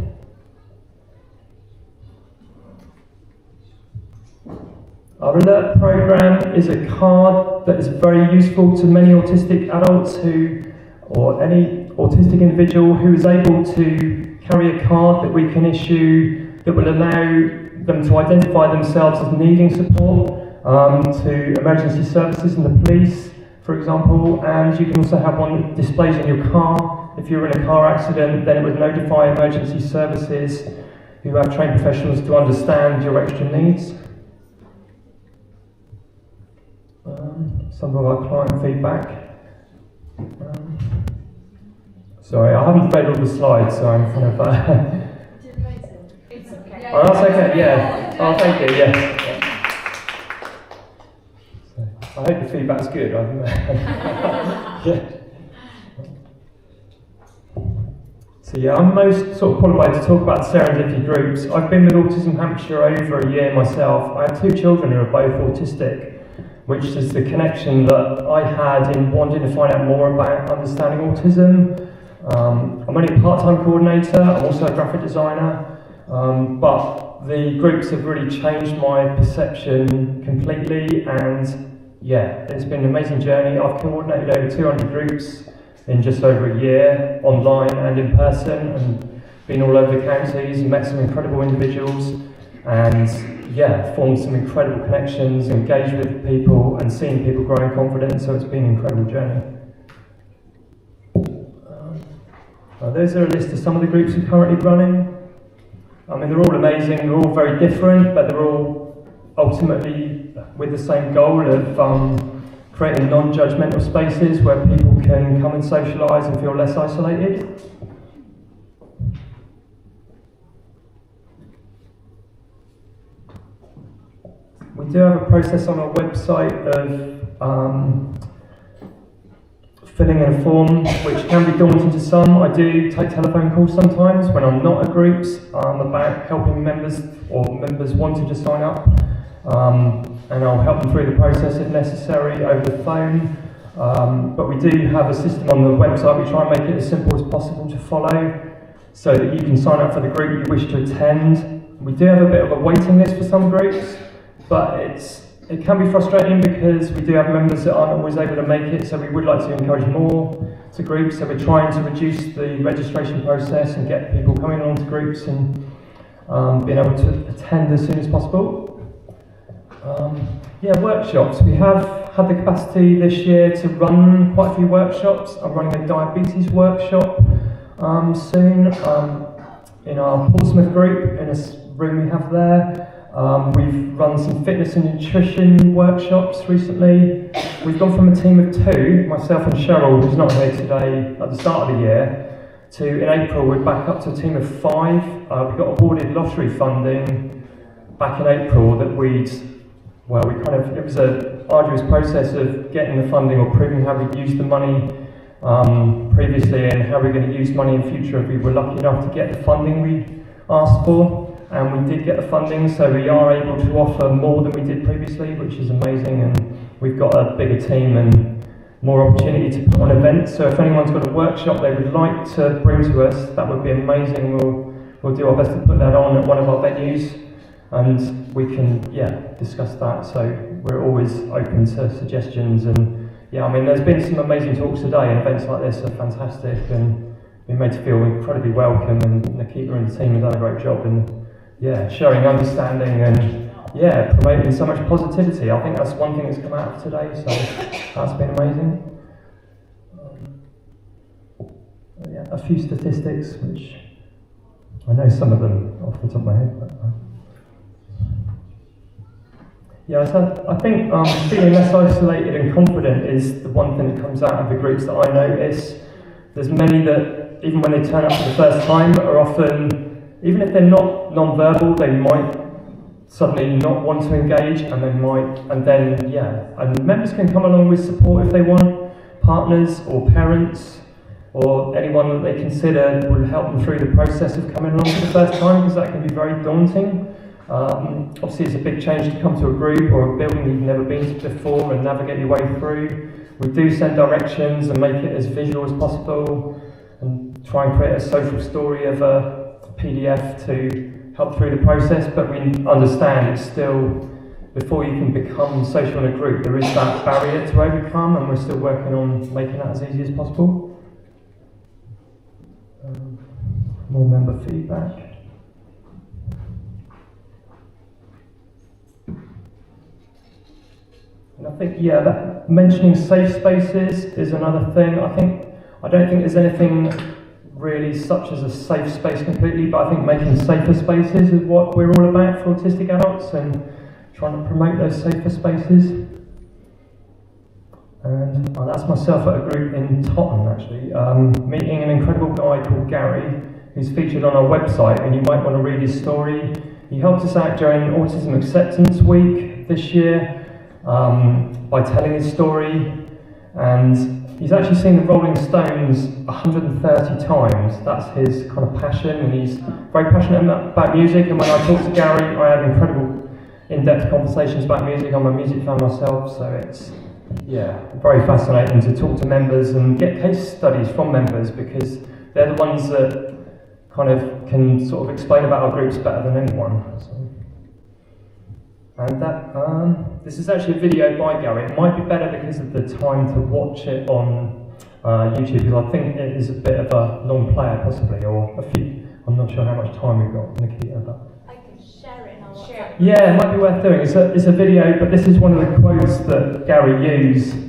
Our alert program is a card that is very useful to many autistic adults or any autistic individual who is able to carry a card that we can issue that will allow them to identify themselves as needing support to emergency services and the police, for example. And you can also have one that displays in your car. If you're in a car accident, then it would notify emergency services who have trained professionals to understand your extra needs. some of our client feedback. Sorry, I haven't read all the slides, so I'm kind of... It's okay. Oh, that's okay, yeah. Oh, thank you, yeah. So, I hope the feedback's good. Yeah. So yeah, I'm most sort of qualified to talk about serendipity groups. I've been with Autism Hampshire over a year myself. I have 2 children who are both autistic, which is the connection that I had in wanting to find out more about understanding autism. I'm only a part-time coordinator, I'm also a graphic designer, but the groups have really changed my perception completely, and yeah, it's been an amazing journey. I've coordinated over 200 groups in just over a year, online and in person, and been all over the counties, met some incredible individuals, and yeah, formed some incredible connections, engaged with people, and seen people grow in confidence, so it's been an incredible journey. Those are a list of some of the groups we're currently running. I mean, they're all amazing, they're all very different, but they're all ultimately with the same goal of creating non-judgmental spaces where people can come and socialise and feel less isolated. We do have a process on our website of filling in a form, which can be daunting to some. I do take telephone calls sometimes when I'm not at groups about helping members or members wanting to sign up, and I'll help them through the process if necessary over the phone. But we do have a system on the website. We try and make it as simple as possible to follow so that you can sign up for the group you wish to attend. We do have a bit of a waiting list for some groups, but it can be frustrating because we do have members that aren't always able to make it, so we would like to encourage more to groups. So we're trying to reduce the registration process and get people coming along to groups and being able to attend as soon as possible. Yeah, workshops. We have had the capacity this year to run quite a few workshops. I'm running a diabetes workshop soon in our Portsmouth group in a room we have there. We've run some fitness and nutrition workshops recently. We've gone from a team of 2, myself and Cheryl, who's not here today, at the start of the year, to in April we're back up to a team of 5. We got awarded lottery funding back in April that it was an arduous process of getting the funding or proving how we'd used the money previously and how we're going to use money in future if we were lucky enough to get the funding we asked for. And we did get the funding, so we are able to offer more than we did previously, which is amazing, and we've got a bigger team and more opportunity to put on events. So if anyone's got a workshop they would like to bring to us, that would be amazing. We'll do our best to put that on at one of our venues, and we can discuss that. So we're always open to suggestions, and yeah, I mean there's been some amazing talks today, and events like this are fantastic and been made to feel incredibly welcome, and Nikita and the team have done a great job in sharing understanding and promoting so much positivity. I think that's one thing that's come out of today, so that's been amazing. A few statistics, which I know some of them off the top of my head. But, so I think feeling less isolated and confident is the one thing that comes out of the groups that I notice. There's many that, even when they turn up for the first time, are often, even if they're not non-verbal, they might suddenly not want to engage, and and members can come along with support if they want, partners or parents or anyone that they consider will help them through the process of coming along for the first time, because that can be very daunting. Obviously it's a big change to come to a group or a building you've never been to before and navigate your way through. We do send directions and make it as visual as possible and try and create a social story of a PDF to help through the process, but we understand it's still, before you can become social in a group, there is that barrier to overcome, and we're still working on making that as easy as possible. More member feedback. And I think, that mentioning safe spaces is another thing. I don't think there's anything really such as a safe space completely, but I think making safer spaces is what we're all about for autistic adults, and trying to promote those safer spaces. that's myself at a group in Tottenham actually, meeting an incredible guy called Gary, who's featured on our website, and you might want to read his story. He helped us out during Autism Acceptance Week this year by telling his story, and he's actually seen the Rolling Stones 130 times. That's his kind of passion, and he's very passionate about music, and when I talk to Gary, I have incredible in-depth conversations about music. I'm a music fan myself, so it's very fascinating to talk to members and get case studies from members, because they're the ones that kind of can sort of explain about our groups better than anyone. So. And that this is actually a video by Gary. It might be better because of the time to watch it on YouTube, because I think it is a bit of a long player possibly, or a few. I'm not sure how much time we've got, Nikita, but. Share it and I'll share. Yeah, it might be worth doing. It's a video, but this is one of the quotes that Gary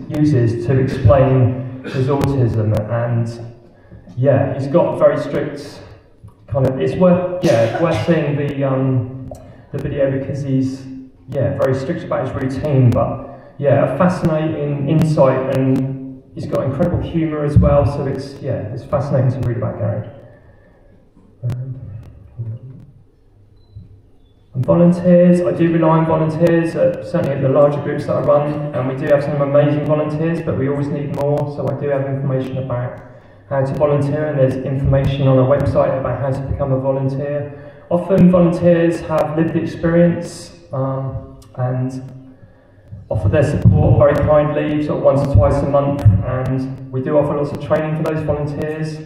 uses to explain his autism, and yeah, he's got very strict kind of. It's worth seeing the video, because he's very strict about his routine, but a fascinating insight, and he's got incredible humour as well. So it's fascinating to read about Gary. And volunteers, I do rely on volunteers, certainly at the larger groups that I run, and we do have some amazing volunteers, but we always need more, so I do have information about how to volunteer, and there's information on our website about how to become a volunteer. Often volunteers have lived experience and offer their support very kindly, sort of once or twice a month, and we do offer lots of training for those volunteers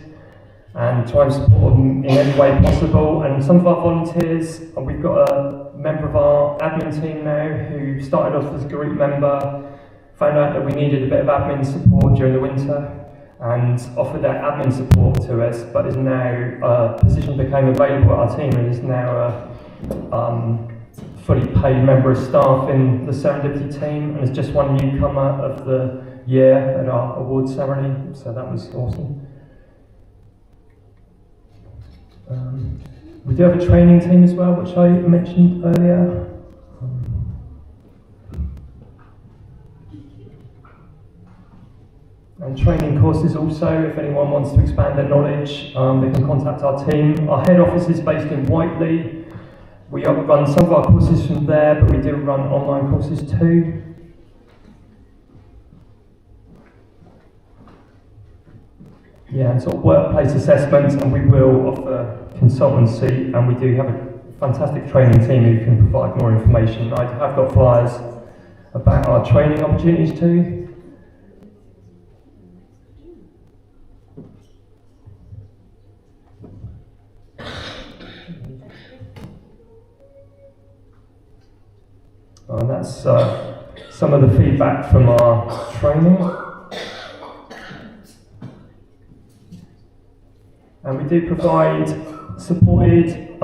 and try and support them in any way possible. And some of our volunteers, we've got a member of our admin team now who started off as a group member, found out that we needed a bit of admin support during the winter, and offered that admin support to us, but is now, a position became available at our team, and is now a fully paid member of staff in the Serendipity team, and has just won newcomer of the year at our awards ceremony, so that was awesome. We do have a training team as well, which I mentioned earlier. And training courses also, if anyone wants to expand their knowledge, they can contact our team. Our head office is based in Whiteley. We run some of our courses from there, but we do run online courses too. Yeah, and sort of workplace assessments, and we will offer consultancy, and we do have a fantastic training team who can provide more information. I've got flyers about our training opportunities too. And that's some of the feedback from our training. And we do provide supported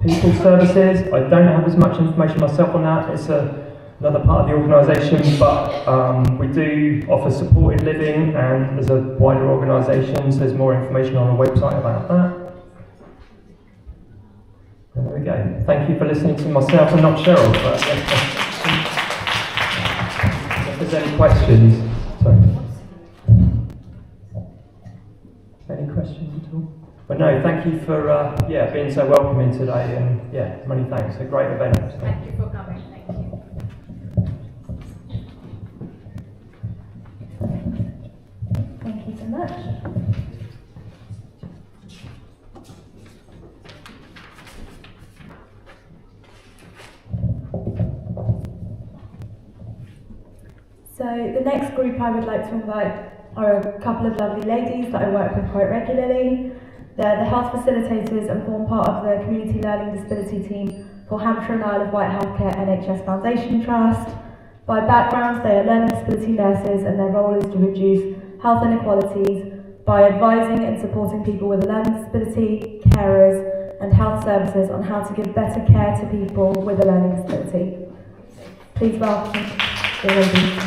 people services. I don't have as much information myself on that. It's another part of the organisation, but we do offer supported living, and there's a wider organisation, so there's more information on our website about that. And there we go. Thank you for listening to myself and not Cheryl. But if there's any questions, sorry. Any questions at all? But no, thank you for being so welcoming today, and many thanks. A great event. So. Thank you for coming. Thank you. Thank you so much. So the next group I would like to invite are a couple of lovely ladies that I work with quite regularly. They're the health facilitators and form part of the Community Learning Disability team for Hampshire and Isle of Wight Healthcare NHS Foundation Trust. By background, they are learning disability nurses, and their role is to reduce health inequalities by advising and supporting people with a learning disability, carers, and health services on how to give better care to people with a learning disability. Please welcome the ladies.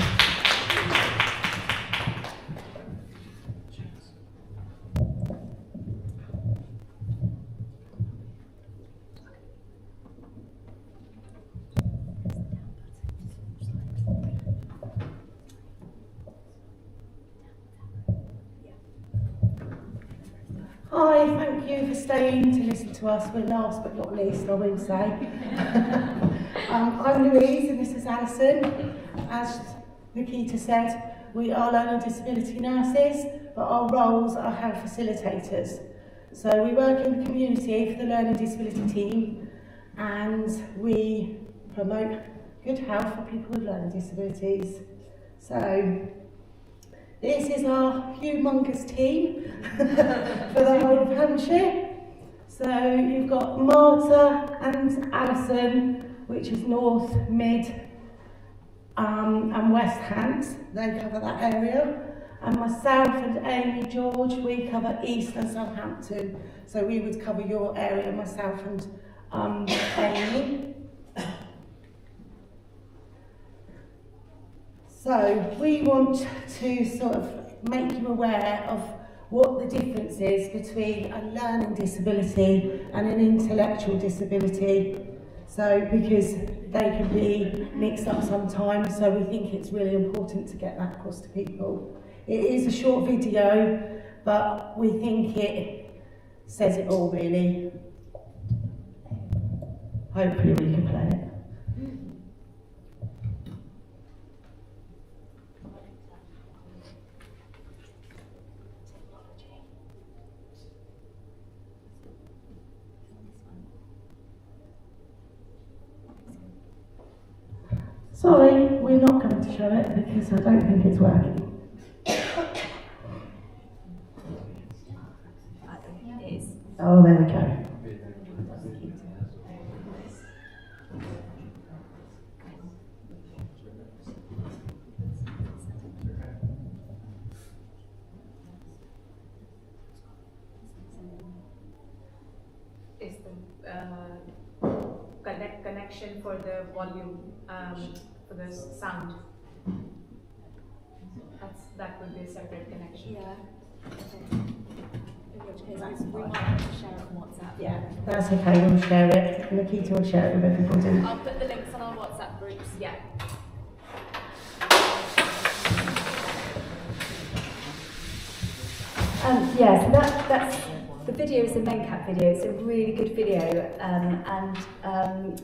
Hi, thank you for staying to listen to us. We're last but not least, I will say. I'm Louise and this is Alison. As Nikita said, we are learning disability nurses, but our roles are health facilitators. So we work in the community for the learning disability team, and we promote good health for people with learning disabilities. So this is our humongous team for the whole of Hampshire. So you've got Marta and Alison, which is North, Mid and West Hants. They cover that area. And myself and Amy George, we cover East and Southampton. So we would cover your area, myself and Amy. So we want to sort of make you aware of what the difference is between a learning disability and an intellectual disability. So because they can be mixed up sometimes, so we think it's really important to get that across to people. It is a short video, but we think it says it all really. Hopefully we can play it. Sorry, we're not going to show it because I don't think it's working. Oh, there we go. Is the connection for the volume, for the sound? That would be a separate connection. Yeah. In which case we might have to share it on WhatsApp. Yeah, that's okay, we'll share it. Nikita will share it with everybody. I'll put the links on our WhatsApp groups. Yeah. Yeah, so that's the video is a MenCap video. It's a really good video, and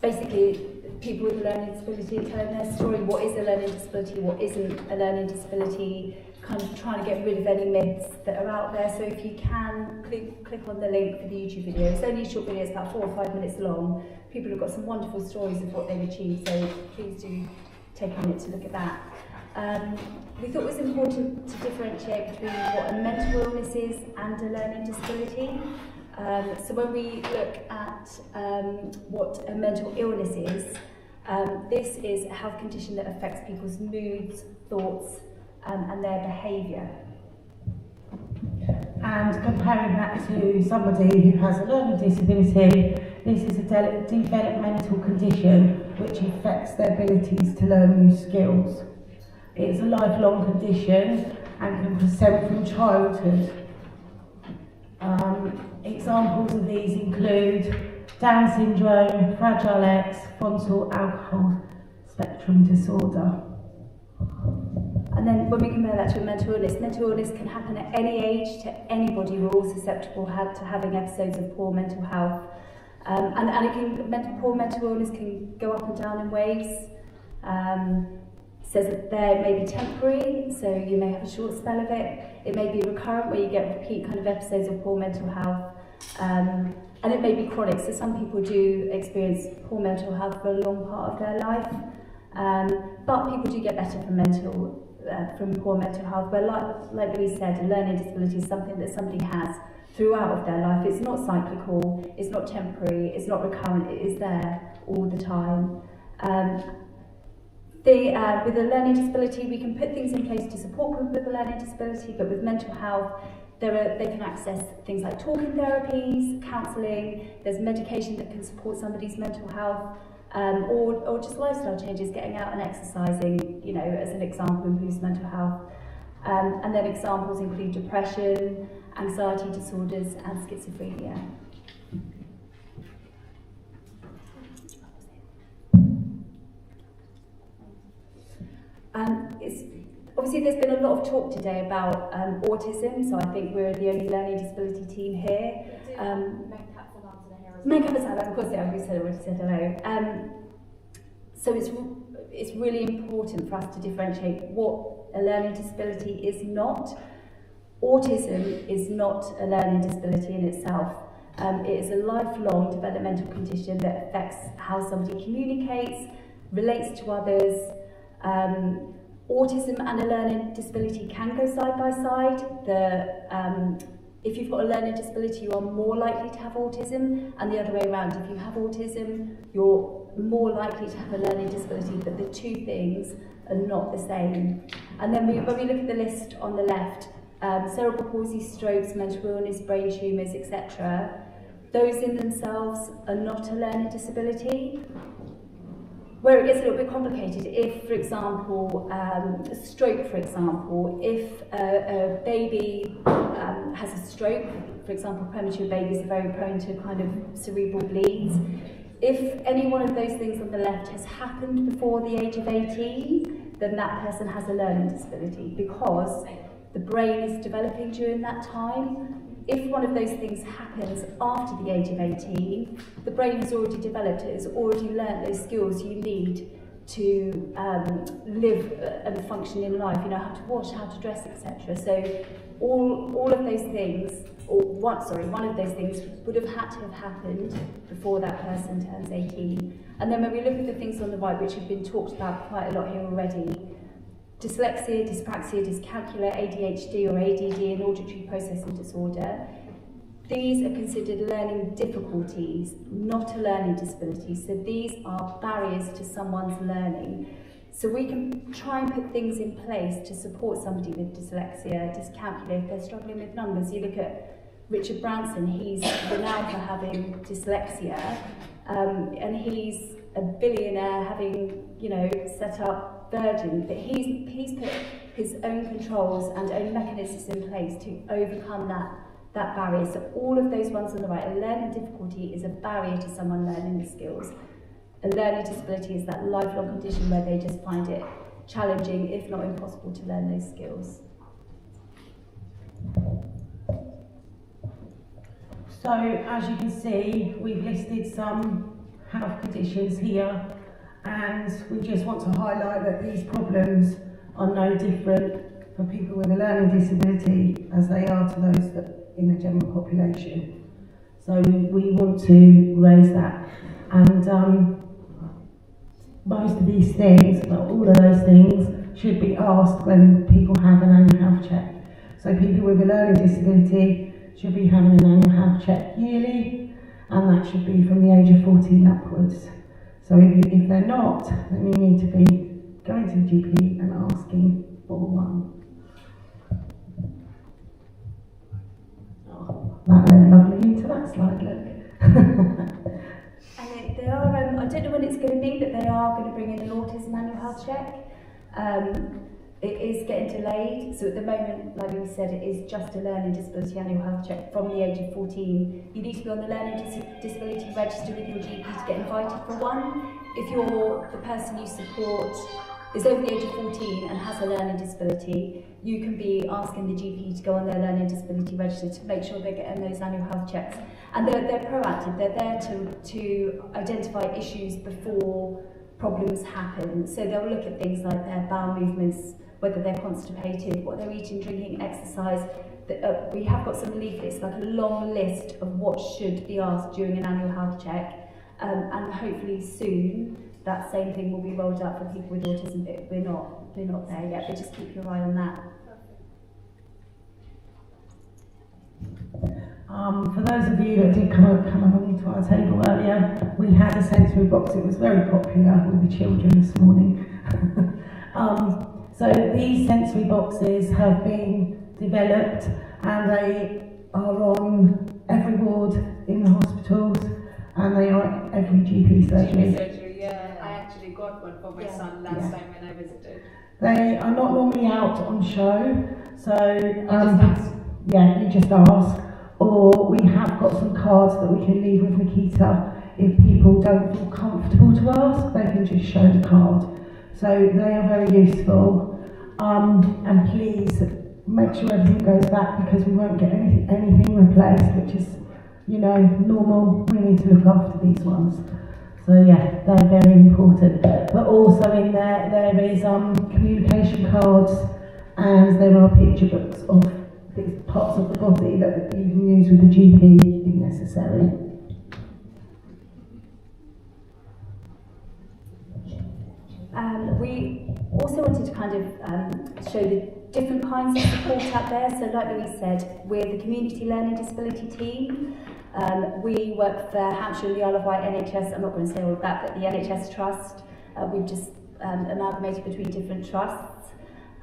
basically people with a learning disability are telling their story. What is a learning disability? What isn't a learning disability? Kind of trying to get rid of any myths that are out there. So if you can, click on the link for the YouTube video. It's only a short video, it's about 4 or 5 minutes long. People have got some wonderful stories of what they've achieved, so please do take a minute to look at that. We thought it was important to differentiate between what a mental illness is and a learning disability. So when we look at what a mental illness is, this is a health condition that affects people's moods, thoughts, and their behaviour. And comparing that to somebody who has a learning disability, this is a developmental condition which affects their abilities to learn new skills. It's a lifelong condition and can present from childhood. Examples of these include Down syndrome, Fragile X, frontal alcohol spectrum disorder. And then when we compare that to a mental illness can happen at any age to anybody. We're all susceptible to having episodes of poor mental health. Poor mental illness can go up and down in waves. Says that there may be temporary, so you may have a short spell of it. It may be recurrent, where you get repeat kind of episodes of poor mental health. And it may be chronic, so some people do experience poor mental health for a long part of their life. But people do get better from poor mental health, where like Louise said, a learning disability is something that somebody has throughout of their life. It's not cyclical, it's not temporary, it's not recurrent, it is there all the time. With a learning disability, we can put things in place to support people with a learning disability, but with mental health, they can access things like talking therapies, counselling, there's medication that can support somebody's mental health, or just lifestyle changes, getting out and exercising, as an example, improves mental health. And then examples include depression, anxiety disorders, and schizophrenia. It's obviously there's been a lot of talk today about autism, so I think we're the only learning disability team here. Makeup is of course, yeah, we already said hello. So it's really important for us to differentiate what a learning disability is not. Autism is not a learning disability in itself. It is a lifelong developmental condition that affects how somebody communicates, relates to others. Autism and a learning disability can go side by side. If you've got a learning disability, you are more likely to have autism, and the other way around. If you have autism, you're more likely to have a learning disability, but the two things are not the same. And then when we look at the list on the left, cerebral palsy, strokes, mental illness, brain tumours, etc., those in themselves are not a learning disability. Where it gets a little bit complicated, if, for example, a stroke, for example, if a baby has a stroke, for example, premature babies are very prone to kind of cerebral bleeds. If any one of those things on the left has happened before the age of 18, then that person has a learning disability because the brain is developing during that time. If one of those things happens after the age of 18, the brain has already developed, it has already learnt those skills you need to live and function in life, you know, how to wash, how to dress, etc. So all of those things, one of those things would have had to have happened before that person turns 18. And then when we look at the things on the right, which have been talked about quite a lot here already, Dyslexia, Dyspraxia, Dyscalculia, ADHD or ADD, and auditory processing disorder, these are considered learning difficulties, not a learning disability. So these are barriers to someone's learning. So we can try and put things in place to support somebody with dyslexia, dyscalculia, if they're struggling with numbers. You look at Richard Branson, he's renowned for having dyslexia, and he's a billionaire having, you know, set up Virgin, but he's put his own controls and own mechanisms in place to overcome that barrier. So all of those ones on the right, a learning difficulty is a barrier to someone learning the skills. A learning disability is that lifelong condition where they just find it challenging, if not impossible, to learn those skills. So, as you can see, we've listed some health conditions here, and we just want to highlight that these problems are no different for people with a learning disability as they are to those that in the general population. So we want to raise that. And most of these things, not all of those things, should be asked when people have an annual health check. So people with a learning disability should be having an annual health check yearly, and that should be from the age of 14 upwards. So if they're not, then you need to be going to the GP and asking for one. Oh, that led lovely into that slide, look. And they are, I don't know when it's going to be, but they are going to bring in an autism annual health check. It is getting delayed, so at the moment, like we said, it is just a learning disability annual health check from the age of 14. You need to be on the learning disability register with your GP to get invited for one. If the person you support is over the age of 14 and has a learning disability, you can be asking the GP to go on their learning disability register to make sure they're getting those annual health checks. And they're proactive, they're there to identify issues before problems happen. So they'll look at things like their bowel movements, whether they're constipated, what they're eating, drinking, exercise. We have got some leaflets, like a long list of what should be asked during an annual health check, and hopefully soon that same thing will be rolled out for people with autism, but we're not there yet, but just keep your eye on that. For those of you that did come along to our table earlier, we had a sensory box. It was very popular with the children this morning. So these sensory boxes have been developed, and they are on every ward in the hospitals, and they are at every GP surgery. Yeah, I actually got one for my son last time when I visited. They are not normally out on show, so you just ask. Or we have got some cards that we can leave with Nikita. If people don't feel comfortable to ask, they can just show the card. So they are very useful. And please make sure everything goes back, because we won't get anything replaced, which is, you know, normal. We need to look after these ones. So yeah, they're very important. But also in there is communication cards, and there are picture books of these parts of the body that you can use with the GP if necessary. We also wanted to kind of show the different kinds of support out there. So like Louise said, we're the Community Learning Disability team. We work for Hampshire and the Isle of Wight NHS. I'm not going to say all of that, but the NHS Trust. We've just amalgamated between different trusts.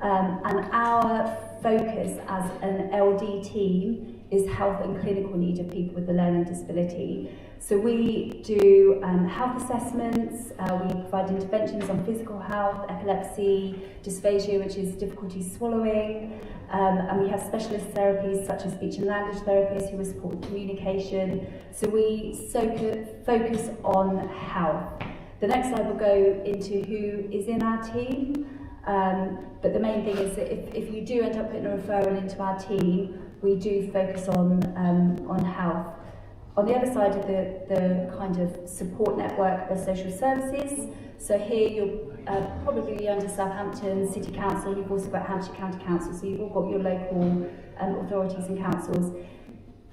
And our focus as an LD team is health and clinical need of people with a learning disability. So we do health assessments, we provide interventions on physical health, epilepsy, dysphagia, which is difficulty swallowing, and we have specialist therapies such as speech and language therapists who will support communication. So we focus on health. The next slide will go into who is in our team, but the main thing is that if you do end up putting a referral into our team, we do focus on health. On the other side of the kind of support network are social services. So here you'll probably be under Southampton City Council. You've also got Hampshire County Council, so you've all got your local authorities and councils.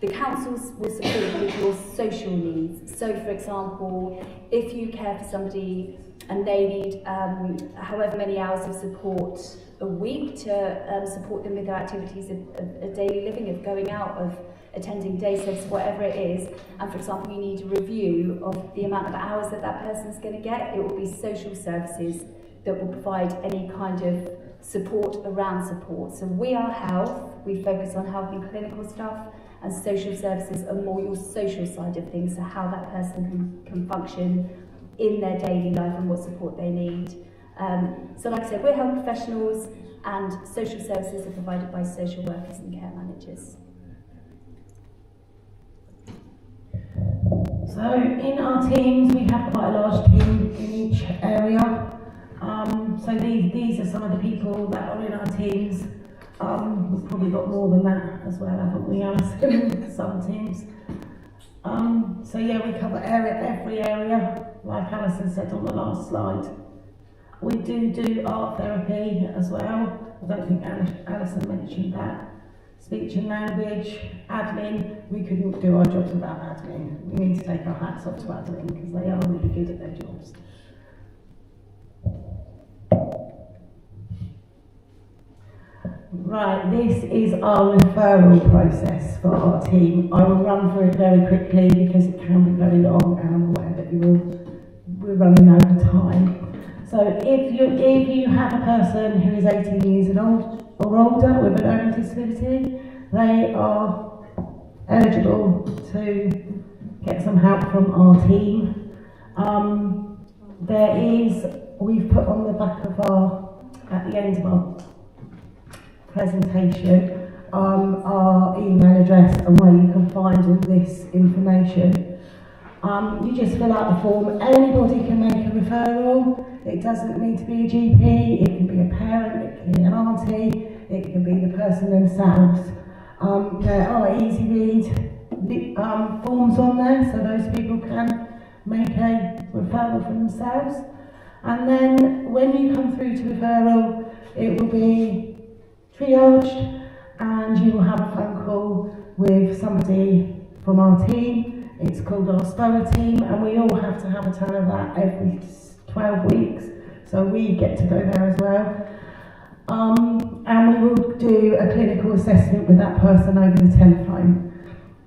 The councils will support you with your social needs. So for example, if you care for somebody and they need however many hours of support a week to support them with their activities of daily living, of going out, of attending day sessions, whatever it is, and for example you need a review of the amount of hours that that person's going to get, it will be social services that will provide any kind of support around support. So we are health, we focus on health and clinical stuff, and social services are more your social side of things, so how that person can function in their daily life and what support they need. So like I said, we're health professionals, and social services are provided by social workers and care managers. So in our teams, we have quite a large team in each area. So these are some of the people that are in our teams. We've probably got more than that as well, haven't we, Alison? Some teams. So yeah, we cover every area, like Alison said on the last slide. We do art therapy as well. I don't think Alison mentioned that. Speech and language, admin. We couldn't do our jobs without admin. We need to take our hats off to admin because they are really good at their jobs. Right, this is our referral process for our team. I will run through it very quickly because it can be very long, and I'm aware that we're running over time. So if you have a person who is 18 years old or older with a learning disability, they are eligible to get some help from our team. We've put on the back of at the end of our presentation, our email address and where you can find all this information. You just fill out the form. Anybody can make a referral. It doesn't need to be a GP, it can be a parent, it can be an auntie, it can be the person themselves. There are easy read forms on there, so those people can make a referral for themselves. And then when you come through to referral, it will be triaged and you will have a phone call with somebody from our team. It's called our SPOA team, and we all have to have a turn of that every 12 weeks, so we get to go there as well. And we will do a clinical assessment with that person over the telephone.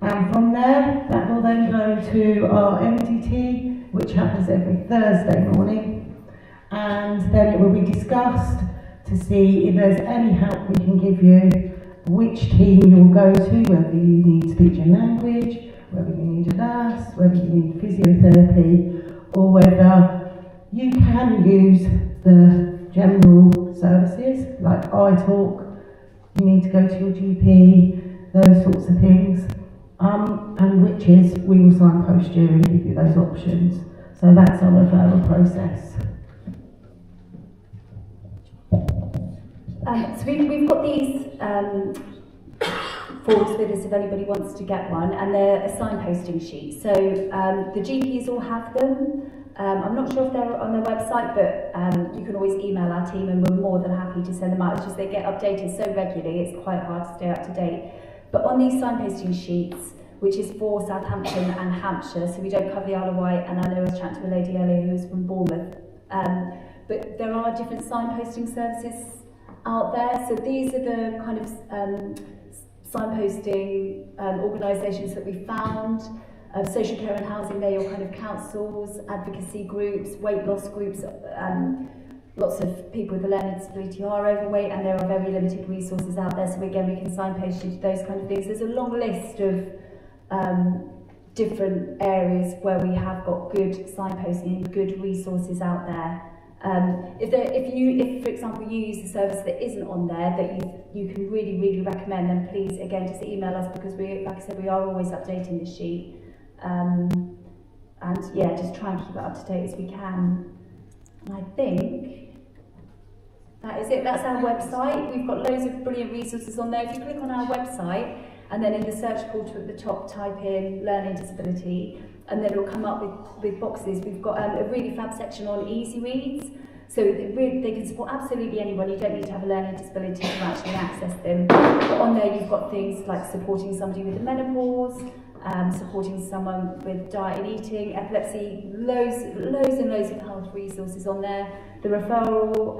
And from there, that will then go to our MDT, which happens every Thursday morning. And then it will be discussed to see if there's any help we can give you, which team you'll go to, whether you need speech and language, whether you need a nurse, whether you need physiotherapy, or whether you can use the general services like iTalk, you need to go to your GP, those sorts of things, and which is we will signpost you and give you those options. So that's our referral process. So we've got these forms with us if anybody wants to get one, and they're a signposting sheet. So the GPs all have them. I'm not sure if they're on their website, but you can always email our team and we're more than happy to send them out. It's just they get updated so regularly, it's quite hard to stay up to date. But on these signposting sheets, which is for Southampton and Hampshire, so we don't cover the Isle of Wight, and I know I was chatting to a lady earlier who was from Bournemouth, but there are different signposting services out there. So these are the kind of signposting organisations that we found. Social care and housing, they're your kind of councils, advocacy groups, weight loss groups. Lots of people with a learning disability are overweight, and there are very limited resources out there. So again, we can signpost you to those kind of things. There's a long list of different areas where we have got good signposting and good resources out there. If for example you use a service that isn't on there that you can really recommend, then please again just email us, because we, like I said, we are always updating the sheet. And yeah, just try and keep it up to date as we can. And I think that is it. That's our website. We've got loads of brilliant resources on there. If you click on our website and then in the search portal at the top type in learning disability, and then it'll come up with boxes. We've got a really fab section on easy reads. So they can support absolutely anyone. You don't need to have a learning disability to actually access them. But on there you've got things like supporting somebody with the menopause, supporting someone with diet and eating, epilepsy, loads and loads of health resources on there. The referral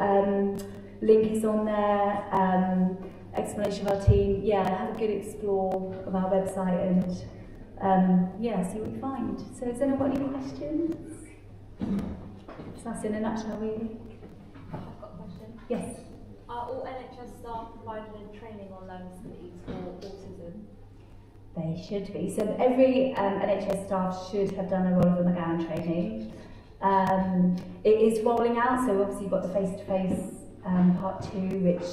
link is on there, explanation of our team. Yeah, have a good explore of our website and yeah, see what you find. So has anyone got any questions? So that's in a nutshell, really. I've got a question. Yes. Are all NHS staff providing training on learning disabilities for autism? They should be. So every NHS staff should have done a Oliver McGowan training. It is rolling out, so obviously you've got the face-to-face part 2, which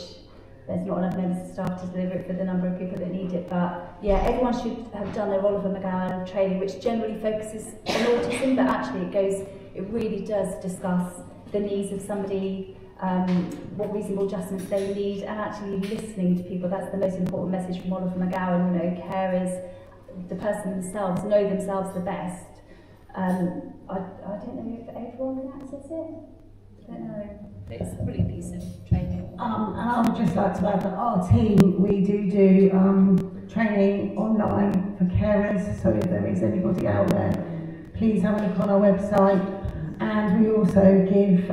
there's not enough members of staff to deliver it for the number of people that need it. But yeah, everyone should have done their Oliver McGowan training, which generally focuses on autism, but actually it really does discuss the needs of somebody, what reasonable adjustments they need, and actually listening to people. That's the most important message from Oliver McGowan. You know, carers, the person themselves, know themselves the best. I don't know if everyone can access it. I don't know. It's a brilliant piece of training. And I would just like to add that our team, we do training online for carers, so if there is anybody out there, please have a look on our website. And we also give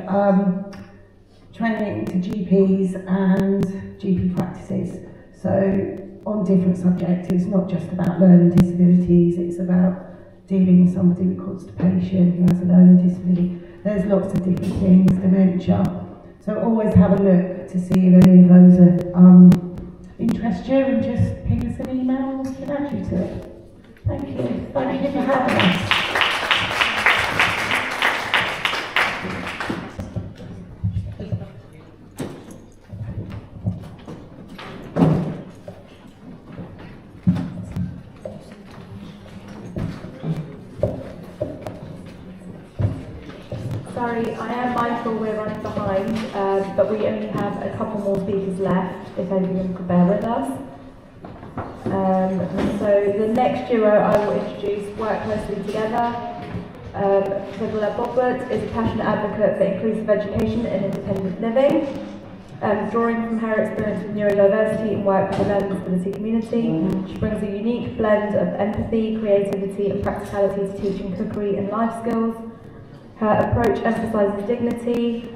training to GPs and GP practices, so on different subjects. It's not just about learning disabilities, it's about dealing with somebody with constipation who has a learning disability. There's lots of different things, dementia. So always have a look to see if any of those interest you, and just ping us an email and we can add you to it. Thank you. Thank you for having us. Sorry, I am mindful we're running behind, but we only have a couple more speakers left, if anyone could bear with us. So the next duo I will introduce work closely together. Nicola Bogbert is a passionate advocate for inclusive education and independent living. Drawing from her experience with neurodiversity and work with the learning disability community, she brings a unique blend of empathy, creativity and practicality to teaching cookery and life skills. Her approach emphasises dignity,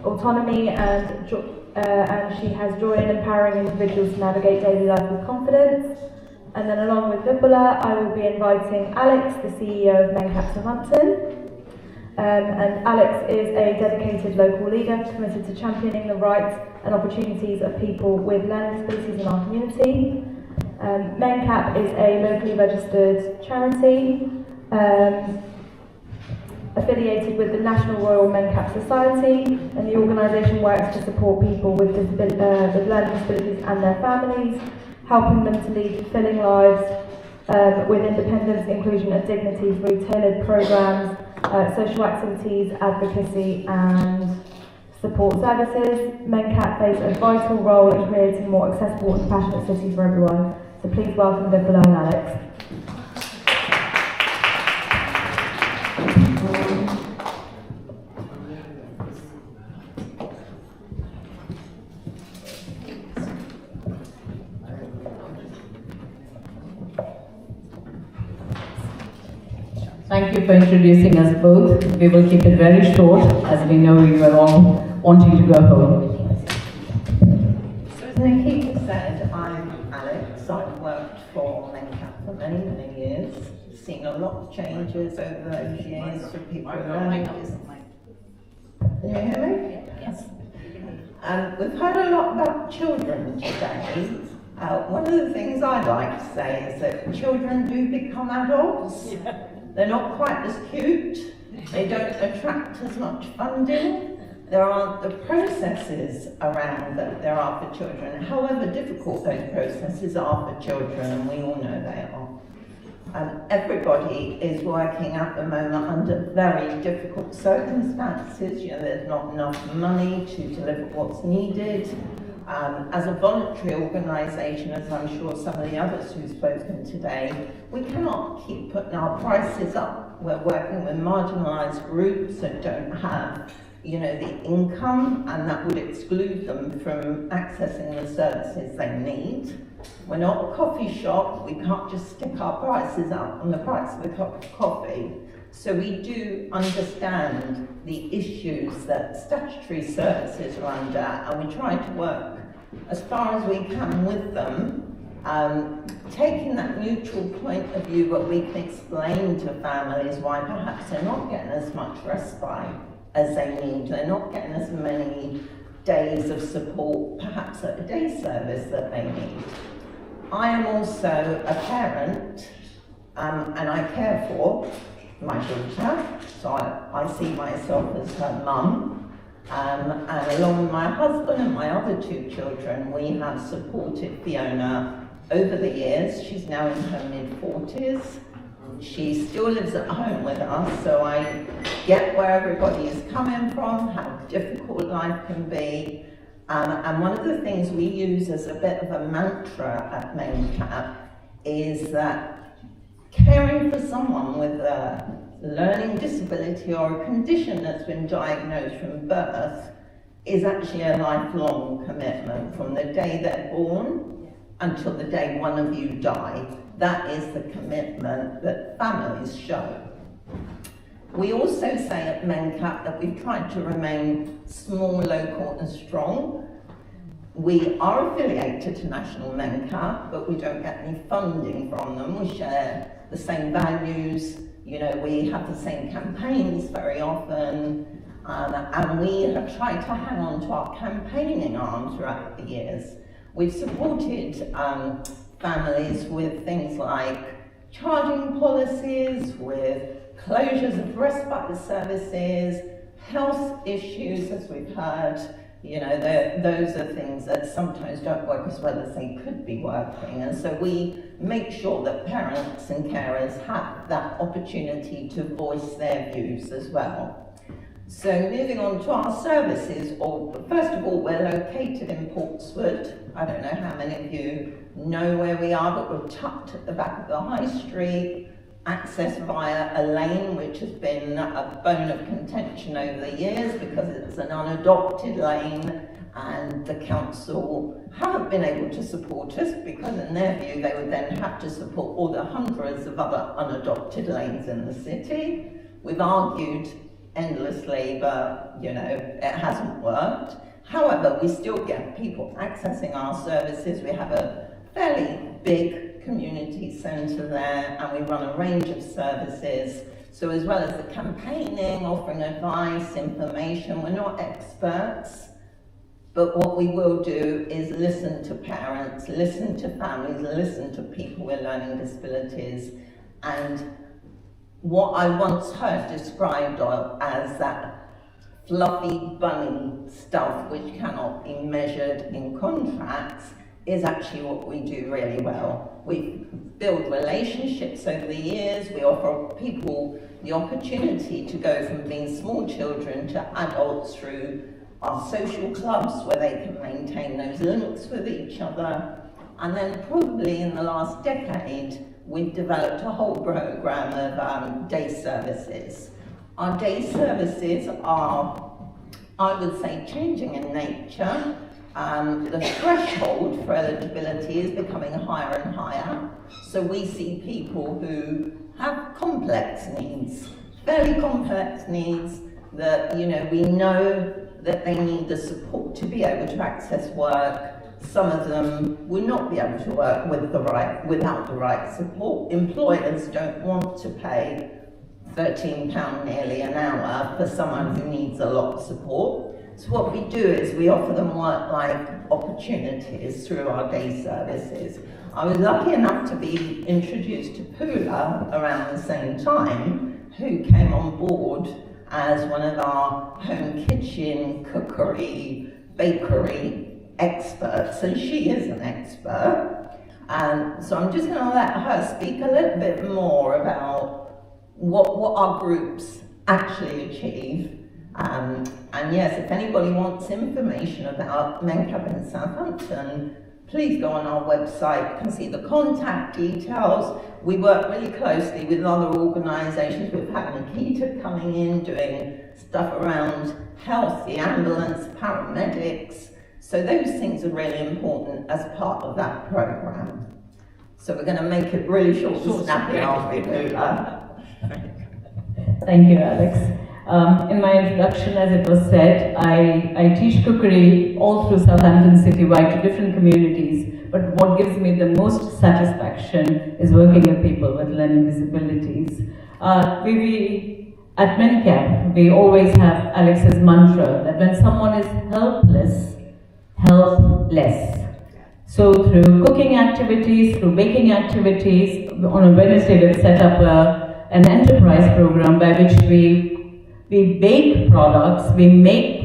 autonomy, and she has joy in empowering individuals to navigate daily life with confidence. And then along with Nicola, I will be inviting Alex, the CEO of MenCap Southampton. And Alex is a dedicated local leader committed to championing the rights and opportunities of people with learning disabilities in our community. MenCap is a locally registered charity affiliated with the National Royal MenCap Society, and the organisation works to support people with learning disabilities and their families, helping them to lead fulfilling lives with independence, inclusion and dignity through tailored programmes, social activities, advocacy and support services. MenCat plays a vital role in creating a more accessible and compassionate city for everyone. So please welcome Nicola and Alex. Thank you for introducing us both. We will keep it very short, as we know you are all wanting to go home. So as Nikita said, I'm Alex. I've worked for MenCat for many, many years. Seen a lot of changes over those years for people learning. Can you hear me? Yes. We've heard a lot about children today. One of the things I'd like to say is that children do become adults. They're not quite as cute, they don't attract as much funding, there aren't the processes around that there are for children, however difficult those processes are for children, and we all know they are. Everybody is working at the moment under very difficult circumstances. You know, there's not enough money to deliver what's needed. As a voluntary organisation, as I'm sure some of the others who've spoken today, we cannot keep putting our prices up. We're working with marginalised groups that don't have, you know, the income, and that would exclude them from accessing the services they need. We're not a coffee shop, we can't just stick our prices up on the price of a cup of coffee. So we do understand the issues that statutory services are under, and we try to work as far as we can with them, taking that neutral point of view where we can explain to families why perhaps they're not getting as much respite as they need, they're not getting as many days of support, perhaps at a day service that they need. I am also a parent, and I care for my daughter, so I see myself as her mum, and along with my husband and my other two children, we have supported Fiona over the years. She's now in her mid-40s. She still lives at home with us, so I get where everybody is coming from, how difficult life can be, and one of the things we use as a bit of a mantra at MenCat is that caring for someone with a learning disability or a condition that's been diagnosed from birth is actually a lifelong commitment from the day they're born until the day one of you die. That is the commitment that families show. We also say at MenCat that we've tried to remain small, local and strong. We are affiliated to National MenCat, but we don't get any funding from them. We share the same values, you know, we have the same campaigns very often, and we have tried to hang on to our campaigning arm throughout the years. We've supported families with things like charging policies, with closures of respite services, health issues, as we've heard. You know, those are things that sometimes don't work as well as they could be working, and so we make sure that parents and carers have that opportunity to voice their views as well. So moving on to our services, first of all, we're located in Portswood. I don't know how many of you know where we are, but we're tucked at the back of the high street, access via a lane which has been a bone of contention over the years because it's an unadopted lane, and the council haven't been able to support us because in their view they would then have to support all the hundreds of other unadopted lanes in the city. We've argued endlessly, but you know, it hasn't worked. However, we still get people accessing our services. We have a fairly big community centre there, and we run a range of services. So as well as the campaigning, offering advice, information, we're not experts, but what we will do is listen to parents, listen to families, listen to people with learning disabilities. And what I once heard described as that fluffy bunny stuff which cannot be measured in contracts is actually what we do really well. We build relationships over the years. We offer people the opportunity to go from being small children to adults through our social clubs where they can maintain those links with each other. And then probably in the last decade, we've developed a whole program of day services. Our day services are, I would say, changing in nature. The threshold for eligibility is becoming higher and higher. So we see people who have complex needs, fairly complex needs that, you know, we know that they need the support to be able to access work. Some of them will not be able to work without the right support. Employers don't want to pay £13 nearly an hour for someone who needs a lot of support. So what we do is we offer them work-life opportunities through our day services. I was lucky enough to be introduced to Pula around the same time, who came on board as one of our home kitchen, cookery, bakery experts, and she is an expert. And so I'm just going to let her speak a little bit more about what our groups actually achieve. And yes, if anybody wants information about MENCAP in Southampton, please go on our website. You can see the contact details. We work really closely with other organisations. We've had Nikita coming in, doing stuff around health, the ambulance, paramedics. So those things are really important as part of that programme. So we're going to make it really short and snappy, aren't we, Lula? Thank you, Alex. In my introduction, as it was said, I teach cookery all through Southampton citywide to different communities, but what gives me the most satisfaction is working with people with learning disabilities. At MENCAP, we always have Alex's mantra that when someone is helpless, help less. So through cooking activities, through baking activities, on a Wednesday we've set up an enterprise program by which we bake products, we make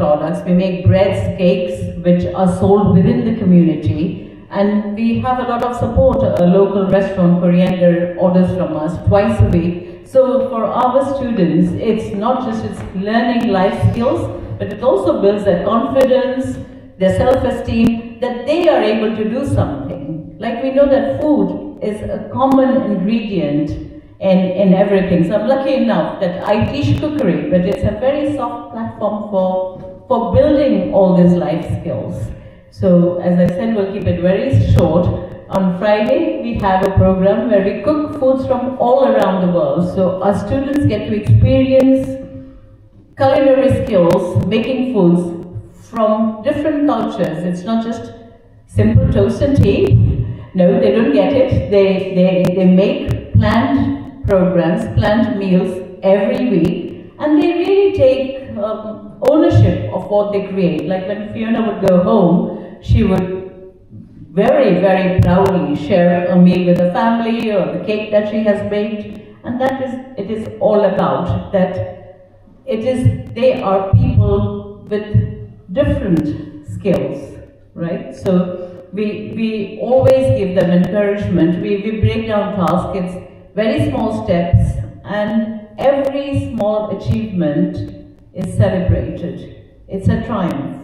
breads, cakes, which are sold within the community, and we have a lot of support. A local restaurant, Coriander, orders from us twice a week. So for our students, it's not just learning life skills, but it also builds their confidence, their self-esteem, that they are able to do something. Like we know that food is a common ingredient in everything. So I'm lucky enough that I teach cookery, but it's a very soft platform for building all these life skills. So as I said, we'll keep it very short. On Friday, we have a program where we cook foods from all around the world. So our students get to experience culinary skills, making foods from different cultures. It's not just simple toast and tea. No, they don't get it. They make planned programs, planned meals every week, and they really take ownership of what they create. Like when Fiona would go home, she would very, very proudly share a meal with the family or the cake that she has baked, and it is all about that. They are people with different skills, right? So we always give them encouragement. We break down tasks. It's very small steps, and every small achievement is celebrated. It's a triumph,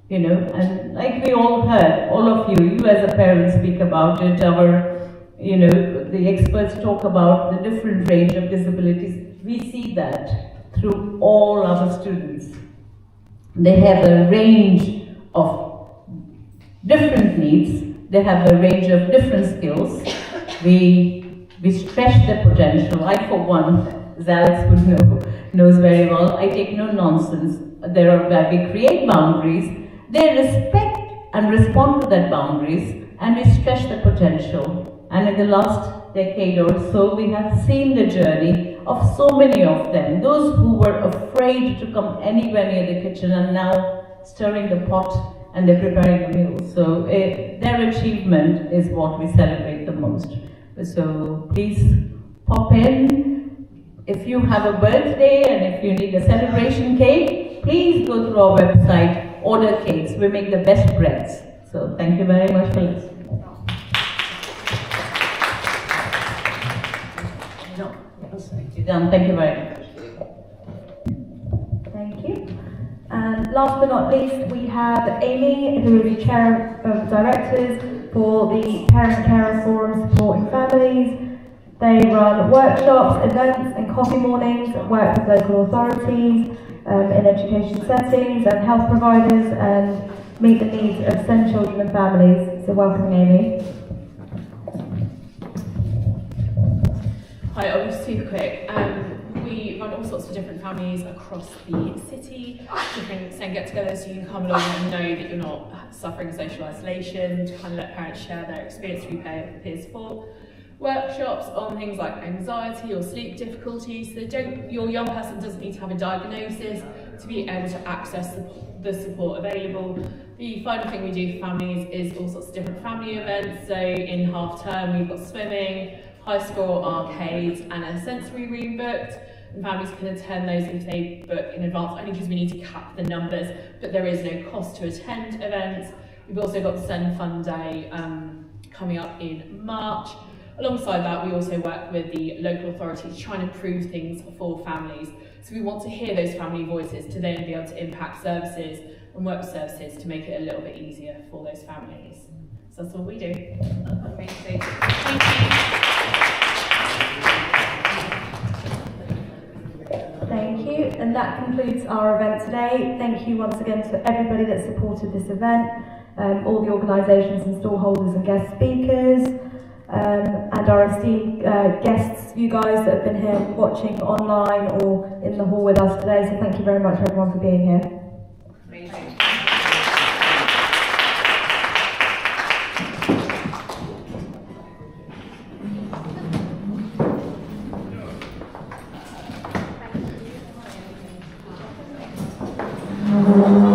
you know, and like we all heard, all of you as a parent speak about it, the experts talk about the different range of disabilities. We see that through all our students. They have a range of different needs, they have a range of different skills. We stretch their potential. I, for one, as Alex would knows very well, I take no nonsense. Where we create boundaries, they respect and respond to that boundaries, and we stretch the potential. And in the last decade or so, we have seen the journey of so many of them. Those who were afraid to come anywhere near the kitchen are now stirring the pot and they're preparing a meal. So their achievement is what we celebrate the most. So please pop in. If you have a birthday and if you need a celebration cake, please go through our website, order cakes. We make the best breads. So thank you very much for listening. Thank you very much. Thank you. And last but not least, we have Amy, who is the Chair of Directors for the Parent Carer Forum Supporting Families. They run workshops, events and coffee mornings, work with local authorities in education settings and health providers, and meet the needs of SEND children and families. So welcome, Amy. Hi, I'll be super quick. We run all sorts of different families across the city, different SEND get-togethers, so you can come along and know that you're not suffering social isolation, to kind of let parents share their experience through peer support. Workshops on things like anxiety or sleep difficulties, so your young person doesn't need to have a diagnosis to be able to access the support available. The final thing we do for families is all sorts of different family events, so in half term we've got swimming, high score arcades and a sensory room booked, and families can attend those if they book in advance, only because we need to cap the numbers, but there is no cost to attend events. We've also got the Send Fun Day coming up in March. Alongside that, we also work with the local authorities to try and improve things for families. So we want to hear those family voices to then be able to impact services and work with services to make it a little bit easier for those families. So that's all we do. Amazing. Thank you. Thank you, and that concludes our event today. Thank you once again to everybody that supported this event, all the organisations and stallholders and guest speakers. And our esteemed guests, you guys that have been here watching online or in the hall with us today. So thank you very much everyone for being here. Amazing. Thank you.